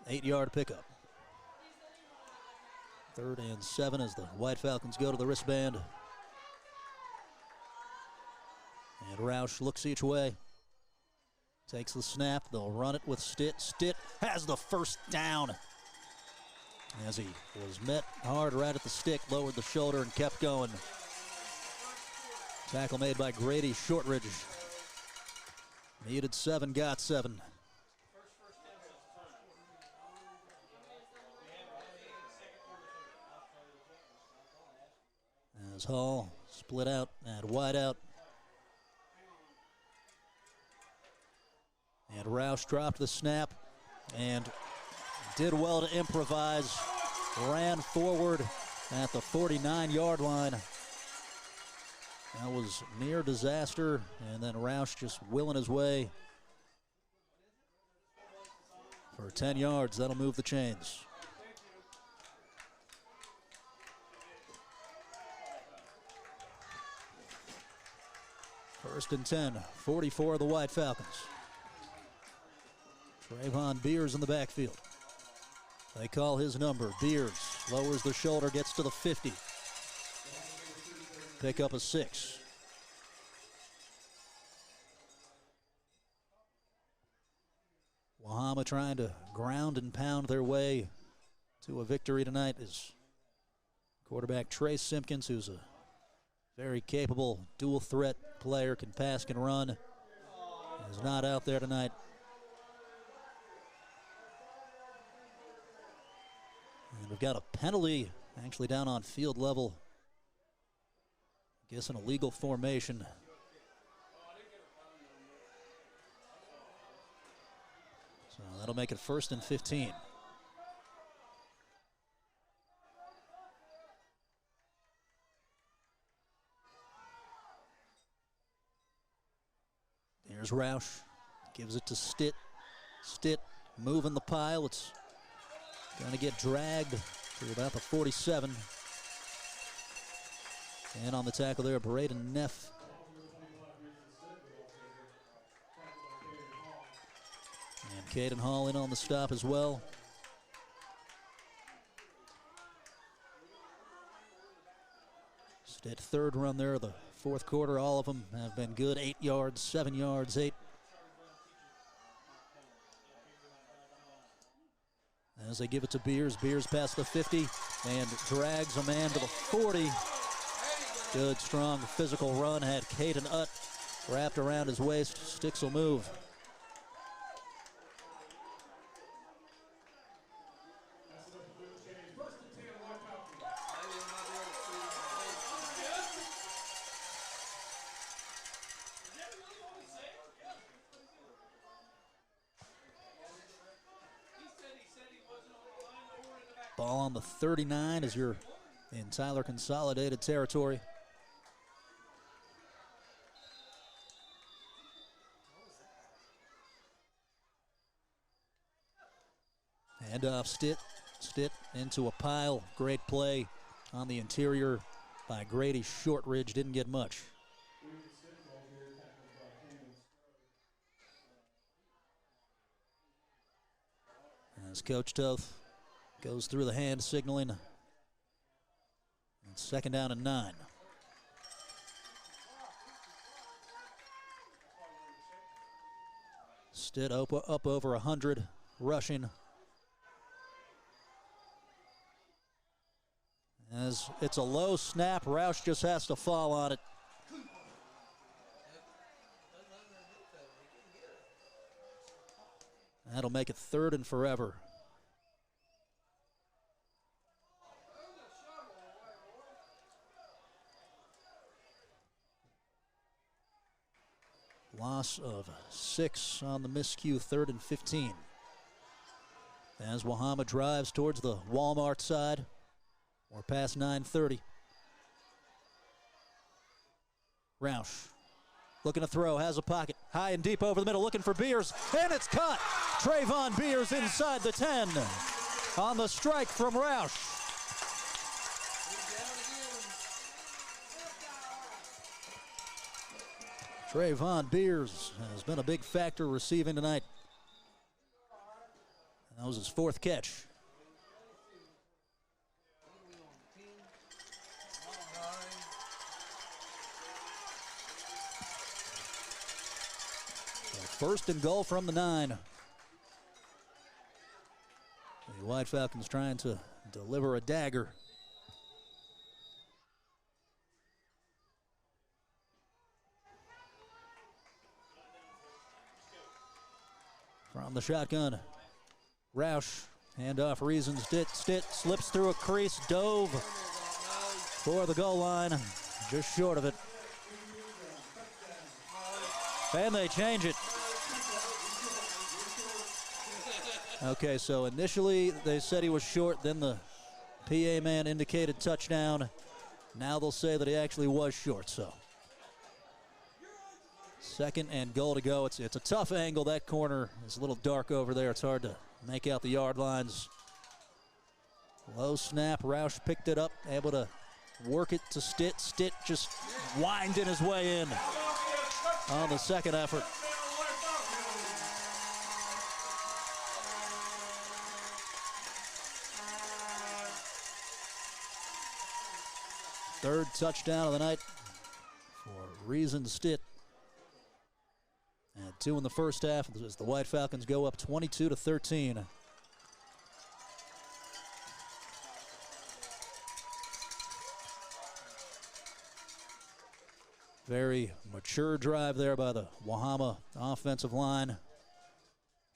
[SPEAKER 2] 8-yard pickup. 3rd and 7 as the White Falcons go to the wristband. And Roush looks each way. Takes the snap. They'll run it with Stitt. Stitt has the first down as he was met hard right at the stick, lowered the shoulder and kept going. Tackle made by Grady Shortridge. Needed 7, got 7. As Hall split out and wide out. And Roush dropped the snap and did well to improvise. Ran forward at the 49-yard line. That was near disaster, and then Roush just willing his way for 10 yards. That'll move the chains. First and 10, 44 of the White Falcons. Trayvon Beers in the backfield. They call his number. Beers lowers the shoulder, gets to the 50. Pick up a 6. Wahama trying to ground and pound their way to a victory tonight is quarterback Trey Simpkins, who's a very capable dual threat player, can pass, can run. Is not out there tonight. And we've got a penalty actually down on field level. I guess an illegal formation. So that'll make it 1st and 15. There's Roush. Gives it to Stitt. Stitt moving the pile. It's going to get dragged to about the 47. And on the tackle there, Braden Neff. And Caden Hall in on the stop as well. Stitt third run there of the fourth quarter. All of them have been good. 8 yards, 7 yards, 8. As they give it to Beers. Beers past the 50 and drags a man to the 40. Good, strong, physical run. Had Caden Utt wrapped around his waist. Sticks will move. Ball on the 39 as you're in Tyler Consolidated territory. Hand off Stitt. Stitt into a pile. Great play on the interior by Grady Shortridge. Didn't get much. As Coach Toth goes through the hand signaling. It's 2nd down and 9. Stitt up over 100 rushing. As it's a low snap, Roush just has to fall on it. That'll make it 3rd and forever. Loss of 6 on the miscue, 3rd and 15. As Wahama drives towards the Walmart side. We're past 9:30. Roush looking to throw, has a pocket. High and deep over the middle, looking for Beers, and it's caught. Trayvon Beers inside the 10 on the strike from Roush. Trayvon Beers has been a big factor receiving tonight. That was his 4th catch. First and goal from the 9. The White Falcons trying to deliver a dagger. From the shotgun, Roush, handoff Reasons. Stitt slips through a crease, dove for the goal line, just short of it. And they change it. Okay, so initially they said he was short, then the PA man indicated touchdown. Now they'll say that he actually was short, so. 2nd and goal to go. It's a tough angle. That corner is a little dark over there. It's hard to make out the yard lines. Low snap. Roush picked it up, able to work it to Stitt. Stitt just winding his way in on the 2nd effort. Third touchdown of the night for Reason Stitt. And 2 in the first half as the White Falcons go up 22-13. Very mature drive there by the Wahama offensive line.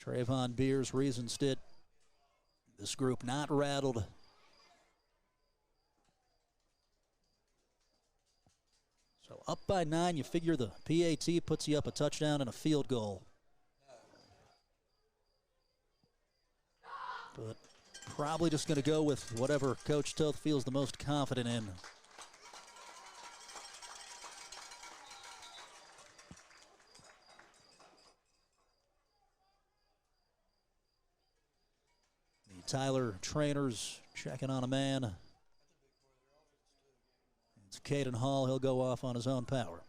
[SPEAKER 2] Trayvon Beers, Reason Stitt. This group not rattled. So up by 9, you figure the PAT puts you up a touchdown and a field goal. But probably just going to go with whatever Coach Toth feels the most confident in. The Tyler trainers checking on a man. It's Caden Hall. He'll go off on his own power.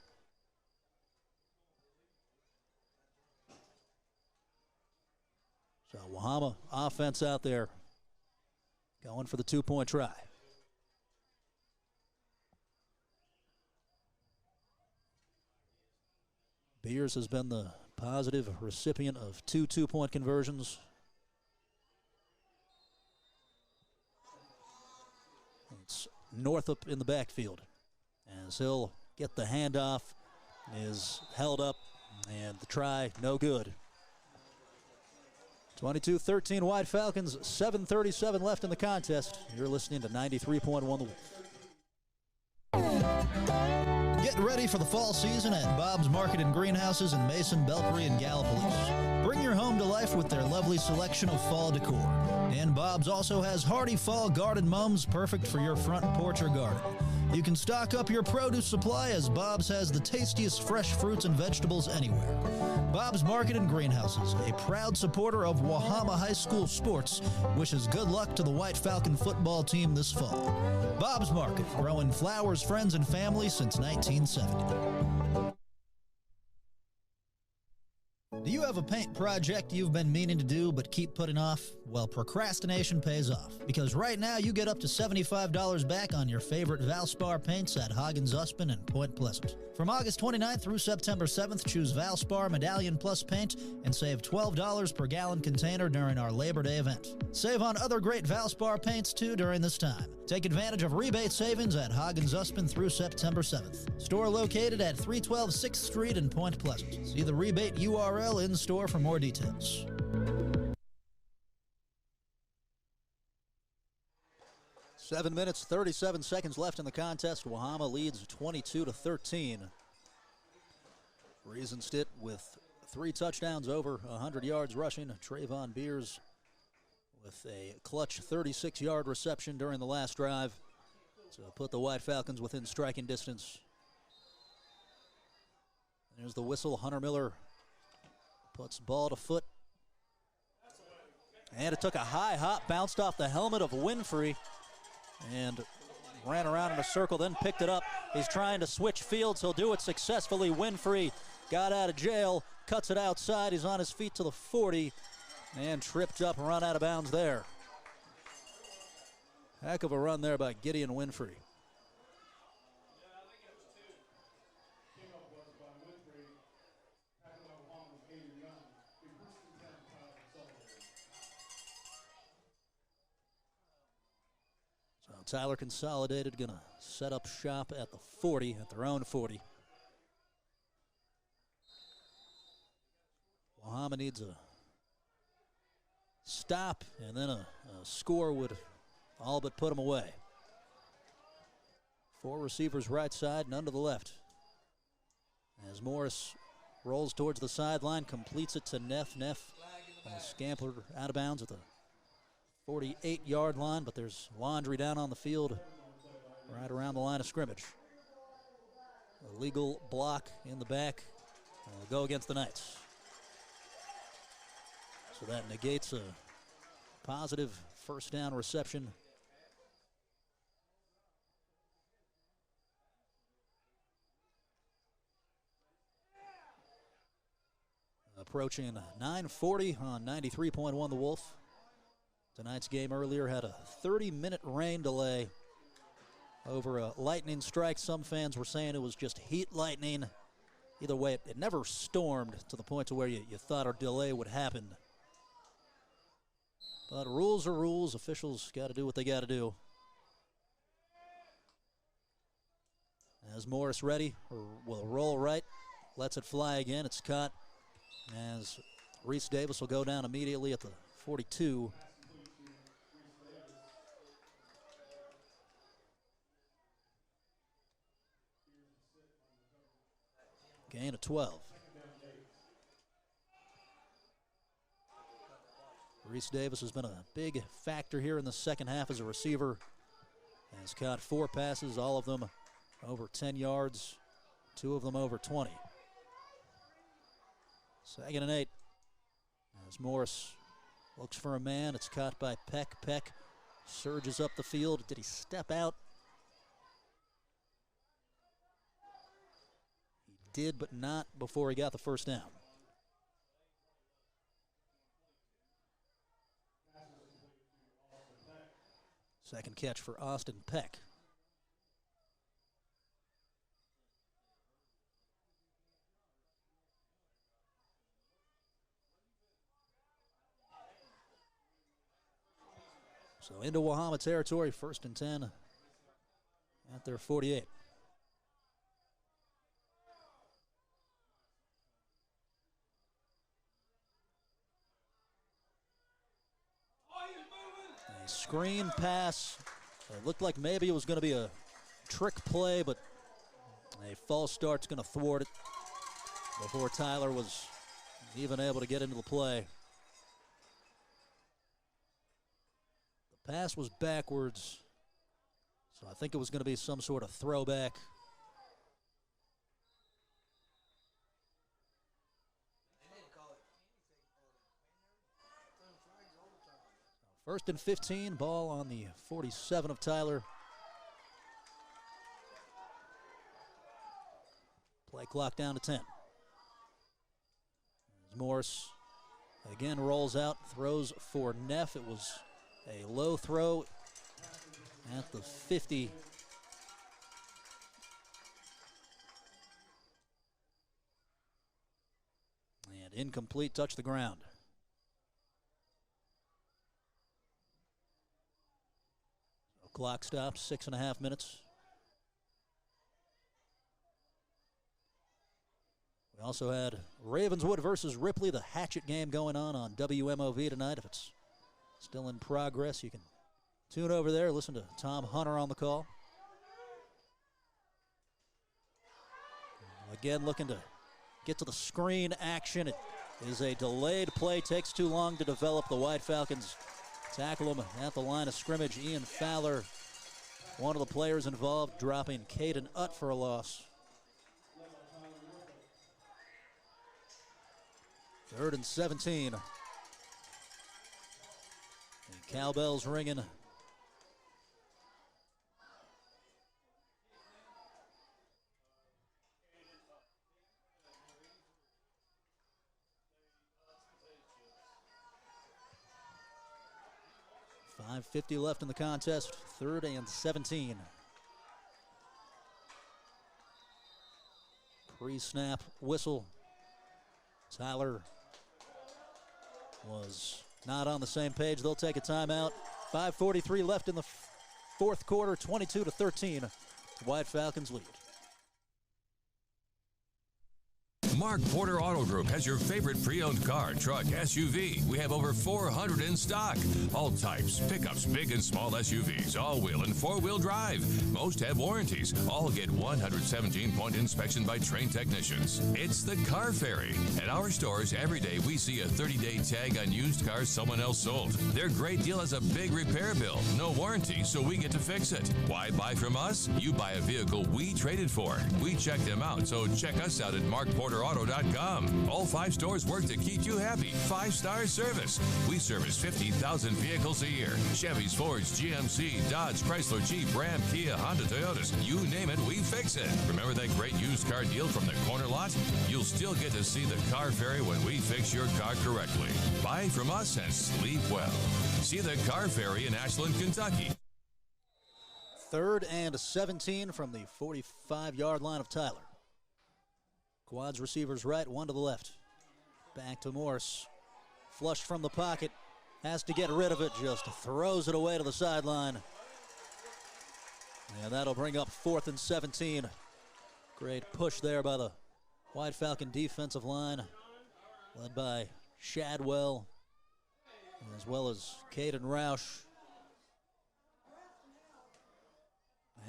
[SPEAKER 2] So Wahama offense out there going for the 2-point try. Beers has been the positive recipient of 2 2-point conversions. It's Northup in the backfield as he'll get the handoff, is held up, and the try no good. 22-13 White Falcons, 7:37 left in the contest. You're listening to 93.1 The Wolf.
[SPEAKER 9] Get ready for the fall season at Bob's Market and Greenhouses in Mason, Belpre, and Gallipolis. Bring your home to life with their lovely selection of fall decor. And Bob's also has hardy fall garden mums perfect for your front porch or garden. You can stock up your produce supply as Bob's has the tastiest fresh fruits and vegetables anywhere. Bob's Market and Greenhouses, a proud supporter of Wahama High School sports, wishes good luck to the White Falcon football team this fall. Bob's Market, growing flowers, friends, and family since 1970. Do you have a paint project you've been meaning to do but keep putting off? Well, procrastination pays off, because right now you get up to $75 back on your favorite Valspar paints at Hagen's Uspen and Point Pleasant. From August 29th through September 7th, choose Valspar Medallion Plus paint and save $12 per gallon container during our Labor Day event. Save on other great Valspar paints too during this time. Take advantage of rebate savings at Hagen's Uspen through September 7th. Store located at 312 6th Street in Point Pleasant. See the rebate URL in store for more details.
[SPEAKER 2] Seven minutes, 37 seconds left in the contest. Wahama leads 22-13. Riesenstedt with 3 touchdowns, over 100 yards rushing. Trayvon Beers with a clutch 36-yard reception during the last drive to put the White Falcons within striking distance. There's the whistle. Hunter Miller puts ball to foot. And it took a high hop, bounced off the helmet of Winfrey, and ran around in a circle, then picked it up. He's trying to switch fields. He'll do it successfully. Winfrey got out of jail, cuts it outside. He's on his feet to the 40, and tripped up and run out of bounds there. Heck of a run there by Gideon Winfrey. Tyler Consolidated going to set up shop at the 40, at their own 40. Wahama needs a stop, and then a score would all but put them away. 4 receivers right side, none to the left. As Morris rolls towards the sideline, completes it to Neff. Neff scampered out of bounds at the 48-yard line, but there's laundry down on the field right around the line of scrimmage. A legal block in the back will go against the Knights. So that negates a positive first down reception. Approaching 9:40 on 93.1 The Wolf. Tonight's game earlier had a 30-minute rain delay over a lightning strike. Some fans were saying it was just heat lightning. Either way, it never stormed to the point to where you thought a delay would happen. But rules are rules. Officials got to do what they got to do. As Morris ready, will roll right, lets it fly again. It's caught as Reese Davis will go down immediately at the 42. Gain of 12. Reese Davis has been a big factor here in the second half as a receiver. Has caught 4 passes, all of them over 10 yards, 2 of them over 20. 2nd and 8. As Morris looks for a man, it's caught by Peck. Peck surges up the field. Did he step out? Did, but not before he got the first down. Second catch for Austin Peck. So into Wahama territory, 1st and 10 at their 48. A screen pass. It looked like maybe it was going to be a trick play, but a false start's going to thwart it before Tyler was even able to get into the play. The pass was backwards, so I think it was going to be some sort of throwback. First and 15, ball on the 47 of Tyler. Play clock down to 10. As Morris again rolls out, throws for Neff. It was a low throw at the 50. And incomplete, touch the ground. So clock stops, 6.5 minutes. We also had Ravenswood versus Ripley, the hatchet game going on WMOV tonight. If it's still in progress, you can tune over there, listen to Tom Hunter on the call. Again, looking to get to the screen action. It is a delayed play, takes too long to develop. The White Falcons tackle him at the line of scrimmage. Ian Fowler, one of the players involved, dropping Caden Utt for a loss. 3rd and 17. And cowbells ringing. .550 left in the contest. 3rd and 17. Pre-snap whistle. Tyler was not on the same page. They'll take a timeout. 5:43 left in the fourth quarter, 22-13. The White Falcons lead.
[SPEAKER 8] Mark Porter Auto Group has your favorite pre-owned car, truck, SUV. We have over 400 in stock. All types, pickups, big and small SUVs, all-wheel and four-wheel drive. Most have warranties. All get 117-point inspection by trained technicians. It's the Car Ferry. At our stores, every day we see a 30-day tag on used cars someone else sold. Their great deal has a big repair bill. No warranty, so we get to fix it. Why buy from us? You buy a vehicle we traded for. We check them out, so check us out at markporterauto.com. All 5 stores work to keep you happy. 5-star service. We service 50,000 vehicles a year. Chevys, Fords, GMC, Dodge, Chrysler, Jeep, Ram, Kia, Honda, Toyotas. You name it, we fix it. Remember that great used car deal from the corner lot? You'll still get to see the Car Ferry when we fix your car correctly. Buy from us and sleep well. See the Car Ferry in Ashland, Kentucky.
[SPEAKER 2] 3rd and 17 from the 45-yard line of Tyler. Quads receivers right, one to the left. Back to Morse. Flushed from the pocket. Has to get rid of it. Just throws it away to the sideline. And that'll bring up 4th and 17. Great push there by the White Falcon defensive line. Led by Shadwell. As well as Caden Roush.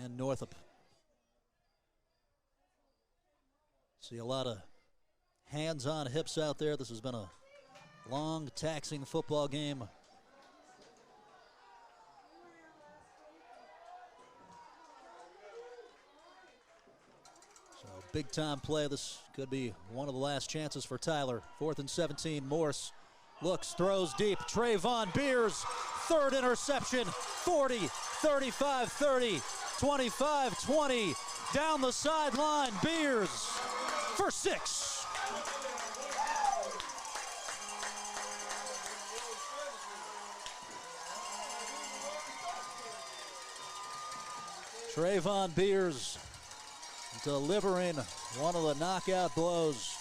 [SPEAKER 2] And Northup. See a lot of hands on hips out there. This has been a long, taxing football game. So big time play. This could be one of the last chances for Tyler. 4th and 17. Morse looks, throws deep. Trayvon Beers, 3rd interception. 40, 35, 30, 25, 20. Down the sideline, Beers for 6. Trayvon Beers delivering one of the knockout blows.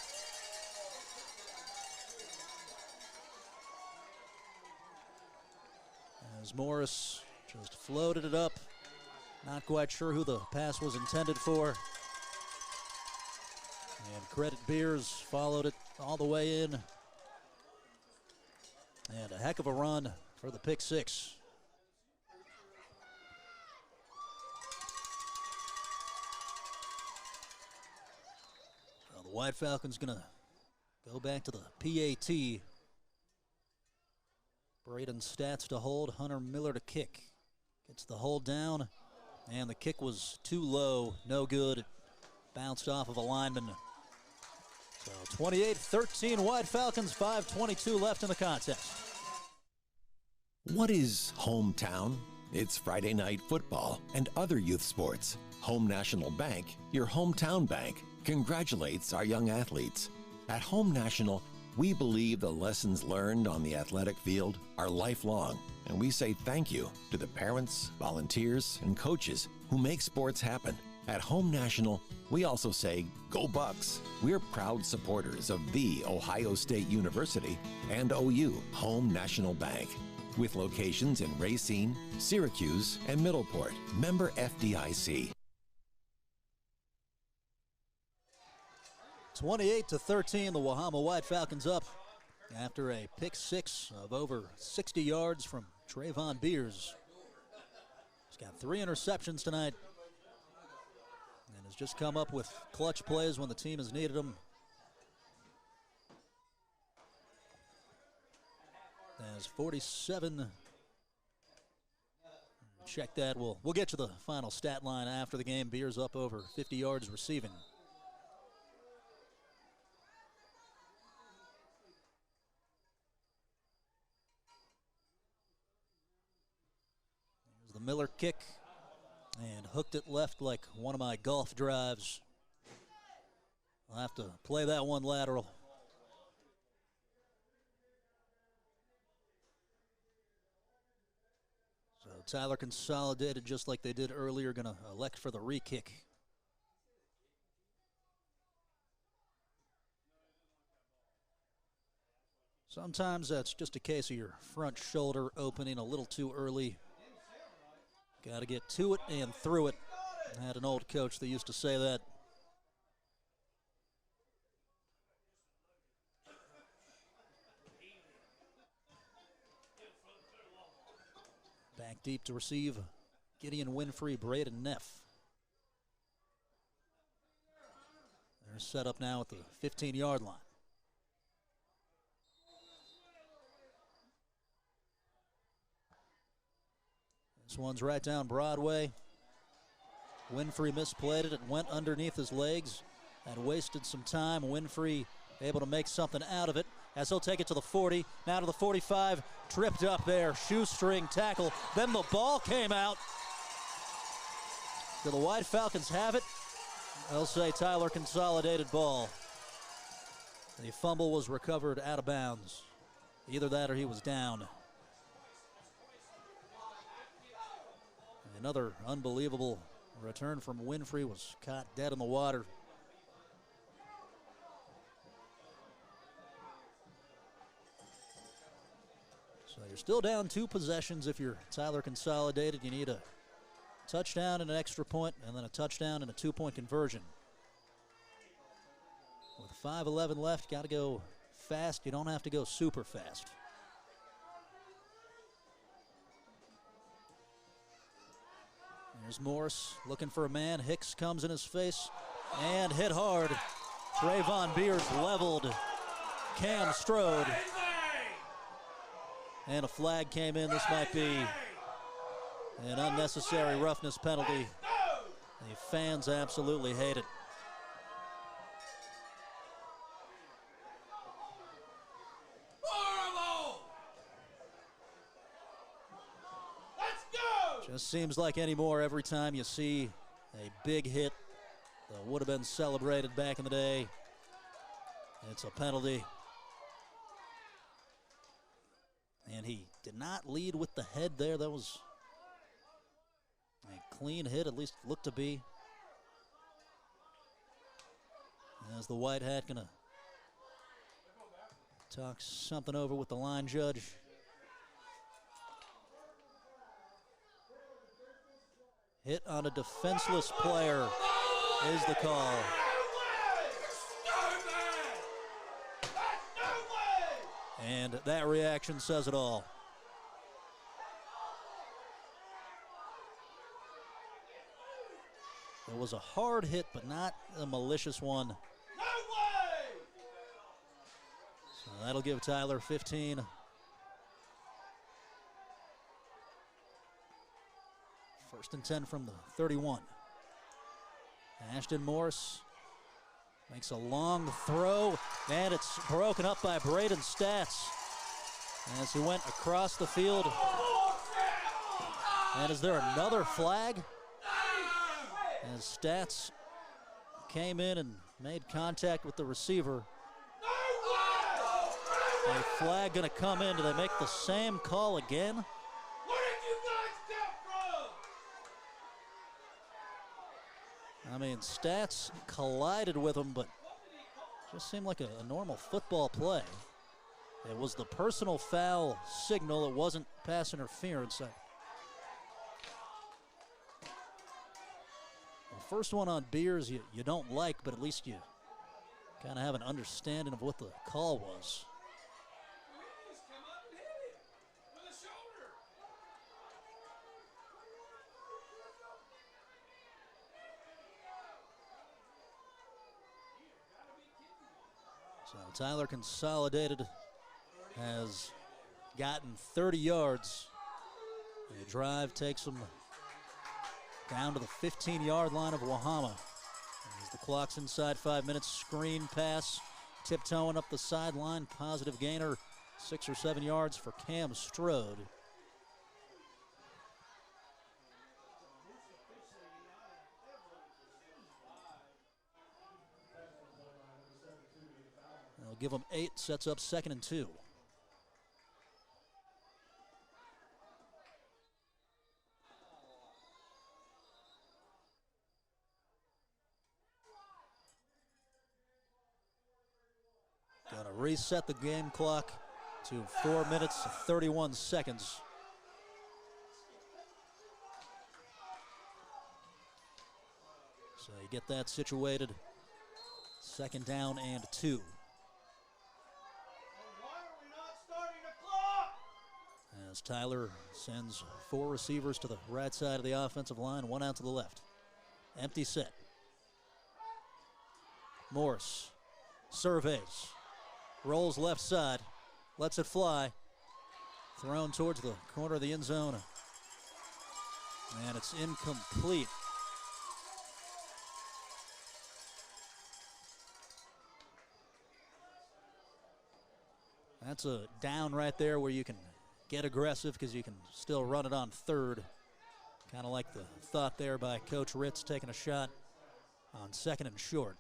[SPEAKER 2] As Morris just floated it up. Not quite sure who the pass was intended for. And credit Beers followed it all the way in. And a heck of a run for the pick 6. Well, the White Falcons gonna Go back to the PAT. Braden Stats to hold, Hunter Miller to kick. Gets the hold down, and the kick was too low, no good. It bounced off of a lineman. So 28-13 White Falcons, 5:22 left in the contest.
[SPEAKER 10] What is hometown? It's Friday night football and other youth sports. Home National Bank, your hometown bank, congratulates our young athletes. At Home National, we believe the lessons learned on the athletic field are lifelong, and we say thank you to the parents, volunteers, and coaches who make sports happen. At Home National, we also say, go Bucks. We're proud supporters of The Ohio State University and OU, Home National Bank, with locations in Racine, Syracuse, and Middleport. Member FDIC.
[SPEAKER 2] 28-13, the Wahama White Falcons up after a pick six of over 60 yards from Trayvon Beers. He's got 3 interceptions tonight and has just come up with clutch plays when the team has needed them. As 47, check that. We'll get to the final stat line after the game. Beers up over 50 yards receiving. There's the Miller kick, and hooked it left like one of my golf drives. I'll have to play that one lateral. So Tyler Consolidated, just like they did earlier, going to elect for the re-kick. Sometimes that's just a case of your front shoulder opening a little too early. Got to get to it and through it. I had an old coach that used to say that. Back deep to receive, Gideon Winfrey, Braden Neff. They're set up now at the 15-yard line. This one's right down Broadway. Winfrey misplayed it. It went underneath his legs and wasted some time. Winfrey able to make something out of it as he'll take it to the 40, now to the 45, tripped up there, shoestring tackle. Then the ball came out. Do the White Falcons have it? They'll say Tyler Consolidated ball. The fumble was recovered out of bounds. Either that or he was down. Another unbelievable return from Winfrey was caught dead in the water. So you're still down 2 possessions if you're Tyler Consolidated. You need a touchdown and an extra point, and then a touchdown and a 2-point conversion. With 5:11 left, got to go fast. You don't have to go super fast. There's Morris looking for a man. Hicks comes in his face and hit hard. Trayvon Beers leveled Cam Strode. And a flag came in. This might be an unnecessary roughness penalty. The fans absolutely hate it. Just seems like anymore every time you see a big hit that would have been celebrated back in the day, it's a penalty. And he did not lead with the head there. That was a clean hit, at least looked to be. As the white hat gonna talk something over with the line judge. Hit on a defenseless player is the call. And that reaction says it all. It was a hard hit, but not a malicious one. that'll give Tyler 15. First and 10 from the 31. Ashton Morse makes a long throw, and it's broken up by Braden Stats as he went across the field. And is there another flag? As Stats came in and made contact with the receiver. A flag gonna come in. Do they make the same call again? I mean, Stats collided with him, but just seemed like a normal football play. It was the personal foul signal. It wasn't pass interference. The first one on Beers you don't like, but at least you kind of have an understanding of what the call was. So Tyler Consolidated has gotten 30 yards. The drive takes them down to the 15-yard line of Wahama. As the clock's inside 5 minutes, screen pass, tiptoeing up the sideline, positive gainer, 6 or 7 yards for Cam Strode. They'll give them 8, sets up 2nd and 2. Gonna reset the game clock to 4 minutes, 31 seconds. So you get that situated. 2nd down and 2. As Tyler sends 4 receivers to the right side of the offensive line, 1 out to the left. Empty set. Morse surveys, rolls left side, lets it fly. Thrown towards the corner of the end zone. And it's incomplete. That's a down right there where you can get aggressive because you can still run it on 3rd. Kind of like the thought there by Coach Ritz, taking a shot on 2nd and short.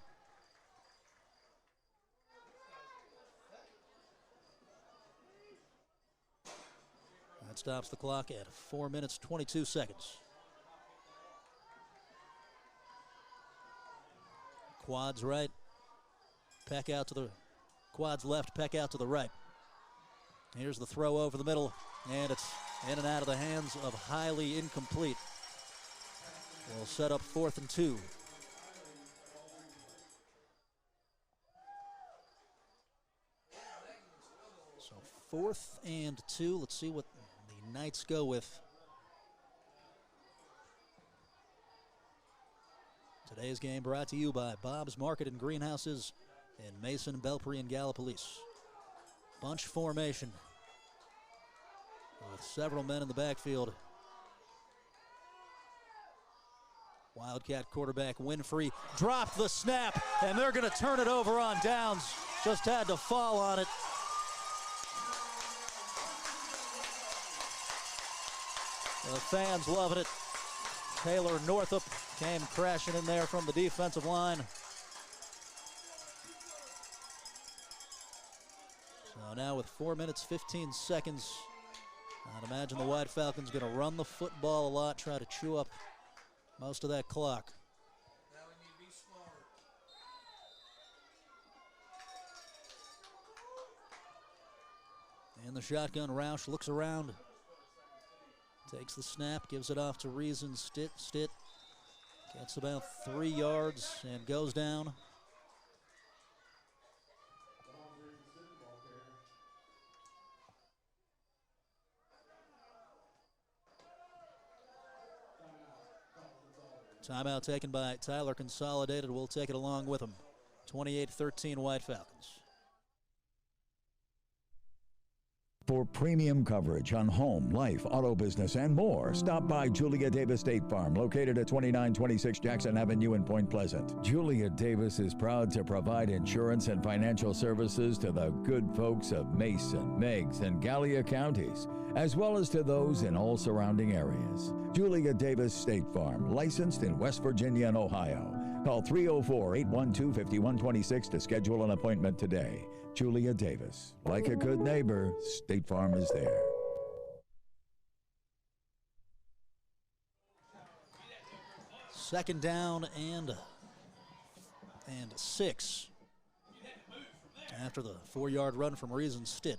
[SPEAKER 2] That stops the clock at 4 minutes, 22 seconds. Quads right, Peck out to the, quads left, Peck out to the right. Here's the throw over the middle, and it's in and out of the hands of highly incomplete. We'll set up 4th and 2. So 4th and 2. Let's see what the Knights go with. Today's game brought to you by Bob's Market and Greenhouses in Mason, Belpre, and Gallipolis. Bunch formation with several men in the backfield. Wildcat quarterback Winfrey dropped the snap, and they're going to turn it over on downs. Just had to fall on it. The fans loving it. Taylor Northup came crashing in there from the defensive line. So now with 4 minutes, 15 seconds, I'd imagine the White Falcons going to run the football a lot, try to chew up most of that clock. In the shotgun, Roush looks around, takes the snap, gives it off to Reason. Stitt gets about 3 yards and goes down. Timeout taken by Tyler Consolidated. We'll take it along with him. 28-13 White Falcons.
[SPEAKER 11] For premium coverage on home, life, auto business, and more, stop by Julia Davis State Farm, located at 2926 Jackson Avenue in Point Pleasant. Julia Davis is proud to provide insurance and financial services to the good folks of Mason, Meigs, and Gallia counties, as well as to those in all surrounding areas. Julia Davis State Farm, licensed in West Virginia and Ohio. Call 304-812-5126 to schedule an appointment today. Julia Davis. Like a good neighbor, State Farm is there.
[SPEAKER 2] Second down and 6 after the 4-yard run from Reason Stitt.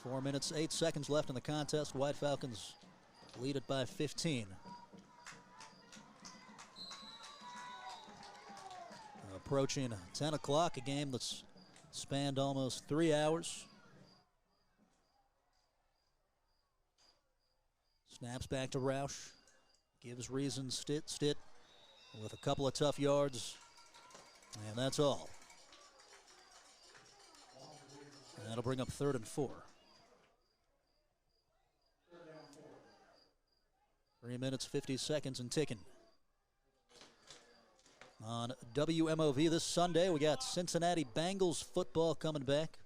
[SPEAKER 2] 4 minutes, 8 seconds left in the contest. White Falcons lead it by 15. Approaching 10 o'clock, a game that's spanned almost 3 hours. Snaps back to Roush. Gives Reason Stitt with a couple of tough yards. And that's all. And that'll bring up 3rd and 4. 3 minutes, 50 seconds and ticking. On WMOV this Sunday, we got Cincinnati Bengals football coming back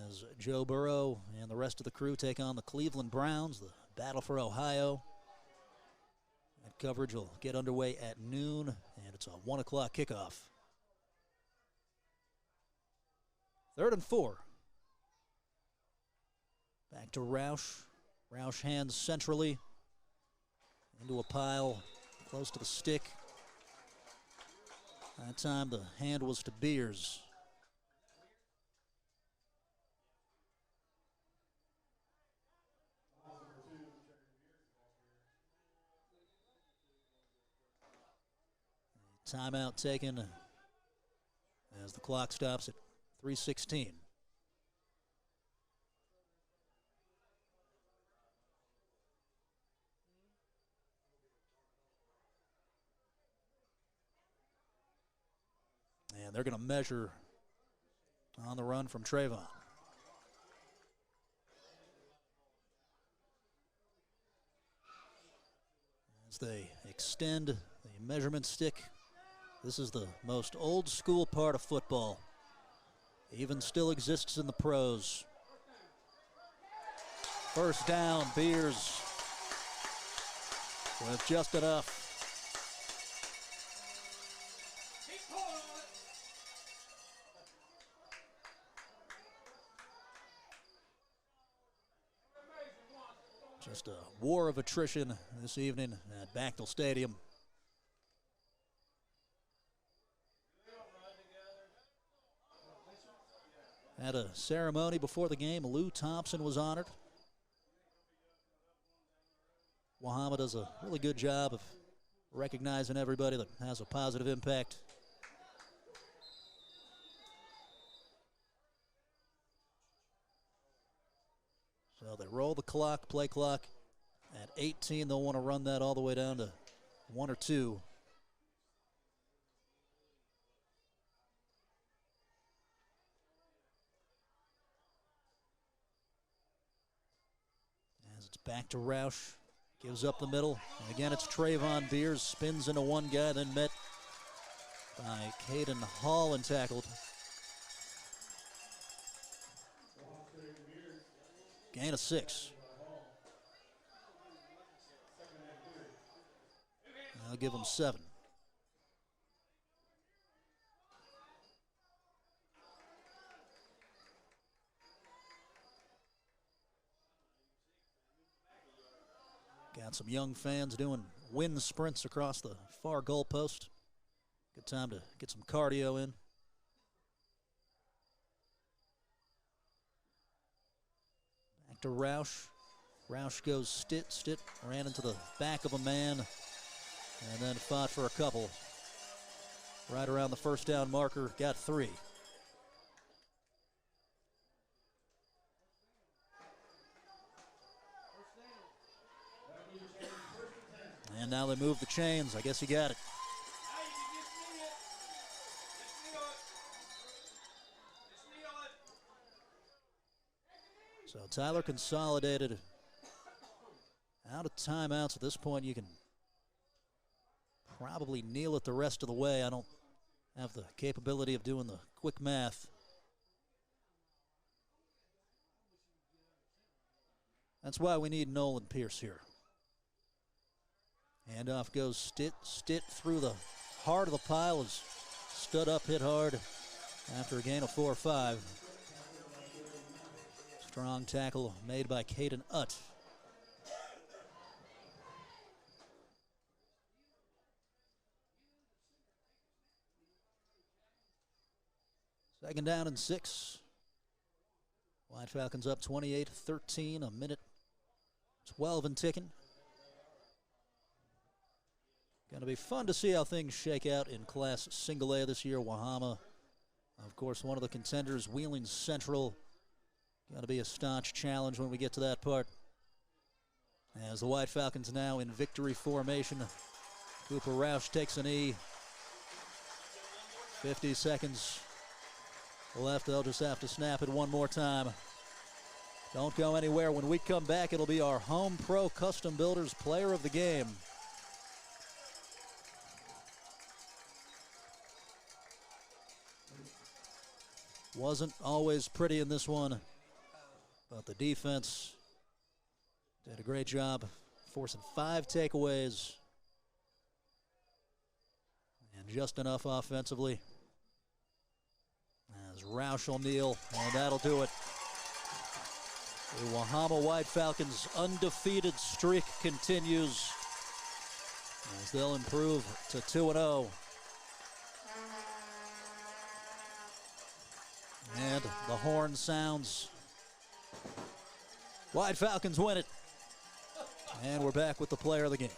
[SPEAKER 2] as Joe Burrow and the rest of the crew take on the Cleveland Browns, the battle for Ohio. That coverage will get underway at noon, and it's a 1 o'clock kickoff. 3rd and 4. Back to Roush. Roush hands centrally into a pile close to the stick. That time the hand was to Beers. Timeout taken as the clock stops at 3:16. And they're going to measure on the run from Trayvon. As they extend the measurement stick, this is the most old school part of football. Even still exists in the pros. First down, Beers with just enough. Just a war of attrition this evening at Bechtel Stadium. At a ceremony before the game, Lou Thompson was honored. Wahama does a really good job of recognizing everybody that has a positive impact. So they roll the clock, play clock. At 18, they'll want to run that all the way down to 1 or 2. As it's back to Roush, gives up the middle. And again, it's Trayvon Beers, spins into one guy, then met by Caden Hall and tackled. Gain of 6. I'll give them 7. Got some young fans doing wind sprints across the far goalpost. Good time to get some cardio in. Back to Roush. Roush goes Stitt. Stitt ran into the back of a man and then fought for a couple. Right around the first down marker, got 3. And now they move the chains. I guess he got it. Tyler Consolidated out of timeouts. At this point, you can probably kneel it the rest of the way. I don't have the capability of doing the quick math. That's why we need Nolan Pierce here. Handoff goes Stitt through the heart of the pile. Is stood up, hit hard after a gain of 4 or 5. Strong tackle made by Caden Utt. Second down and 6. White Falcons up 28-13, a minute 12 and ticking. Going to be fun to see how things shake out in Class Single A this year. Wahama, of course, one of the contenders. Wheeling Central, going to be a staunch challenge when we get to that part. As the White Falcons now in victory formation. Cooper Roush takes a knee. 50 seconds left. They'll just have to snap it one more time. Don't go anywhere. When we come back, it'll be our Home Pro Custom Builders Player of the Game. Wasn't always pretty in this one, but the defense did a great job forcing 5 takeaways and just enough offensively. As Roush will kneel, and that'll do it. The Wahama White Falcons' undefeated streak continues as they'll improve to 2-0. And the horn sounds. White Falcons win it. And we're back with the player of the game.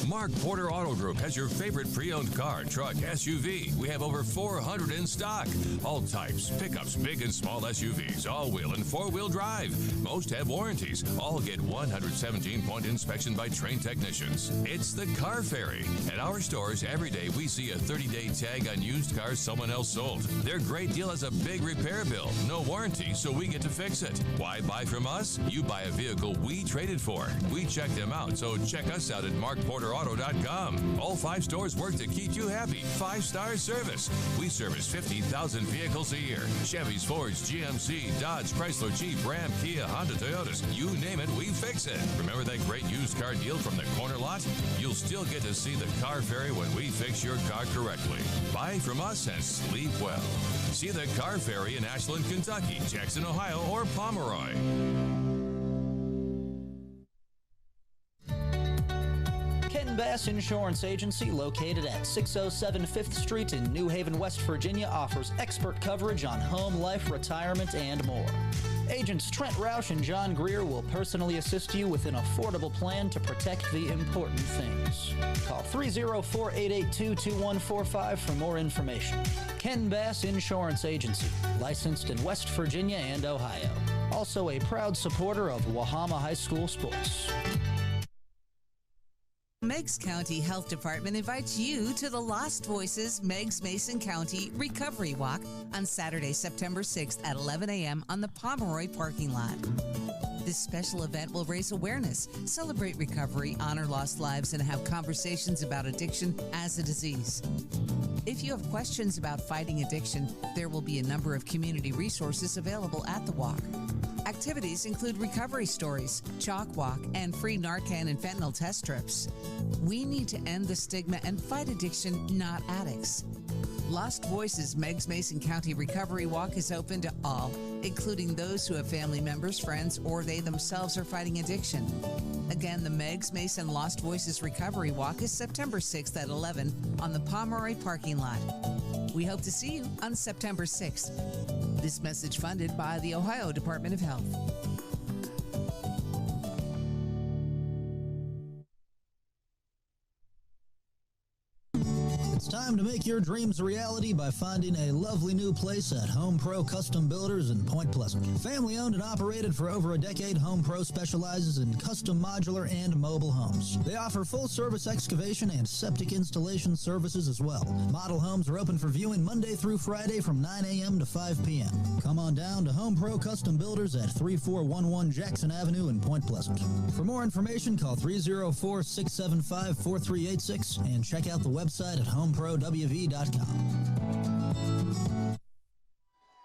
[SPEAKER 8] Mark Porter Auto Group has your favorite pre-owned car, truck, SUV. We have over 400 in stock. All types, pickups, big and small SUVs, all-wheel and four-wheel drive. Most have warranties. All get 117-point inspection by trained technicians. It's the Car Ferry. At our stores, every day we see a 30-day tag on used cars someone else sold. Their great deal has a big repair bill. No warranty, so we get to fix it. Why buy from us? You buy a vehicle we traded for. We check them out, so check us out at markporterauto.com. All 5 stores work to keep you happy. 5-star service. We service 50,000 vehicles a year. Chevys, Fords, GMC, Dodge, Chrysler, Jeep, Ram, Kia, Honda, Toyotas. You name it, we fix it. Remember that great used car deal from the corner lot? You'll still get to see the Car Ferry when we fix your car correctly. Buy from us and sleep well. See the Car Ferry in Ashland, Kentucky, Jackson, Ohio, or Pomeroy.
[SPEAKER 14] Bass Insurance Agency, located at 607 5th Street in New Haven, West Virginia, offers expert coverage on home, life, retirement, and more. Agents Trent Roush and John Greer will personally assist you with an affordable plan to protect the important things. Call 304-882-2145 for more information. Ken Bass Insurance Agency, licensed in West Virginia and Ohio. Also a proud supporter of Wahama High School sports.
[SPEAKER 12] Meigs County Health Department invites you to the Lost Voices Meigs Mason County Recovery Walk on Saturday, September 6th at 11 a.m. on the Pomeroy parking lot. This special event will raise awareness, celebrate recovery, honor lost lives, and have conversations about addiction as a disease. If you have questions about fighting addiction, there will be a number of community resources available at the walk. Activities include recovery stories, chalk walk, and free Narcan and fentanyl test strips. We need to end the stigma and fight addiction, not addicts. Lost Voices Meigs Mason County Recovery Walk is open to all, including those who have family members, friends, or they themselves are fighting addiction. Again, the Meigs Mason Lost Voices Recovery Walk is September 6th at 11 on the Pomeroy parking lot. We hope to see you on September 6th. This message funded by the Ohio Department of Health.
[SPEAKER 9] It's time to make your dreams a reality by finding a lovely new place at Home Pro Custom Builders in Point Pleasant. Family owned and operated for over a decade, Home Pro specializes in custom modular and mobile homes. They offer full service excavation and septic installation services as well. Model homes are open for viewing Monday through Friday from 9 a.m. to 5 p.m. Come on down to Home Pro Custom Builders at 3411 Jackson Avenue in Point Pleasant. For more information, call 304-675-4386 and check out the website at homeprowv.com.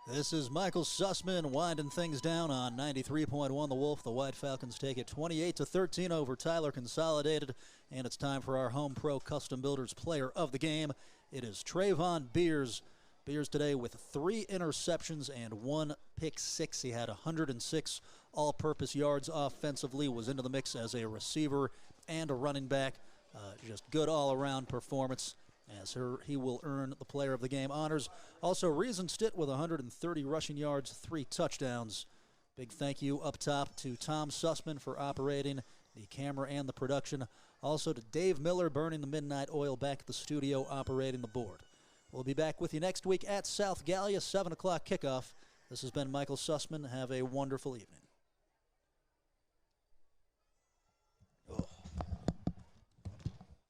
[SPEAKER 2] This is Michael Sussman winding things down on 93.1 The Wolf. The White Falcons take it 28-13 over Tyler Consolidated, and it's time for our Home Pro Custom Builders player of the game. It is Trayvon Beers. Beers today with 3 interceptions and 1 pick six. He had 106 all-purpose yards offensively, was into the mix as a receiver and a running back. Just good all-around performance, as he will earn the player of the game honors. Also, Reason Stitt with 130 rushing yards, 3 touchdowns. Big thank you up top to Tom Sussman for operating the camera and the production. Also to Dave Miller burning the midnight oil back at the studio, operating the board. We'll be back with you next week at South Gallia, 7 o'clock kickoff. This has been Michael Sussman. Have a wonderful evening.